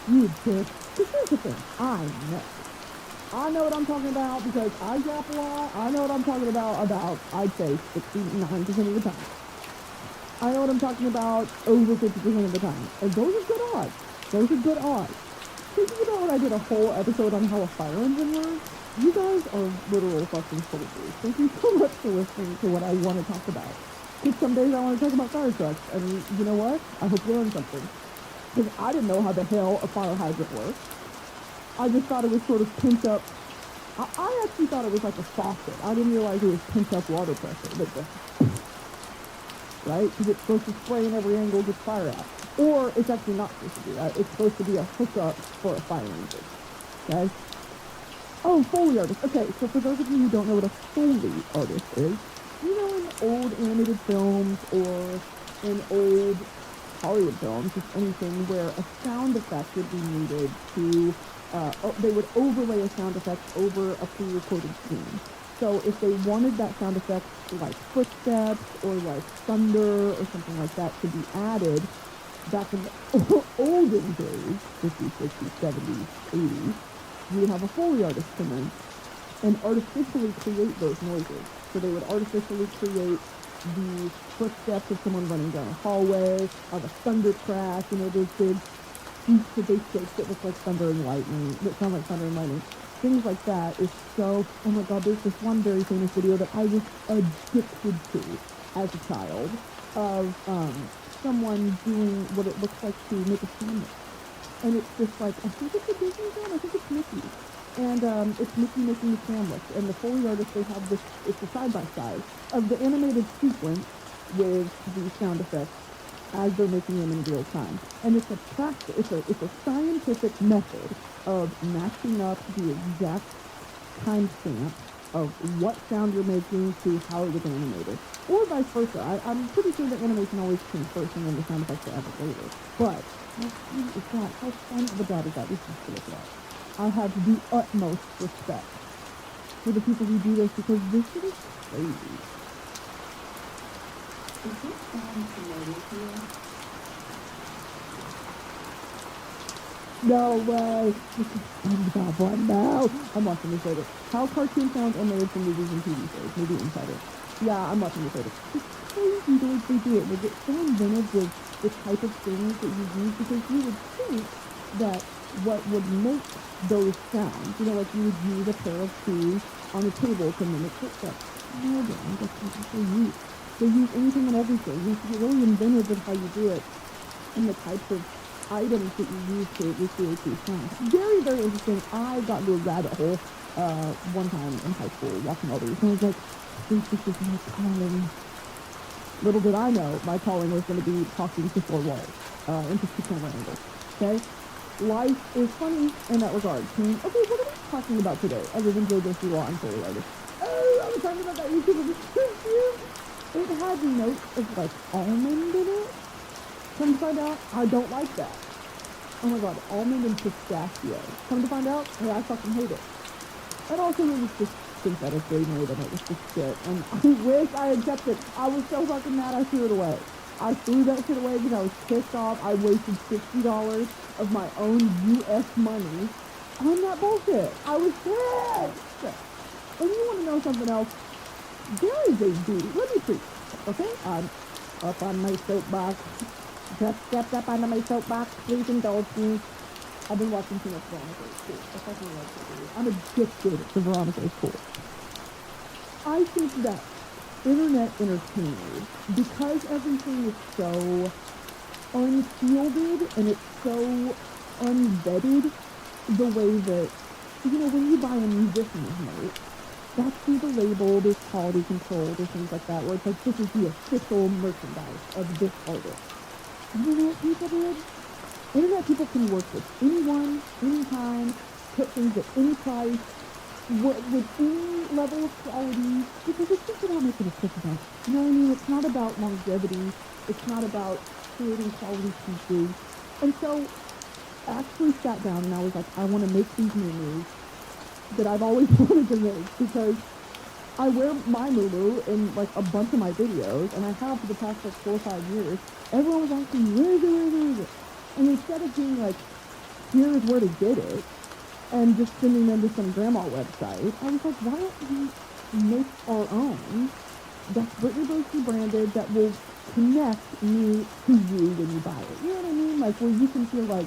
You bitch. Because here's the thing. I know what I'm talking about because I yap a lot. I know what I'm talking about, I'd say 69% of the time. I know what I'm talking about over 50% of the time. And those are good odds. Did you know I did a whole episode on how a fire engine works? You guys are literal fucking soldiers. Thank you so much for listening to what I want to talk about. Because some days I want to talk about fire trucks. And you know what? I hope you learned something. Because I didn't know how the hell a fire hydrant works. I just thought it was sort of pent up. I actually thought it was like a faucet. I didn't realize it was pent up water pressure. Right? Because it's supposed to spray in every angle, get fire out. Or it's actually not supposed to do that. It's supposed to be a hookup for a fire engine. Okay? Oh, Foley artist. Okay, so for those of you who don't know what a Foley artist is, you know in old animated films or in old Hollywood films, just anything where a sound effect would be needed to, they would overlay a sound effect over a pre-recorded scene. So if they wanted that sound effect like footsteps or like thunder or something like that to be added back in the olden days, 50s, 60s, 70s, 80s, you would have a Foley artist come in and artificially create those noises. So they would artificially create the footsteps of someone running down a hallway, of a thunder crash, you know, those big beats of bass shakes that look like thunder and lightning, that sound like thunder and lightning. Things like that is so, oh my god, there's this one very famous video that I was addicted to as a child of someone doing what it looks like to make a sandwich. And it's just like, I think it's a Disney film, I think it's Mickey. And it's Mickey making the sandwich. And the Foley artists, they have this, it's a side-by-side of the animated sequence with the sound effects as they're making them in real time. And it's a practice, it's a scientific method of matching up the exact timestamp of what sound you're making to how it was animated. Or vice versa. I'm pretty sure that animation always came first and then the sound effects are added later. But how fun of a job is that? We should look it up. I have the utmost respect for the people who do this because this shit is crazy. Is this sound familiar to you? No way! This is SpongeBob one now! I'm watching this later. How cartoon sounds are made from movies and TV shows. Maybe Insider. Yeah, I'm watching this later. It's crazy the way they do it. They get so inventive with the type of things that you use because you would think that what would make those sounds, you know, like you would use a pair of shoes on a table to mimic footsteps. No, that's not what they use. They use anything and everything. You have to get really inventive with how you do it and the types of items that you use to recreate these sounds. Very, very interesting. I got into a rabbit hole one time in high school watching all these. And I was like, I think this is my calling. Little did I know, my calling was going to be talking to four walls, into two camera angles. Okay? Life is funny in that regard. Okay, what are we talking about today, other than JoJo Law and Foley artists? Oh, I was talking about that YouTube video. It had notes of, like, almond in it. Come to find out, I don't like that. Oh my god, almond and pistachio. Come to find out, hey, I fucking hate it. And also, it was just synthetically made, and it was just shit. And I wish I had kept it. I was so fucking mad, I threw it away. I threw that shit away because I was pissed off. I wasted $60 of my own U.S. money on that bullshit. I was pissed. And you want to know something else? there is a duty. Let me preach, okay? I'm up on my soapbox. Just stepped up onto my soapbox. Please indulge me. I've been watching too much Veronica's Cool. I fucking love it. I'm addicted to Veronica's Cool. I think that internet entertainers, because everything is so unshielded and it's so unvetted, the way that, when you buy a musician's merch, that's through the label, there's quality control, there's things like that, where it's like, this is the official merchandise of this artist. You know what people did? Internet people can work with anyone, anytime, put things at any price, with any level of quality, because it's just about making a quick event. You know what I mean? It's not about longevity. It's not about creating quality pieces. And so I actually sat down and I was like, I want to make these moo-moos that I've always wanted to make, because I wear my moo-moo in like a bunch of my videos, and I have for the past like 4 or 5 years. Everyone was asking, where is it? And instead of being like, here's where to get it, and just sending them to some grandma website, I was like, why don't we make our own that's Brittany Broski branded, that will connect me to you when you buy it? You know what I mean? Like, where you can feel like,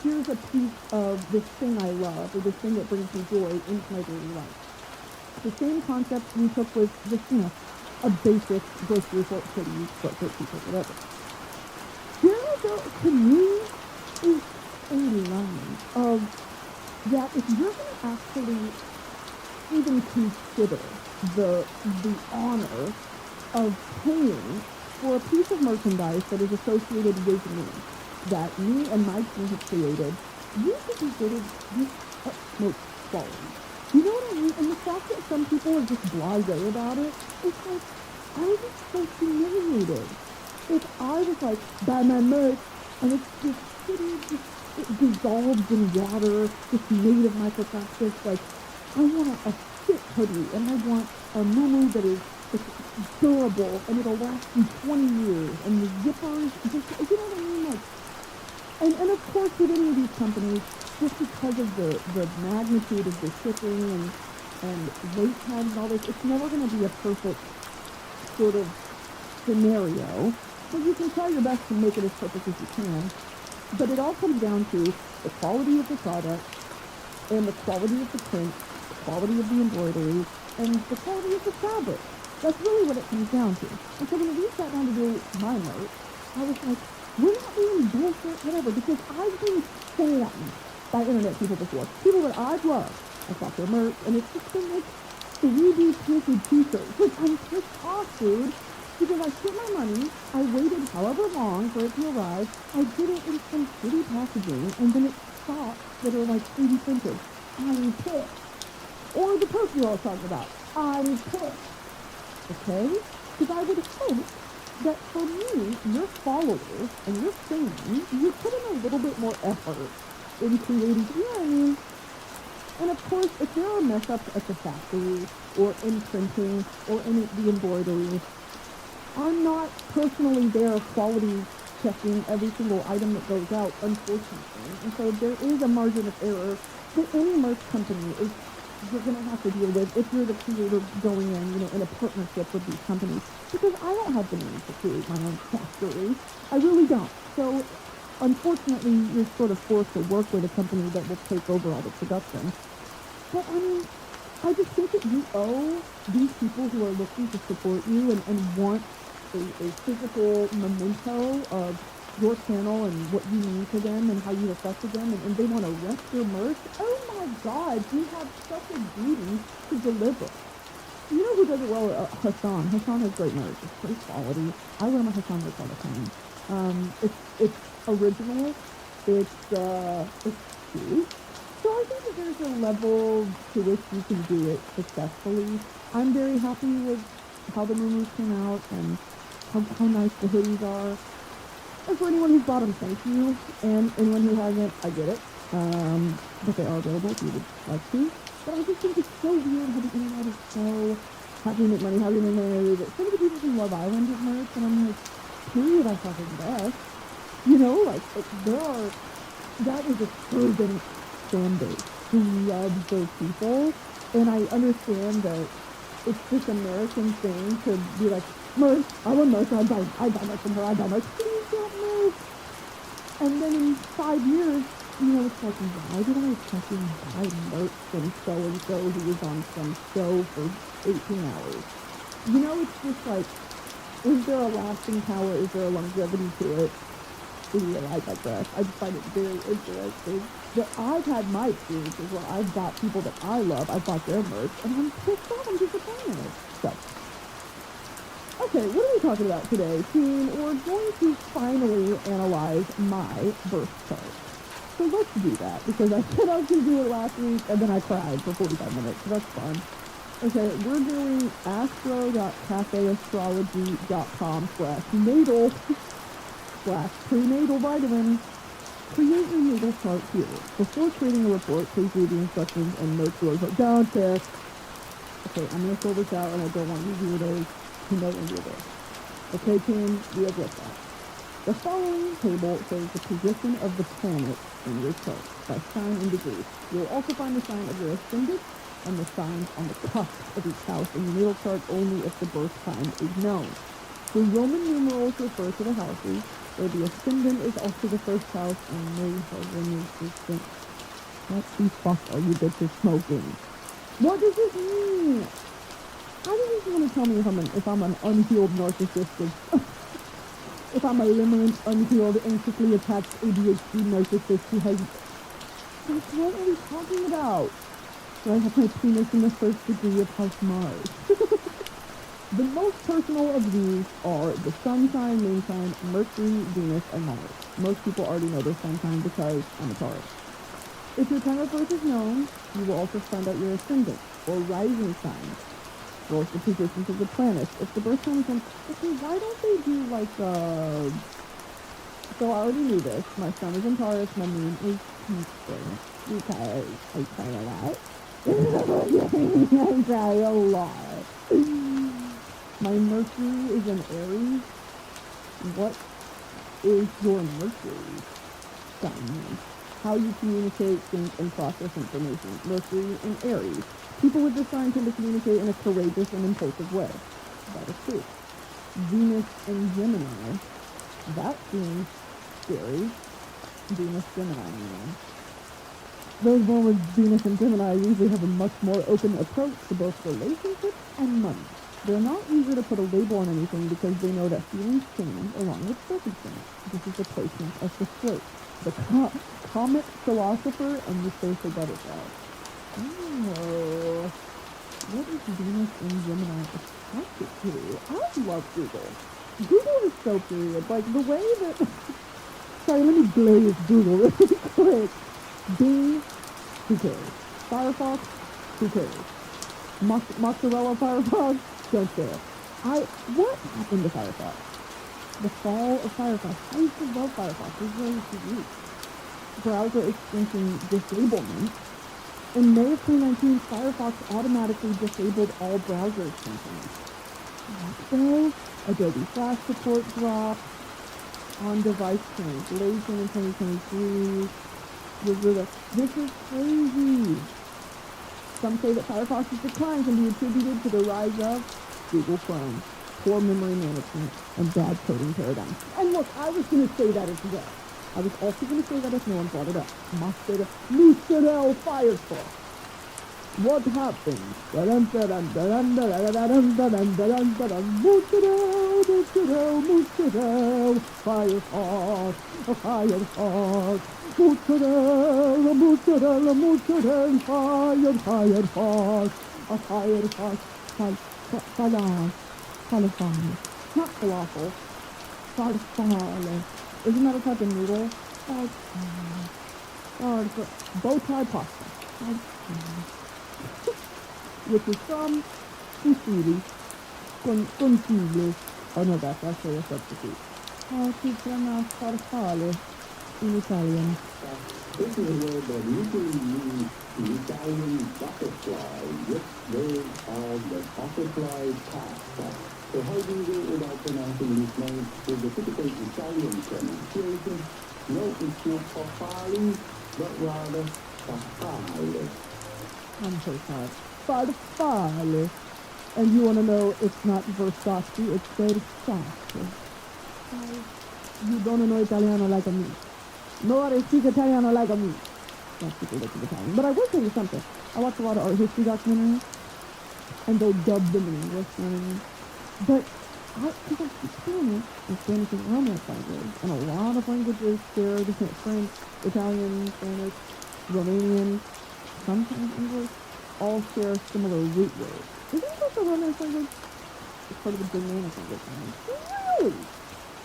here's a piece of this thing I love, or this thing that brings me joy into my daily life. The same concept we took with just, a basic Broski Report hoodie, sweatshirt, t-shirt, whatever. Here, though, to me, is a line of that if you're going to actually even consider the honor of paying for a piece of merchandise that is associated with me, that me and my team have created, you should consider this utmost quality. You know what I mean? And the fact that some people are just blasé about it, it's like, I was just so humiliated. If I was like, buy my merch, and it's just shitty, it dissolves in water, just made of microplastics. Like, I want a fit hoodie, and I want a moo that is durable, and it'll last you 20 years, and the zippers, just, you know what I mean? Like, and of course, with any of these companies, just because of the magnitude of the shipping and wait times and all this, it's never going to be a perfect sort of scenario. But you can try your best to make it as perfect as you can. But it all comes down to the quality of the product, and the quality of the print, the quality of the embroidery, and the quality of the fabric. That's really what it comes down to. And so when we sat down to do my merch, I was like, we're not doing bullshit, whatever, because I've been scammed by internet people before. People that I've loved. I bought their merch, and it's just been like 3D printed t-shirts. Like, I'm pissed off, dude. Because I spent my money, I waited however long for it to arrive, I did it in some shitty packaging, and then it's socks that are like 3D printed. I'm pissed. Or the perfume I was talking about. I'm pissed. Okay? Because I would hope that for me, your followers and your fans, you put in a little bit more effort in creating, you know what I mean? And of course, if there are mess-ups at the factory, or in printing, or in the embroidery, I'm not personally there quality checking every single item that goes out, unfortunately. And so there is a margin of error that any merch company is you're going to have to deal with if you're the creator going in a partnership with these companies. Because I don't have the means to create my own factory. I really don't. So unfortunately, you're sort of forced to work with a company that will take over all the production. But I mean, I just think that you owe these people who are looking to support you and want a physical memento of your channel and what you mean to them and how you affected them, and they want to rep your merch. Oh my God, you have such a duty to deliver. You know who does it well? Hassan. Hassan has great merch. It's pretty quality. I wear my Hassan merch all the time. It's original. It's cute. So I think that there's a level to which you can do it successfully. I'm very happy with how the moo came out and how nice the hoodies are. And for anyone who's bought them, thank you. And anyone who hasn't, I get it. But they are available if you would like to. But I just think it's so weird how the internet is so, how do you make money, how do you make money? But some of the people who love Island have merch, and I'm like, period, I fucking guess. You know, like that is a fervent fan base who loves those people. And I understand that it's this American thing to be like, merch, I want merch, I buy merch from her, I buy merch, please don't merch. And then in 5 years, you know, it's like, why did I fucking buy merch from so-and-so who was on some show for 18 hours? You know, it's just like, is there a lasting power? Is there a longevity to it? I digress. I just find it very interesting. But I've had my experiences where I've bought people that I love, I've bought their merch, and I'm pissed off, I'm disappointed. So, okay, what are we talking about today, team? We're going to finally analyze my birth chart. So let's do that, because I said I was going to do it last week, and then I cried for 45 minutes, so that's fun. Okay, we're doing astro.cafeastrology.com/natal/prenatal vitamins. Create your natal chart here. Before creating a report, please read the instructions and notes below. Don't care. Okay, I'm going to fill this out, and I don't want you weirdos to know any of this. Okay, team, we have looked at. The following table shows the position of the planets in your chart by sign and degree. You'll also find the sign of your ascendant and the signs on the cusp of each house in the natal chart only if the birth time is known. The Roman numerals refer to the houses, where the ascendant is also the first house and may have any existence. What the fuck are you bitches smoking? What does this mean? How do you just want to tell me if I'm an unhealed narcissist? If I'm a limerent, unhealed, anxiously attached ADHD narcissist who has... Like, what are we talking about? Do I have my penis in the first degree of House Mars? The most personal of these are the sun sign, moon sign, Mercury, Venus, and Mars. Most people already know their sun sign because I'm a Taurus. If your time of birth is known, you will also find out your ascendant, or rising sign, or the positions of the planets. If the birth time is known, okay, why don't they do like, so I already knew this. My sun is in Taurus, my moon is Cancer, because I cry a lot. I cry a lot. My Mercury is in Aries. What is your Mercury sign? How you communicate, think, and process information. Mercury in Aries. People with this sign tend to communicate in a courageous and impulsive way. That is true. Venus in Gemini. That seems scary. Venus, Gemini, Those born with Venus and Gemini usually have a much more open approach to both relationships and money. They're not eager to put a label on anything because they know that feelings change along with circumstance. This is the placement of the float. The comet philosopher and the social butterfly. Oh, what is Venus in Gemini attracted to? I love Google. Google is so period. Like, the way that... Sorry, let me glaze Google really quick. Bing, who cares? Firefox, who cares? Mozzarella Firefox, don't care. What happened to Firefox? The fall of Firefox. I used to love Firefox. It was very sweet. Browser extension disablement. In May of 2019, Firefox automatically disabled all browser extensions. So, Adobe Flash support dropped. On-device translation in 2023. This is crazy. Some say that Firefox's decline can be attributed to the rise of Google Chrome, poor memory management, and bad coding paradigms. And look, I was going to say that as well. I was also going to say that if no one brought it up. Mozzarella Firefox. What happened? Mozzarella Firefox, Firefox. Mozzarella, Firefox, a Firefox, falafel, not falafel, falafel. Isn't that a type of noodle? Bow tie pasta, which is from fusilli, consiglio. Oh no, that's actually a substitute. Si chiama farfalle in Italian. This is a word that usually means the Italian butterfly. Yes, they are the butterfly pasta. So how do you go about pronouncing these names with the typical Italian pronunciation? No, it's not farfalle, but rather farfalle. I'm so sorry. Farfalle. And you want to know it's not Versace, it's Versace. You don't know Italiano like me. Nobody speaks Italiano like me. Not people that speak Italian. But I will tell you something. I watch a lot of art history documentaries, and they'll dub them in English, you know what I mean? But because I speak Spanish, and Spanish is a Romance language, and a lot of languages share different French, Italian, Spanish, Romanian, sometimes English, all share similar root words. Is English a Romance language? It's part of the Germanic language. Really?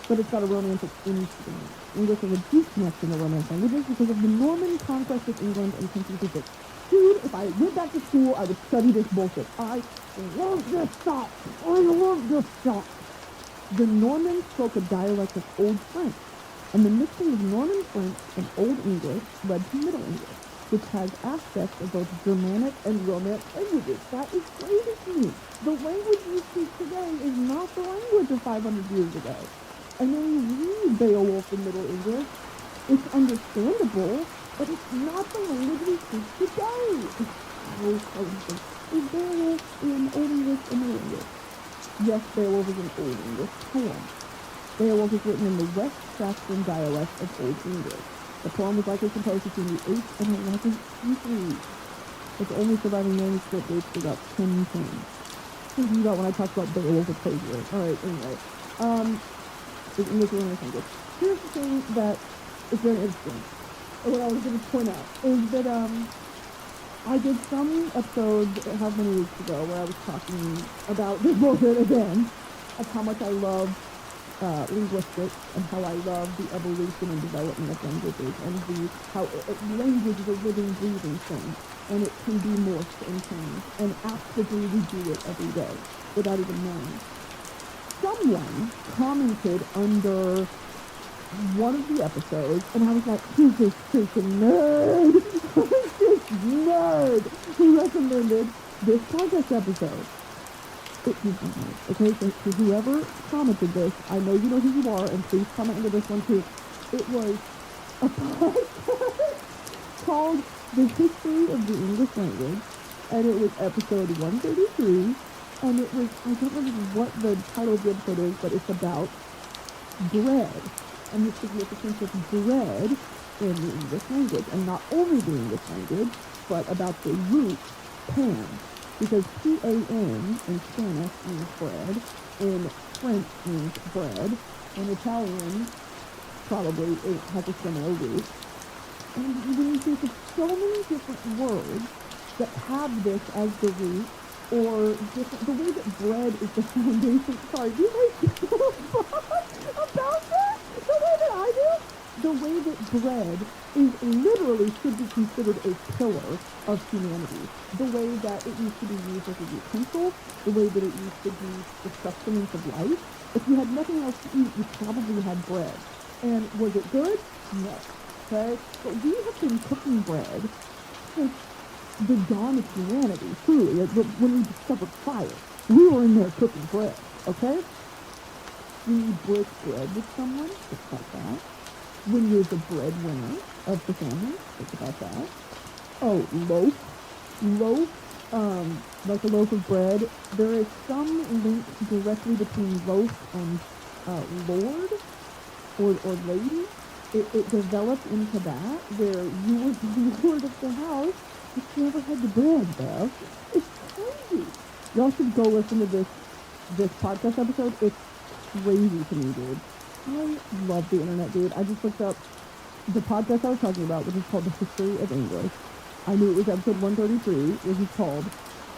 But it's got a Romantic instinct. English is a deep connection to Romance languages because of the Norman conquest of England in 1056. Dude, if I went back to school, I would study this bullshit. I love this stuff. I love this stuff. The Normans spoke a dialect of Old French, and the mixing of Norman French and Old English led to Middle English, which has aspects of both Germanic and Romance languages. That is crazy to me. The language you speak today is not the language of 500 years ago. And when you read Beowulf in Middle English, it's understandable, but it's not the language we speak today. Is Beowulf in Old English or Middle English? Yes, Beowulf is an Old English poem. Beowulf is written in the West Saxon dialect of Old English. The poem was likely composed between the 8th and 11th centuries. Its only surviving manuscript dates to about 1010. Thinking about when I talked about Beowulf with Plagiar. Alright, anyway. Is English or English language. Here's the thing that is very interesting. What I was going to point out is that I did some episode how many weeks ago where I was talking about this bullshit again of how much I love linguistics and how I love the evolution and development of languages and how language is a living, breathing thing and it can be morphed and changed and actively we do it every day without even knowing. Someone commented under one of the episodes, and I was like, who's this freaking nerd? Who's this nerd who recommended this podcast episode? It's not nerd, okay? So whoever commented this, I know you know who you are, and please comment under this one too. It was a podcast called The History of the English Language, and it was episode 133, and it was, I don't remember what the title of the episode is, but it's about bread. And the significance of bread in the English language, and not only the English language, but about the root pan, because P-A-N in Spanish means bread, in French means bread, in Italian probably it has a similar root. And when you think of so many different words that have this as the root, or different, the way that bread is the foundation, sorry, do you guys give a fuck about that? The way that I do? The way that bread is literally should be considered a pillar of humanity. The way that it used to be used as a utensil, the way that it used to be the sustenance of life. If you had nothing else to eat, you probably had bread. And was it good? No. Okay? But we have been cooking bread since the dawn of humanity, truly. When we discovered fire, we were in there cooking bread, okay? When you break bread with someone, it's like that. When you're the breadwinner of the family, it's about that. Oh, loaf, like a loaf of bread. There is some link directly between loaf and lord or lady. It developed into that, where you were the lord of the house, but you never had the bread, though. It's crazy. Y'all should go listen to this podcast episode. It's crazy to me, dude. I love the internet, dude. I just looked up the podcast I was talking about, which is called The History of English. I knew it was episode 133, which is called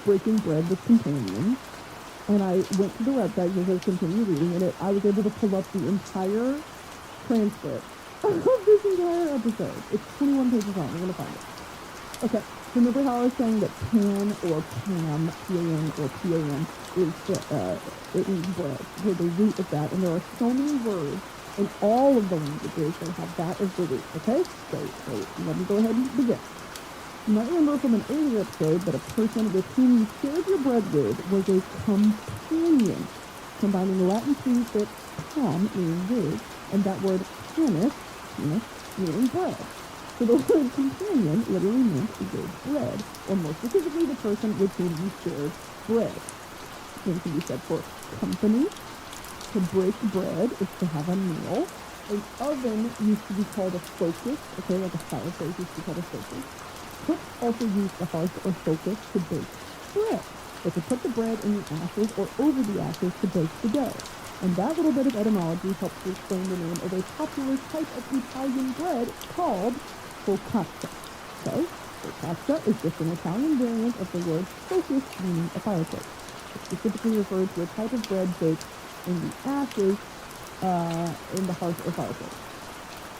Breaking Bread with Companions. And I went to the website because I was continuing reading, and I was able to pull up the entire transcript of this entire episode. It's 21 pages long. I'm going to find it. Okay, so remember how I was saying that pan or pam, P-A-N or P-A-M, is it means bread. Okay, the root of that, and there are so many words in all of the languages that have that as the root, okay? So let me go ahead and begin. You might remember from an earlier episode that a person with whom you shared your bread with was a companion, combining the Latin prefix pam, meaning with, and that word panis, meaning bread. So the word companion literally means to give bread, or more specifically the person with whom you shared bread. same can be said for company. To break bread is to have a meal. An oven used to be called a focus, okay, like a fireplace used to be called a focus. Cooks also used the hearth or focus to bake bread, or to put the bread in the ashes or over the ashes to bake the dough. And that little bit of etymology helps to explain the name of a popular type of Italian bread called focaccia. Okay? Focaccia is just an Italian variant of the word focus, meaning a fireplace. It specifically refers to a type of bread baked in the ashes in the hearth or fireplace.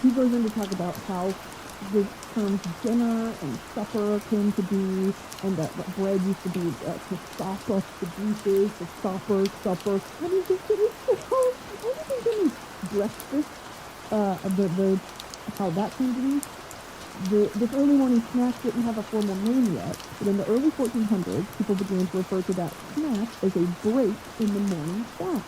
He goes in to talk about how the terms dinner and supper came to be, and that bread used to be to sop up the juices, the supper. I mean, this is so, anything to me, breakfast, how that came to be. This early morning snack didn't have a formal name yet, but in the early 1400s, people began to refer to that snack as a break in the morning fast.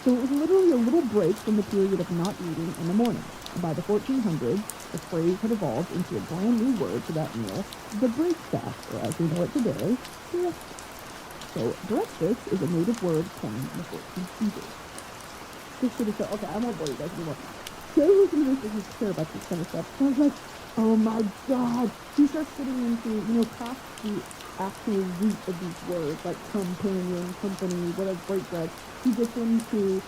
So it was literally a little break from the period of not eating in the morning. And by the 1400s, the phrase had evolved into a brand new word for that meal, the break fast, or as we know it today, breakfast. So breakfast is a native word coined in the 1400s. Just sort of say, okay, I won't bore you guys anymore. So listen to this if you care about this kind of stuff. So I was like, oh my God. He starts getting into, past the actual root of these words, like companion, company, whatever, break bread. He gets into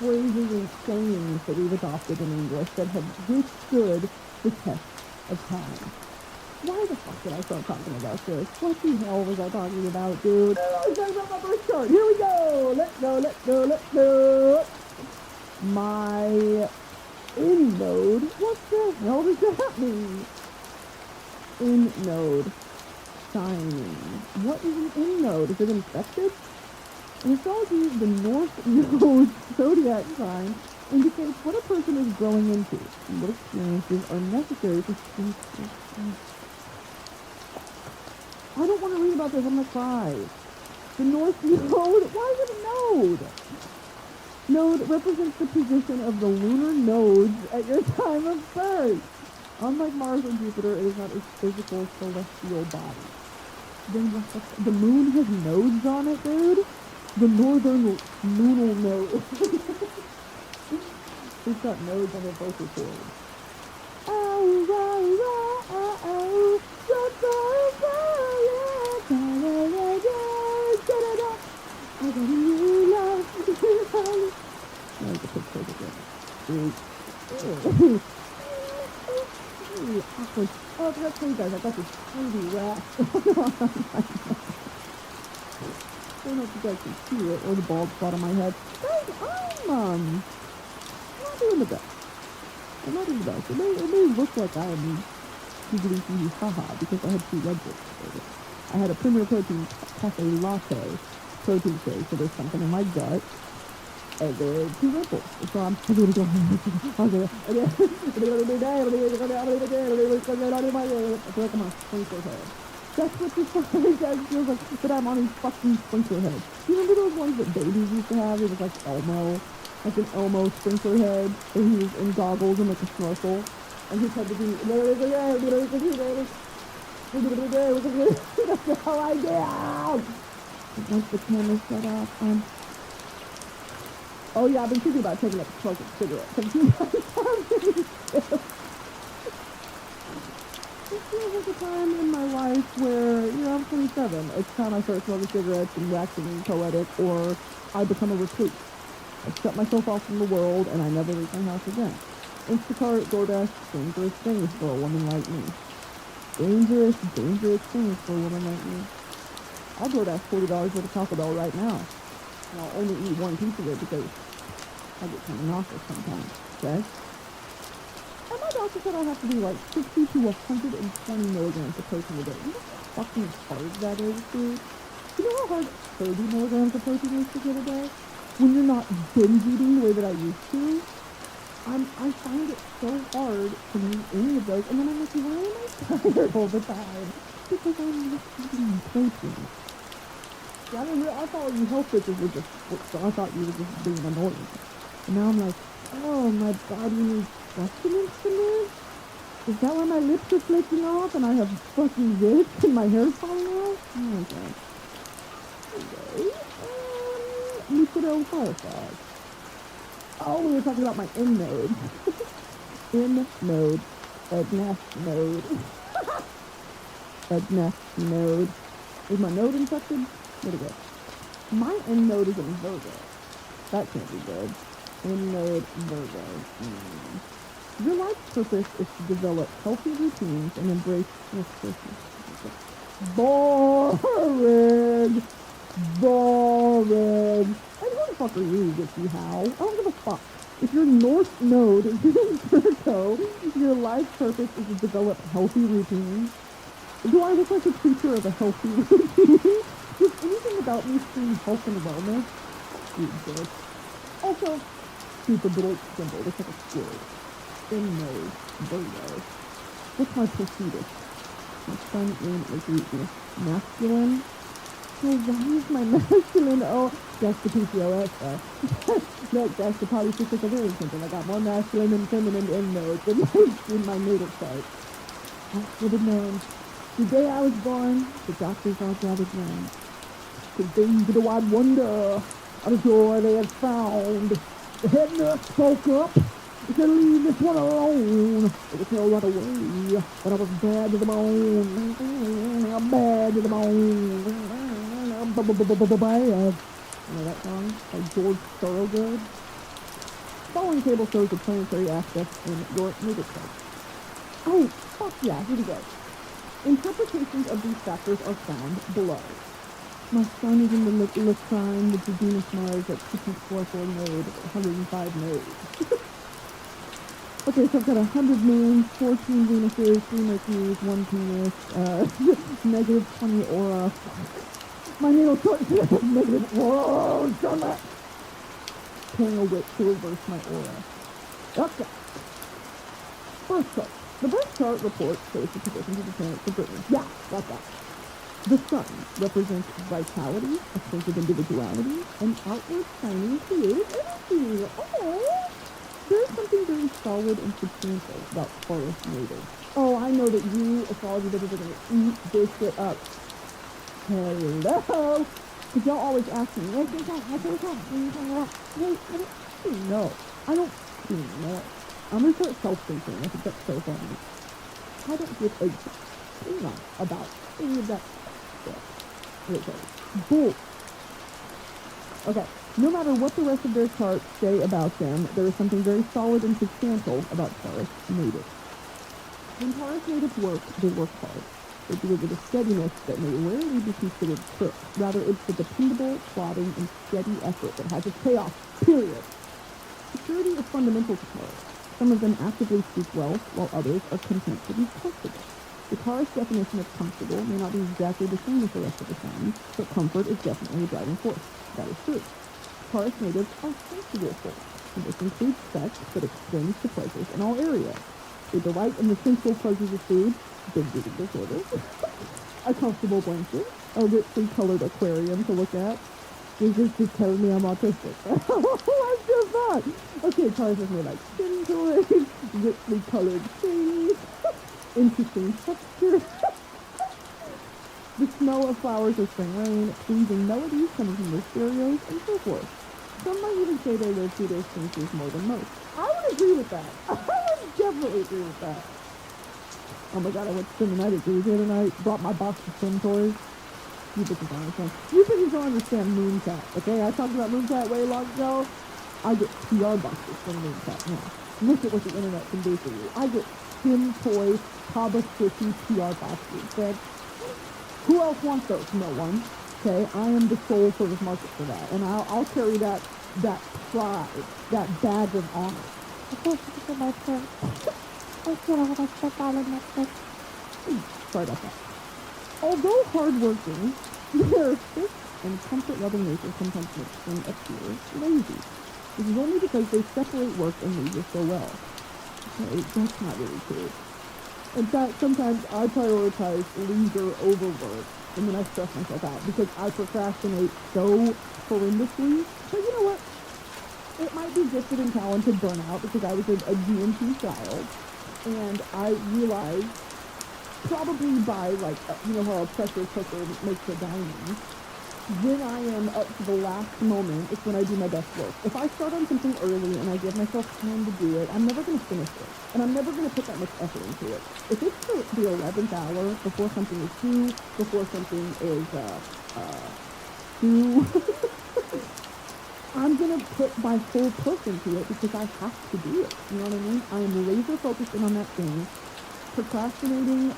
phrases and sayings that we've adopted in English that have withstood the test of time. Why the fuck did I start talking about this? What the hell was I talking about, dude? I was talking about my birth chart. Here we go. Let's go. My in-node. What the hell does that mean? In-node. Signing. What is an in-node? Is it infected? In astrology, the North Node zodiac sign indicates what a person is growing into and what experiences are necessary to speak. I don't want to read about this. I'm going to cry. The North Node? Why is it a node? Node represents the position of the lunar nodes at your time of birth. Unlike Mars and Jupiter, it is not a physical celestial body. Then the moon has nodes on it, dude? The northern lunar node. It's got nodes on their vocal cords. Awkward. Oh, I forgot to tell you guys, I got this crazy rash. I don't know if you guys can see it, or the bald spot on my head. Guys, I'm not doing the best. I'm not doing the best. It may look like I'm giggly haha because I had 2 Red Bulls. I had a Premier Protein cafe latte protein shake, so there's something in my gut, and then 2 Red Bulls. So I'm going to go home. I feel like I'm on a sprinkler head. That's what this fucking guy feels like, that I'm on a fucking sprinkler head. You remember those ones that babies used to have? It was like Elmo, like an Elmo sprinkler head, where he was in goggles and like a snorkel, and his head would be, that's how I get. Once the camera's shut off, oh yeah, I've been thinking about taking up a smoking cigarette. Have you guys It feels like a time in my life where, I'm 27. It's time I start smoking cigarettes and waxing poetic, or I become a recluse. I shut myself off from the world, and I never leave my house again. Instacart, DoorDash, dangerous things for a woman like me. Dangerous things for a woman like me. I'll DoorDash $40 worth of Taco Bell right now. And I'll only eat 1 piece of it because I get kind of nauseous sometimes, okay? And my doctor said I have to do like 60 to 120 milligrams of protein a day. You know how fucking hard that is, dude? You know how hard 30 milligrams of protein is to get a day? When you're not binge eating the way that I used to, I find it so hard to meet any of those. And then I'm like, why am I tired all the time? Because I'm not eating protein. Yeah, I thought you health bitches were just, so I thought you were just being annoying. And now I'm like, oh, my body needs sustenance from this? Is that why my lips are flaking off and I have fucking zits and my hair's falling off? Oh my god. infidel fireflies. Oh, we were talking about my end node. End node. Edna node. Edna node. Is my node infected? Where'd it go? My end node is in Virgo. That can't be good. End node Virgo. Your life's purpose is to develop healthy routines and embrace boring. Boring. And who the fuck are you, Witchy How? I don't give a fuck. If your North Node is in Virgo, your life's purpose is to develop healthy routines. Do I look like a creature of a healthy routine? Does anything about me scream health and wellness? You bitch. Also, stupid little symbol. Looks like a squirrel. In node. Virgo. What's my Placidus? My sun in is masculine. Oh, why is my masculine? Oh, that's the PCOS stuff. No, that's the polycystic ovarian syndrome. I got more masculine and feminine end nodes in my natal chart. I should have known. The day I was born, the doctors all gathered round. To bring to the wide wonder of the joy they had found. The head nurse spoke up. He said, leave this one alone. It would tell right away. But I was bad to the bone. I'm bad to the bone. Bad. You know that song? By George Thorogood? The following table shows the planetary aspects in your natal chart. Oh, fuck yeah, here we go. Interpretations of these factors are found below. My sun is in the little sign with the Venus Mars at 2.44 node, 105 nodes. Okay, so I've got 100 moons, 14 Venuses, 3 Mercuries, 1 Venus, negative 20 aura. My natal chart says negative. Whoa, darn that! Paying a witch to reverse my aura. Okay. Birth chart. The birth chart report shows the positions of the planets for Brittany. Yeah, got that. The sun represents vitality, a sense of individuality, and outward shining creative energy. Oh! There's something very solid and substantial about Taurus native. Oh, I know that you, astrology lovers, are going to eat this shit up. Hello! Because y'all always ask me, what's your sign? What's your sign? Hey, I don't know. I don't know. I'm going to start self-thinking. I think that's so funny. I don't give a thing about any of that stuff. Okay. Bull. Okay. No matter what the rest of their charts say about them, there is something very solid and substantial about Taurus natives. When Taurus natives work, they work hard. They do it with a steadiness that may rarely be considered crook. Rather, it's the dependable, plodding, and steady effort that has its payoff, period. Security is fundamental to Taurus. Some of them actively seek wealth, while others are content to be comfortable. The Taurus definition of comfortable may not be exactly the same as the rest of the signs, but comfort is definitely a driving force. That is true. Taurus natives are sensual folk, and this includes sex that extends to pleasures in all areas. They delight in the sensual pleasures of food, big eating disorders, a comfortable blanket, a richly colored aquarium to look at. This just tells me I'm autistic. I'm just not. Okay, Taurus is more like skin toys, richly colored things, interesting texture, the smell of flowers or spring rain, pleasing melodies coming from their stereos, and so forth. Some might even say they live through those senses more than most. I would agree with that. I would definitely agree with that. Oh my god, I went to spend the night at Drew's the other night, brought my box of swim toys. You bitches don't understand. You bitches don't understand Mooncat, okay? I talked about Mooncat way long ago. I get PR boxes from Mooncat now. Look at what the internet can do for you. I get Tim Toys, Kaba Squishy PR boxes, okay? Who else wants those? No one. Okay, I am the sole sort of market for that, and I'll carry that pride, that badge of honor. Sorry about that. Although hardworking, their fit and comfort-loving nature sometimes makes them appear lazy. This is only because they separate work and leisure so well. Okay, that's not really true. In fact, sometimes I prioritize leisure over work, and then I stress myself out because I procrastinate so horrendously. But you know what? It might be gifted and talented burnout because I was a GMT child, and I realized probably by you know how a pressure cooker makes a diamond, when I am up to the last moment, it's when I do my best work. If I start on something early and I give myself time to do it, I'm never going to finish it. And I'm never going to put that much effort into it. If it's the 11th hour before something is due, before something is due, I'm going to put my whole push into it because I have to do it. You know what I mean? I am laser focused in on that thing. Procrastinating,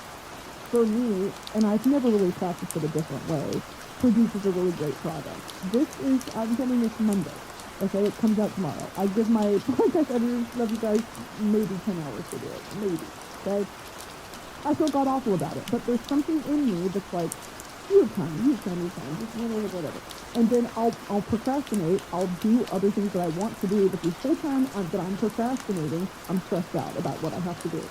for me, and I've never really practiced it a different way, produces a really great product. I'm getting this Monday. Okay, it comes out tomorrow. I give my podcast editors, love you guys, maybe 10 hours to do it. Maybe. Okay? I feel god awful about it. But there's something in me that's like, you have time, just whatever. And then I'll procrastinate, I'll do other things that I want to do, but the whole time that I'm procrastinating, I'm stressed out about what I have to do.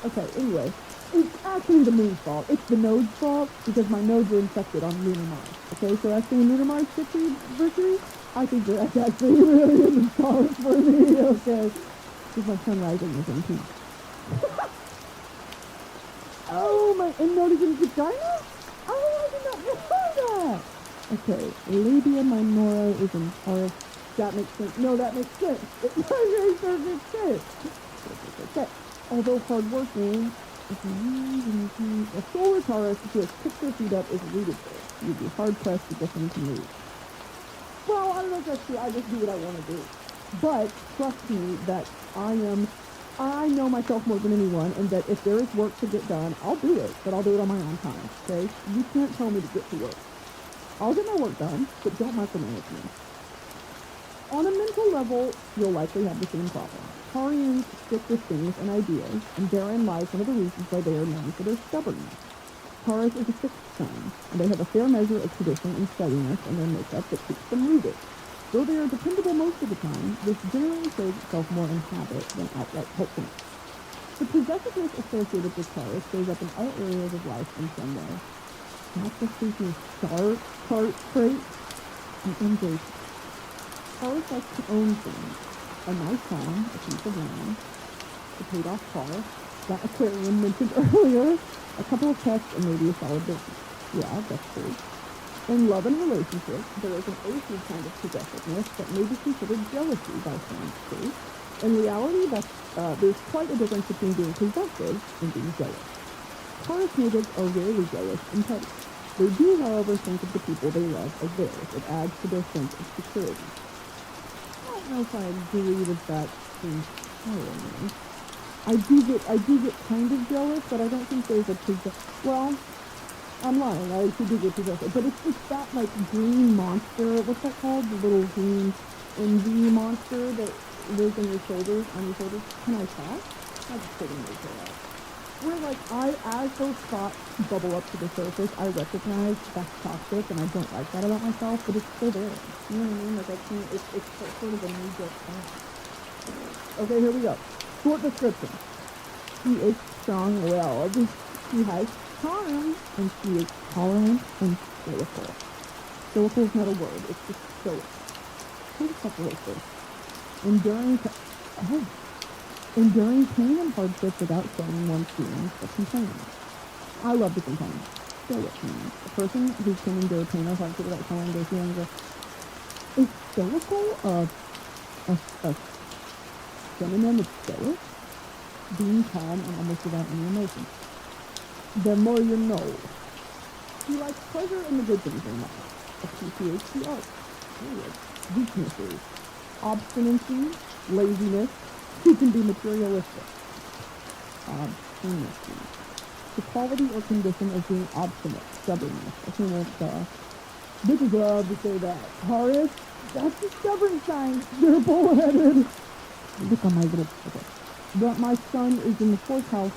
Okay, anyway, it's actually the moon's fault. It's the node's fault because my nodes are infected on lunar Mars. Okay, so after when lunar Mars gets anniversary, I think that's actually really in the stars for me. Okay, because my sun rising is in Peace. Oh, my end node is in vagina? Oh, I did not know that. Okay, labia minora is in Taurus. That makes sense. No, that makes sense. It very perfect sense. Okay. Although hardworking, a solar Taurus who has kicked their feet up is rooted there. You'd be hard-pressed to get them to move. Well, I don't know if that's true. I just do what I want to do. But trust me that I know myself more than anyone, and that if there is work to get done, I'll do it. But I'll do it on my own time, okay? You can't tell me to get to work. I'll get my work done, but don't micromanage me. On a mental level, you'll likely have the same problem. Taurians stick with things and ideas, and therein lies one of the reasons why they are known for their stubbornness. Taurus is a fixed sign, and they have a fair measure of tradition and steadiness in their makeup that keeps them rooted. Though they are dependable most of the time, this generally shows itself more in habit than outright helpfulness. The possessiveness associated with Taurus shows up in all areas of life in some way. Not just these star traits and engagement. Taurus likes to own things. A nice home, a piece of land, a paid-off car, that aquarium mentioned earlier, a couple of pets, and maybe a solid business. Yeah, that's true. In love and relationships, there is an earthly kind of possessiveness that may be considered jealousy by some too. In reality, there's quite a difference between being possessive and being jealous. Taurus natives are rarely jealous and petty. They do, however, think of the people they love as theirs. It adds to their sense of security. I don't know if I agree with that entirely. I do get kind of jealous, but I don't think there's a well, I'm lying. I actually do get possessive, but it's that like green monster. What's that called? The little green envy monster that lives on your shoulders. Can I talk? I just couldn't make it out. Where like as those thoughts bubble up to the surface, I recognize that's toxic, and I don't like that about myself, but it's still there. You know what I mean? Like I can't. It's sort of a knee-jerk thing. Okay, here we go. Short description. She is strong-willed. She has charm, and she is tolerant and stoical. Stoical is not a word, it's just stoic. Who the fuck wrote this? Enduring pain and hardship without showing one's feelings, but complaining. I love to complain. Stoic means a person who can endure pain or hardship without showing their feelings. Is stoical a synonym of stoic? Being calm and almost without any emotion. The more you know. She likes pleasure in the good things in life. Appreciates the arts. Weaknesses. Obstinacy. Laziness. She can be materialistic. Obstinacy. The quality or condition of being obstinate. Stubbornness. Okay, well, this is what I have to say that. Taurus, that's a stubborn sign. They're bullheaded. Look on my little... Okay. But my sun is in the 4th house.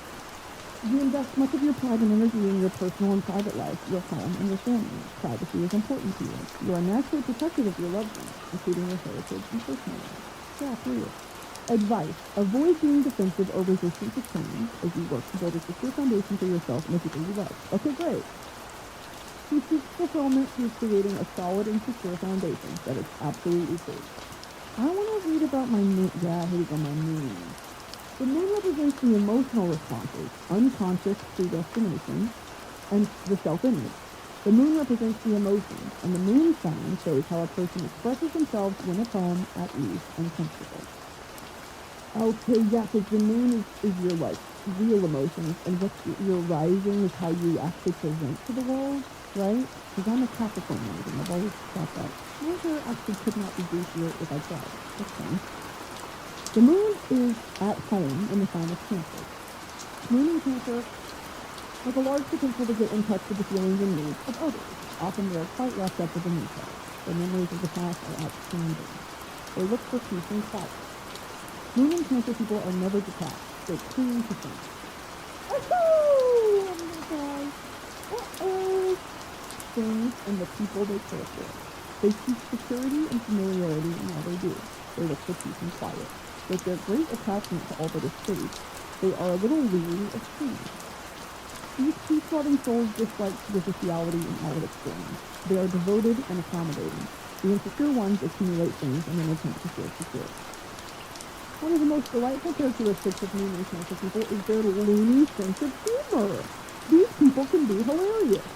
You invest much of your pride and energy in your personal and private life, your home, and your family. Privacy is important to you. You are naturally protective of your loved ones, including your heritage and personal life. Yeah, period. Advice. Avoid being defensive or resistant to change as you work to build a secure foundation for yourself and the people you love. Okay, great. She seeks fulfillment through creating a solid and secure foundation. That is absolutely true. I want to read about my moon. Yeah, here we go, my moon. The moon represents the emotional responses, unconscious predestination, and the self-image. The moon represents the emotions, and the moon sign shows how a person expresses themselves when at home, at ease, and comfortable. Okay, yeah, because the moon is your, like, real emotions, and what's your rising is how you actually present to the world, right? Because I'm a Capricorn rising, I've always thought that. My hair actually could not be greasier if I tried. That's fine. The moon is at home in the sign of Cancer. Moon in Cancer has a large potential to get in touch with the feelings and needs of others. Often they are quite wrapped up within themselves. Their memories of the past are outstanding. They look for peace and quiet. Moon and Cancer people are never detached. They cling to things. Oh my God. Things and the people they care for. They seek security and familiarity in all they do. They look for peace and quiet. With their great attachment to all that is safe, they are a little weary of change. These peace-loving souls dislike superficiality in all its forms. They are devoted and accommodating. The insecure ones accumulate things in an attempt to feel secure. One of the most delightful characteristics of Moon and Cancer people is their loony sense of humor. These people can be hilarious.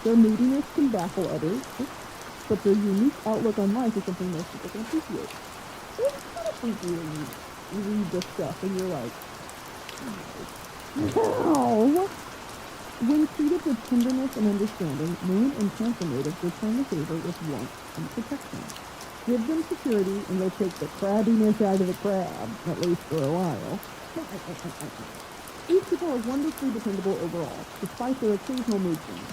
Their moodiness can baffle others, but their unique outlook on life is something most people can appreciate. It's kind of freaky when you read this stuff and you're like, wow. When treated with tenderness and understanding, Moon and Cancer natives return the favor with warmth and protection. Give them security and they'll take the crabbiness out of the crab, at least for a while. These people are wonderfully dependable overall, despite their occasional mood swings.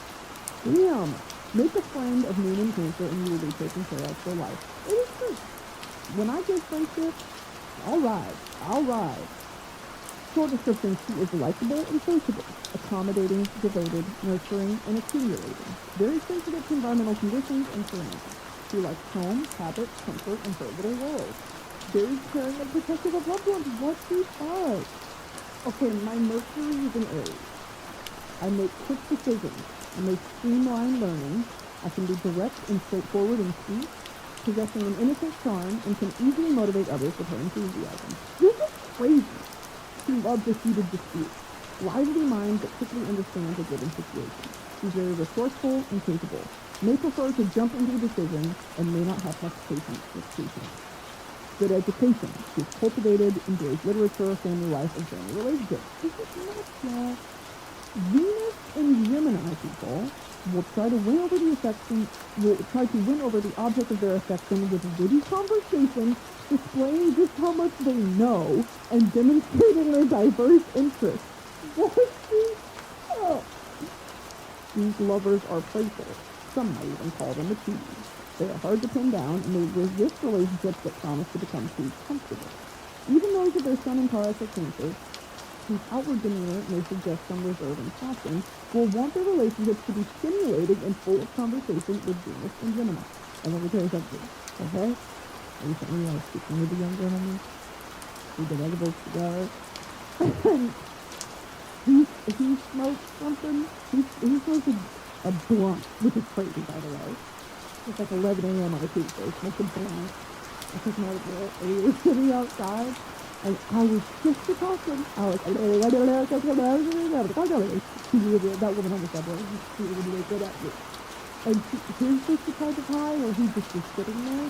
Damn! Make a friend of Moon and Cancer and you will be taken care of for life. It is true. When I give friendship, I'll ride. Short descriptions, she is likable and sociable, accommodating, devoted, nurturing, and accumulating. Very sensitive to environmental conditions and surroundings. She likes home, habits, comfort, and her little world. Very caring and protective of loved ones. What she does. Okay, my Mercury is in Aries. I make quick decisions. I may streamline learning. I can be direct and straightforward in speech, possessing an innocent charm, and can easily motivate others with her enthusiasm. This is crazy. She loves a heated dispute. Lively mind that quickly understands a given situation. She's very resourceful and capable. May prefer to jump into a decision and may not have much patience with patience. Good education. She's cultivated, enjoys literature, family life, and family relationships. This is nuts, y'all. Venus and Gemini people will try to win over the object of their affection with witty conversation, displaying just how much they know and demonstrating their diverse interests. These lovers are playful. Some might even call them a tease. They are hard to pin down, and they resist relationships that promise to become too comfortable. Even those of their Sun and Taurus or Cancer, whose outward demeanor may suggest some reserve and caution, will want their relationships to be stimulating and full of conversation with Venus and Gemini. And let me tell you something, okay? Recently I was speaking with a young gentleman. We did edibles together. And he smoked something. He smoked a blunt, which is crazy, by the way. It's like 11 a.m. on a Tuesday. He smoked a blunt. I took him out of it, and he was sitting outside. And I was just talking. I was like, that woman on the subway, she was really good at it. And here's just the type of high where he just was sitting there.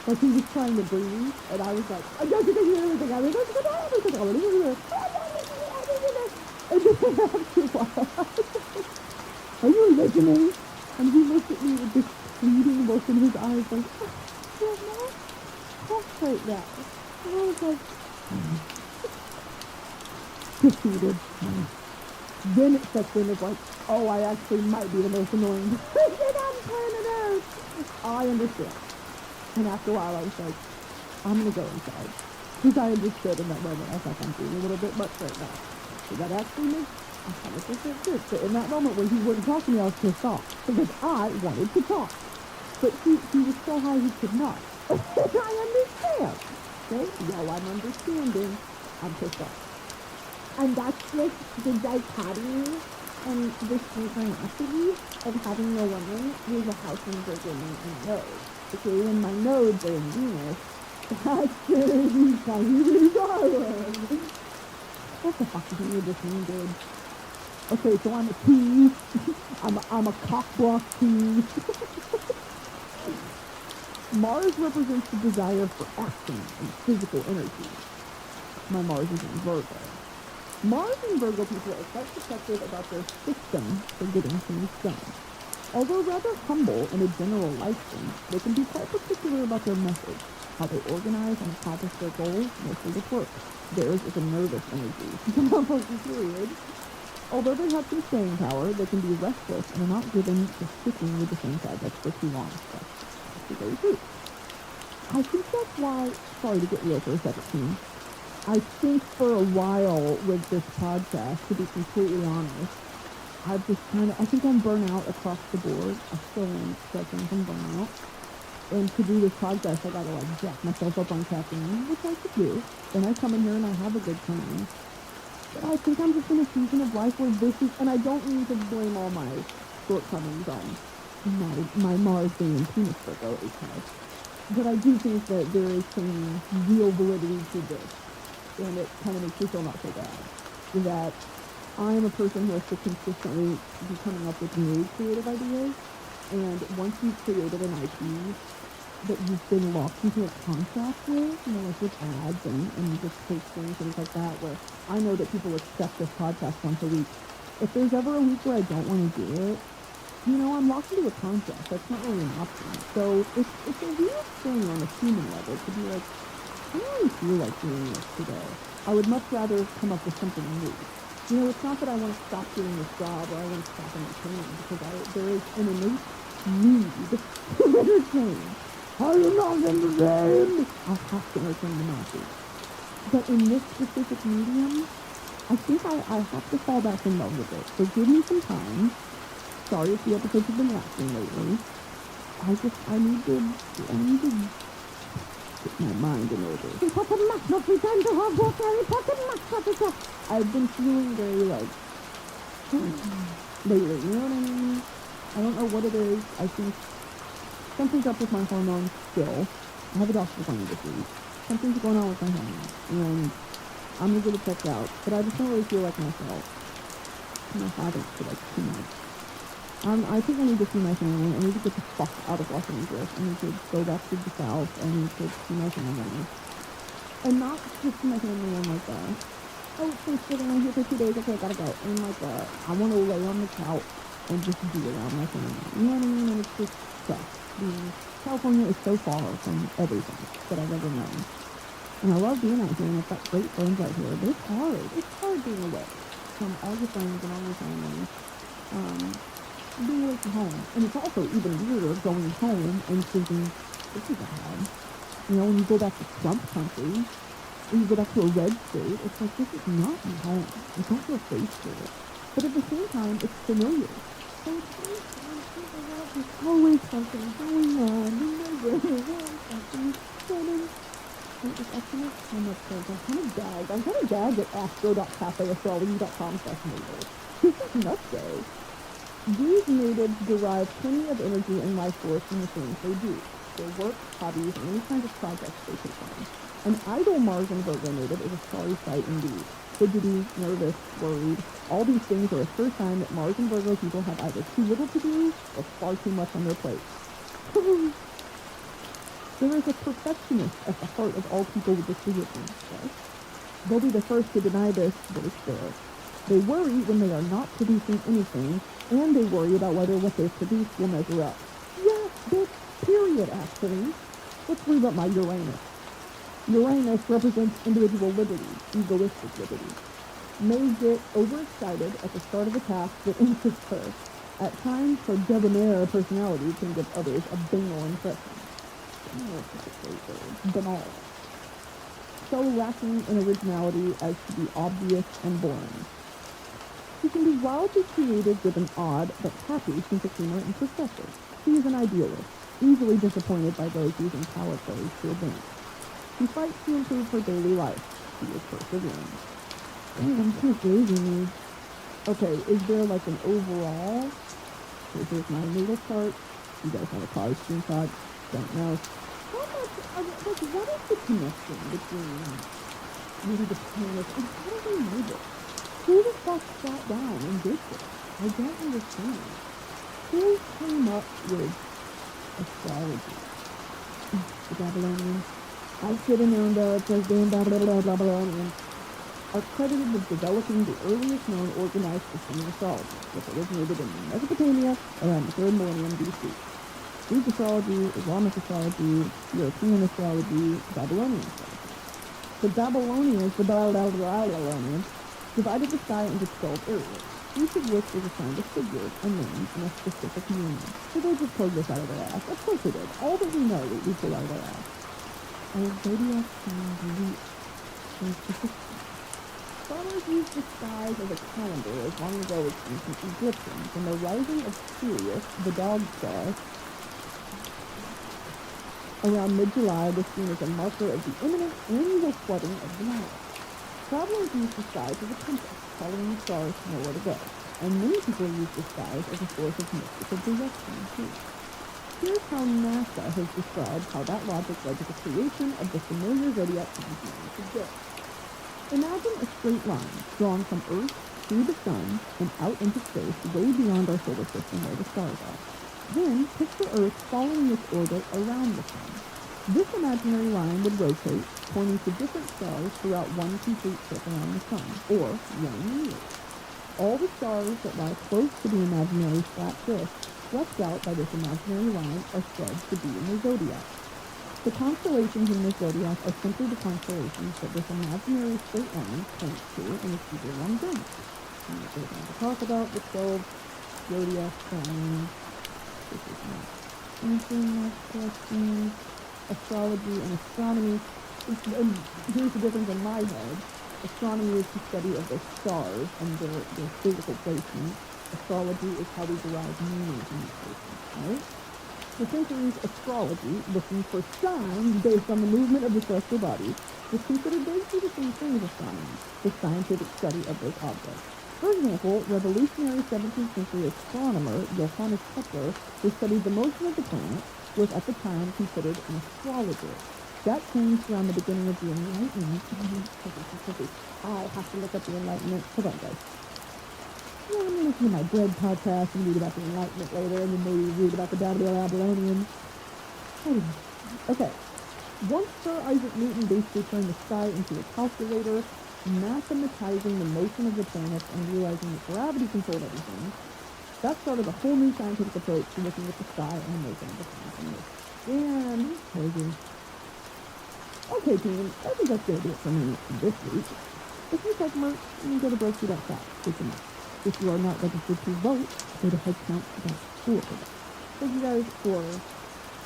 Like he was trying to breathe, and I was like, and then after a while, are you listening? And he looked at me with this pleading look in his eyes, like, right now. And I was like, defeated. Then it sets in as like, oh, I actually might be the most annoying person on planet Earth. I understand. And after a while, I was like, I'm going to go inside. Because I understood in that moment. I was like, I'm feeling a little bit much right now. So that actually makes 100% sense. So in that moment when he wouldn't talk to me, I was pissed off. Because I wanted to talk. But he was so high he could not. I understand. Okay? While I'm understanding, I'm pissed off. And that's like the dichotomy and the synchronicity of having a woman who's a house in Virgin and node. Okay, when my nodes are in Venus, that's very tiny island. What the fuck is you just mean, dude? Okay, so I'm a T. I'm a cock block T. Mars represents the desire for action and physical energy. My Mars is in Virgo. Mars and Virgo people are quite protective about their system for getting things done. Although rather humble in a general license, they can be quite particular about their methods, how they organize and accomplish their goals, mostly with work. Theirs is a nervous energy. Period. Although they have some staying power, they can be restless and are not given to sticking with the same subject for too long. That's very true. I think that's why, sorry to get real for a second, team. I think for a while with this podcast, to be completely honest, I've just I think I'm burnout across the board. I still am suffering from burnout. And to do this podcast, I gotta jack myself up on caffeine, which I could do. And I come in here and I have a good time. But I think I'm just in a season of life where this is, and I don't mean to blame all my shortcomings on my Mars being in penis Virgo, but I do think that there is some real validity to this. And it kind of makes me feel not so bad. That I am a person who has to consistently be coming up with new creative ideas. And once you've created an IP that you've been locked into a contract with, like with ads and just posting and things like that, where I know that people accept this podcast once a week. If there's ever a week where I don't want to do it, I'm locked into a contract. That's not really an option. So it's a weird thing on a human level to be like, I don't really feel like doing this today. I would much rather come up with something new. It's not that I want to stop doing this job or I want to stop entertaining, because there is an innate need to entertain. Are you not entertained? I have to entertain the masses. But in this specific medium, I think I have to fall back in love with it. So give me some time. Sorry if the episodes have been lasting lately. I need to get my mind in order. I've been feeling very lately, you know what I mean? I don't know what it is. I think something's up with my hormones still. I have a doctor's appointment this week. Something's going on with my hormones, and I'm gonna get it checked out. But I just don't really feel like myself. And I haven't for too much. I think I need to see my family. I need to get the fuck out of Los Angeles. I need to go back to the South. I need to see my family. And not just see my family on oh, it's Thanksgiving, I'm here for 2 days, okay, I gotta go. And I want to lay on the couch and just be around my family. You know what I mean? And it's just stuff. California is so far from everything that I've ever known. And I love being out here, and I've got great friends out here, but it's hard. It's hard being away from all your friends and all your family. Being away from home. And it's also even weirder going home and thinking, this is bad. When you go back to Trump country, when you go back to a red state, it's like, this is not my home. I don't feel safe for it. But at the same time, it's familiar. So it's very fun. There's always something going on in my brain. Something funny. And it's actually so much fun. I'm kind of gagged at astro.cafeastrology.com/native. This is nuts, though. These natives derive plenty of energy and life force from the things they do. Their work, hobbies, and any kinds of projects they take on. An idle Mars and Virgo native is a sorry sight indeed. Fidgety, nervous, worried. All these things are a sure sign that Mars and Virgo people have either too little to do or far too much on their plate. There is a perfectionist at the heart of all people with this position. Yes? They'll be the first to deny this, but it's there. They worry when they are not producing anything, and they worry about whether what they've produced will measure up. Yeah, bitch, period, actually. Let's read about my Uranus. Uranus represents individual liberty, egoistic liberty. May get overexcited at the start of a task that interests her. At times, her debonair personality can give others a banal impression. Banal. So lacking in originality as to be obvious and boring. She can be wildly creative with an odd but happy sense of humor and perspective. She is an idealist, easily disappointed by those using power plays to advance. She fights to improve her daily life. She is persevering. Dang, I'm kind of gazing me. Okay, is there an overall? So here's my natal chart. You guys have a card screenshot. Don't know. What is the connection between maybe the planets and how do they know this? Who the fuck sat down and did this? I don't understand. Who came up with astrology? The Babylonians. I sit in the President Babylonians are credited with developing the earliest known organized system of astrology, which originated in Mesopotamia around the 3rd millennium BC. Greek astrology, Islamic astrology, European astrology, Babylonian astrology. The Babylonians divided the sky into 12 areas, each of which was assigned a figure and named in a specific meaning. So they just pulled this out of their ass. Of course they did. All that we know we pulled out of their ass. Our zodiac signs reach in specific. Scholars used the skies as a calendar as long ago as ancient Egyptians, and the rising of Sirius, the dog star, around mid-July was seen as a marker of the imminent annual flooding of the Nile. Travelers used the skies as a compass, following the stars to know where to go, and many people use the skies as a source of mystical direction, too. Here's how NASA has described how that logic led to the creation of the familiar zodiac signs known today. Imagine a straight line drawn from Earth through the Sun and out into space way beyond our solar system where the stars are. Then picture Earth following its orbit around the Sun. This imaginary line would rotate, pointing to different stars throughout one complete trip around the Sun, or 1 year. All the stars that lie close to the imaginary flat disk, fleshed out by this imaginary line, are said to be in the zodiac. The constellations in the zodiac are simply the constellations that this imaginary straight line points to in the Caesar one thing. And we're going to talk about the 12 zodiac signs. This is not anything like questions. Astrology and astronomy. And here's the difference in my head. Astronomy is the study of the stars and their physical placement. Astrology is how we derive meaning from these placements, right? For centuries, astrology, looking for signs based on the movement of the celestial bodies, was considered basically the same thing as astronomy, the scientific study of those objects. For example, revolutionary 17th century astronomer Johannes Kepler, who studied the motion of the planet, was at the time considered an astrologer. That changed around the beginning of the Enlightenment. I have to look up the Enlightenment. Hold on, guys. Yeah, I'm going to listen to my bread podcast and read about the Enlightenment later, and then maybe read about the Babylonians. Okay. Once Sir Isaac Newton basically turned the sky into a calculator, mathematizing the motion of the planets and realizing that gravity controlled everything, that started a whole new scientific approach to looking at the sky and the motion of the planets. And crazy. Okay, team, I think that's going to do it for me this week. If you take merch, you can go to Broski.com. If you are not registered to vote, go to headcount.org. Thank you guys for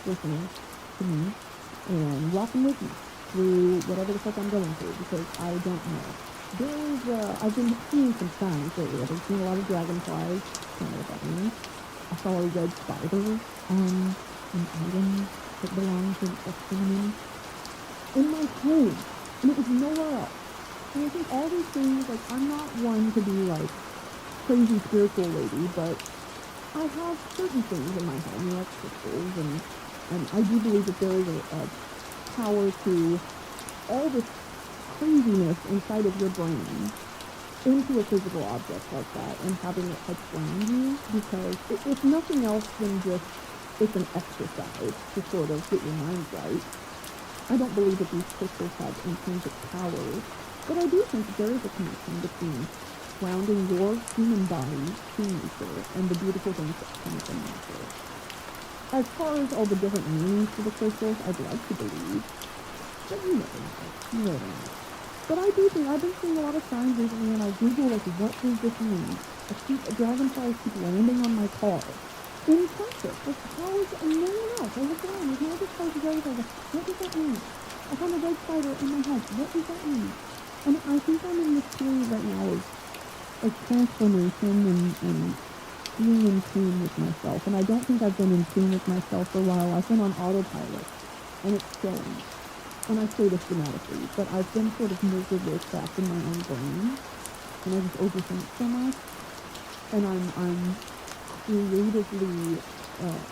listening to me and rocking with me through whatever the fuck I'm going through, because I don't know. I've been seeing some signs lately. I've been seeing a lot of dragonflies. I don't know what that means. I saw a red spider on an item that belongs to a cinnamon in my home, and it was nowhere else. And I think all these things, like, I'm not one to be, like, crazy spiritual lady, but I have certain things in my home, like crystals, and I do believe that there is a power to all this craziness inside of your brain into a physical object like that and having it touch around you, because it's nothing else than just, it's an exercise to sort of get your mind right. I don't believe that these crystals have intrinsic powers, but I do think that there is a connection between grounding your human body to nature and the beautiful things that come from nature. As far as all the different meanings for the crystals, I'd like to believe, but you never know. But I do think, I've been seeing a lot of signs recently, and I Google, like, what does this mean? Dragonflies keep landing on my car. In Texas, like, how is it, and no one else, I look around, there's no other cars of dragonflies, like, what does that mean? I found a red spider in my house, what does that mean? And I think I'm in this period right now of, like, transformation and being in tune with myself, and I don't think I've been in tune with myself for a while. I've been on autopilot, and it's showing. And I say this dramatically, but I've been sort of miserably trapped in my own brain, and I just overthink so much, and I'm creatively,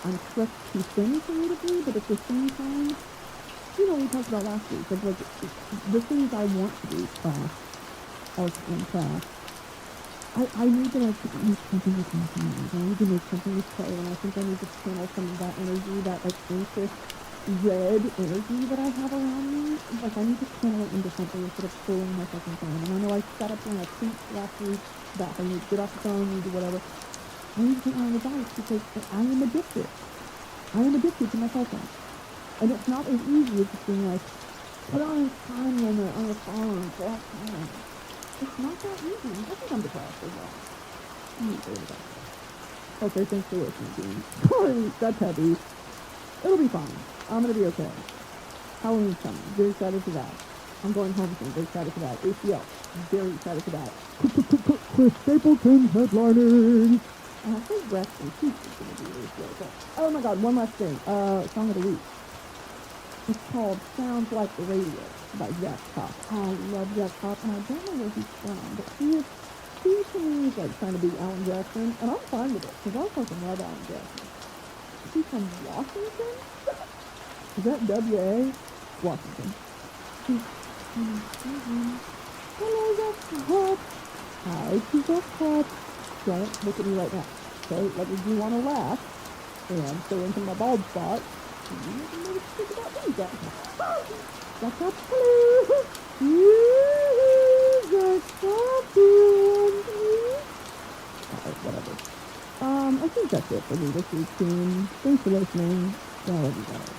I'm stretched too thin creatively, but at the same time, you know, we talked about last week, of, like, the things I want to do, class, art and craft, I need to like make something with my hands. I need to make something with clay, and I think I need to channel some of that energy, that like anxious red energy that I have around me. Like I need to channel it into something instead of throwing my fucking phone. And I know I sat up there and I think last week that I need to get off the phone, need to whatever. I need to get on the device because I am addicted. I am addicted to my cell phone. And it's not as easy as just being like, put on a time limit on your phone for that time. It's not that easy. I think I'm depressed as well. I'm not worried about that. Okay, thanks for listening, Dean. Sorry, that's heavy. It'll be fine. I'm gonna be okay. Halloween's coming. Very excited for that. I'm going home soon. Very excited for that. ACL. Very excited for that. Chris Stapleton headlining. And I think Rex and Keith is gonna be really good. Oh my god, one last thing. Song of the week. It's called Sounds Like the Radio by Jack Pop. I love Jack Pop, and I don't know where he's from, but he to me is like trying to be Alan Jackson, and I'm fine with it, because I fucking love Alan Jackson. Is he from Washington? Is that W.A.? Washington. Hello, Jack Pop. Hi, Jack Pop. Don't look at me right now. Okay, like if you want to laugh and stay into my bald spot, you need to think about me, Jack. Jack Pop, hello. Jack Pop, alright, whatever. I think that's it for me this week, team. Thanks for listening. I love you guys.